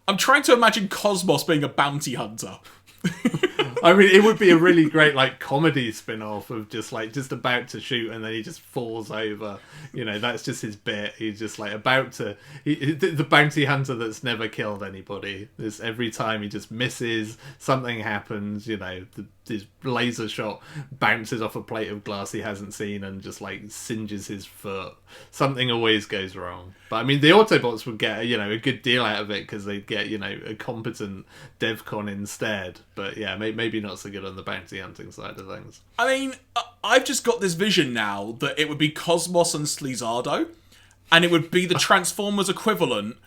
I'm trying to imagine Cosmos being a bounty hunter. I mean, it would be a really great like comedy spin-off of just about to shoot and then he just falls over. That's just his bit. He's just like the bounty hunter that's never killed anybody. This every time he just misses, something happens. His laser shot bounces off a plate of glass he hasn't seen and just like singes his foot. Something always goes wrong. But I mean, the Autobots would get a good deal out of it because they'd get a competent Devcon instead. But yeah, maybe not so good on the bounty hunting side of things. I mean, I've just got this vision now that it would be Cosmos and Sleazardo, and it would be the Transformers equivalent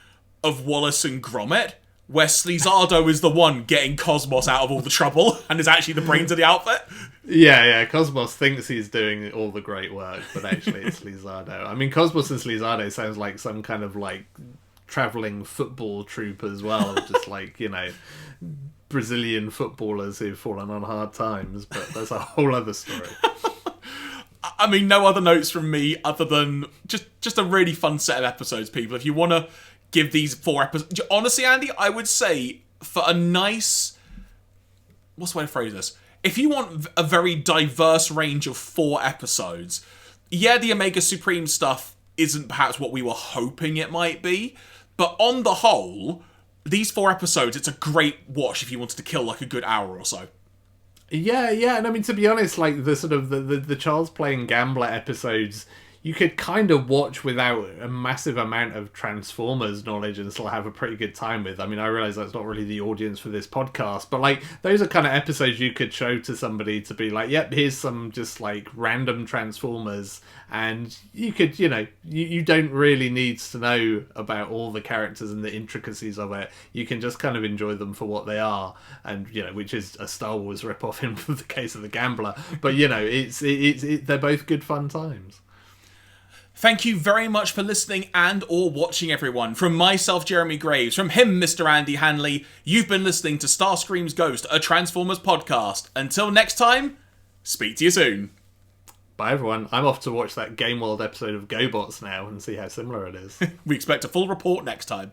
of Wallace and Gromit, where Sleazardo is the one getting Cosmos out of all the trouble and is actually the brains of the outfit. Yeah, Cosmos thinks he's doing all the great work, but actually it's Sleazardo. I mean, Cosmos and Sleazardo sounds like some kind of like travelling football troupe as well, just like, Brazilian footballers who've fallen on hard times, but that's a whole other story. I mean, no other notes from me other than just a really fun set of episodes, people. If you want to give these 4 episodes... Honestly, Andy, I would say for a nice... What's the way to phrase this? If you want a very diverse range of 4 episodes, yeah, the Omega Supreme stuff isn't perhaps what we were hoping it might be, but on the whole, these 4 episodes, it's a great watch if you wanted to kill like a good hour or so. Yeah, and I mean, to be honest, like the sort of the Charles playing Gambler episodes, you could kind of watch without a massive amount of Transformers knowledge and still have a pretty good time with. I mean, I realise that's not really the audience for this podcast, but like those are kind of episodes you could show to somebody to be like, yep, here's some just like random Transformers, and you could, you don't really need to know about all the characters and the intricacies of it. You can just kind of enjoy them for what they are, and which is a Star Wars rip-off in the case of the Gambler. But they're both good fun times. Thank you very much for listening and or watching, everyone. From myself, Jeremy Graves, from him, Mr. Andy Hanley, you've been listening to Starscream's Ghost, a Transformers podcast. Until next time, speak to you soon. Bye, everyone. I'm off to watch that Game World episode of GoBots now and see how similar it is. We expect a full report next time.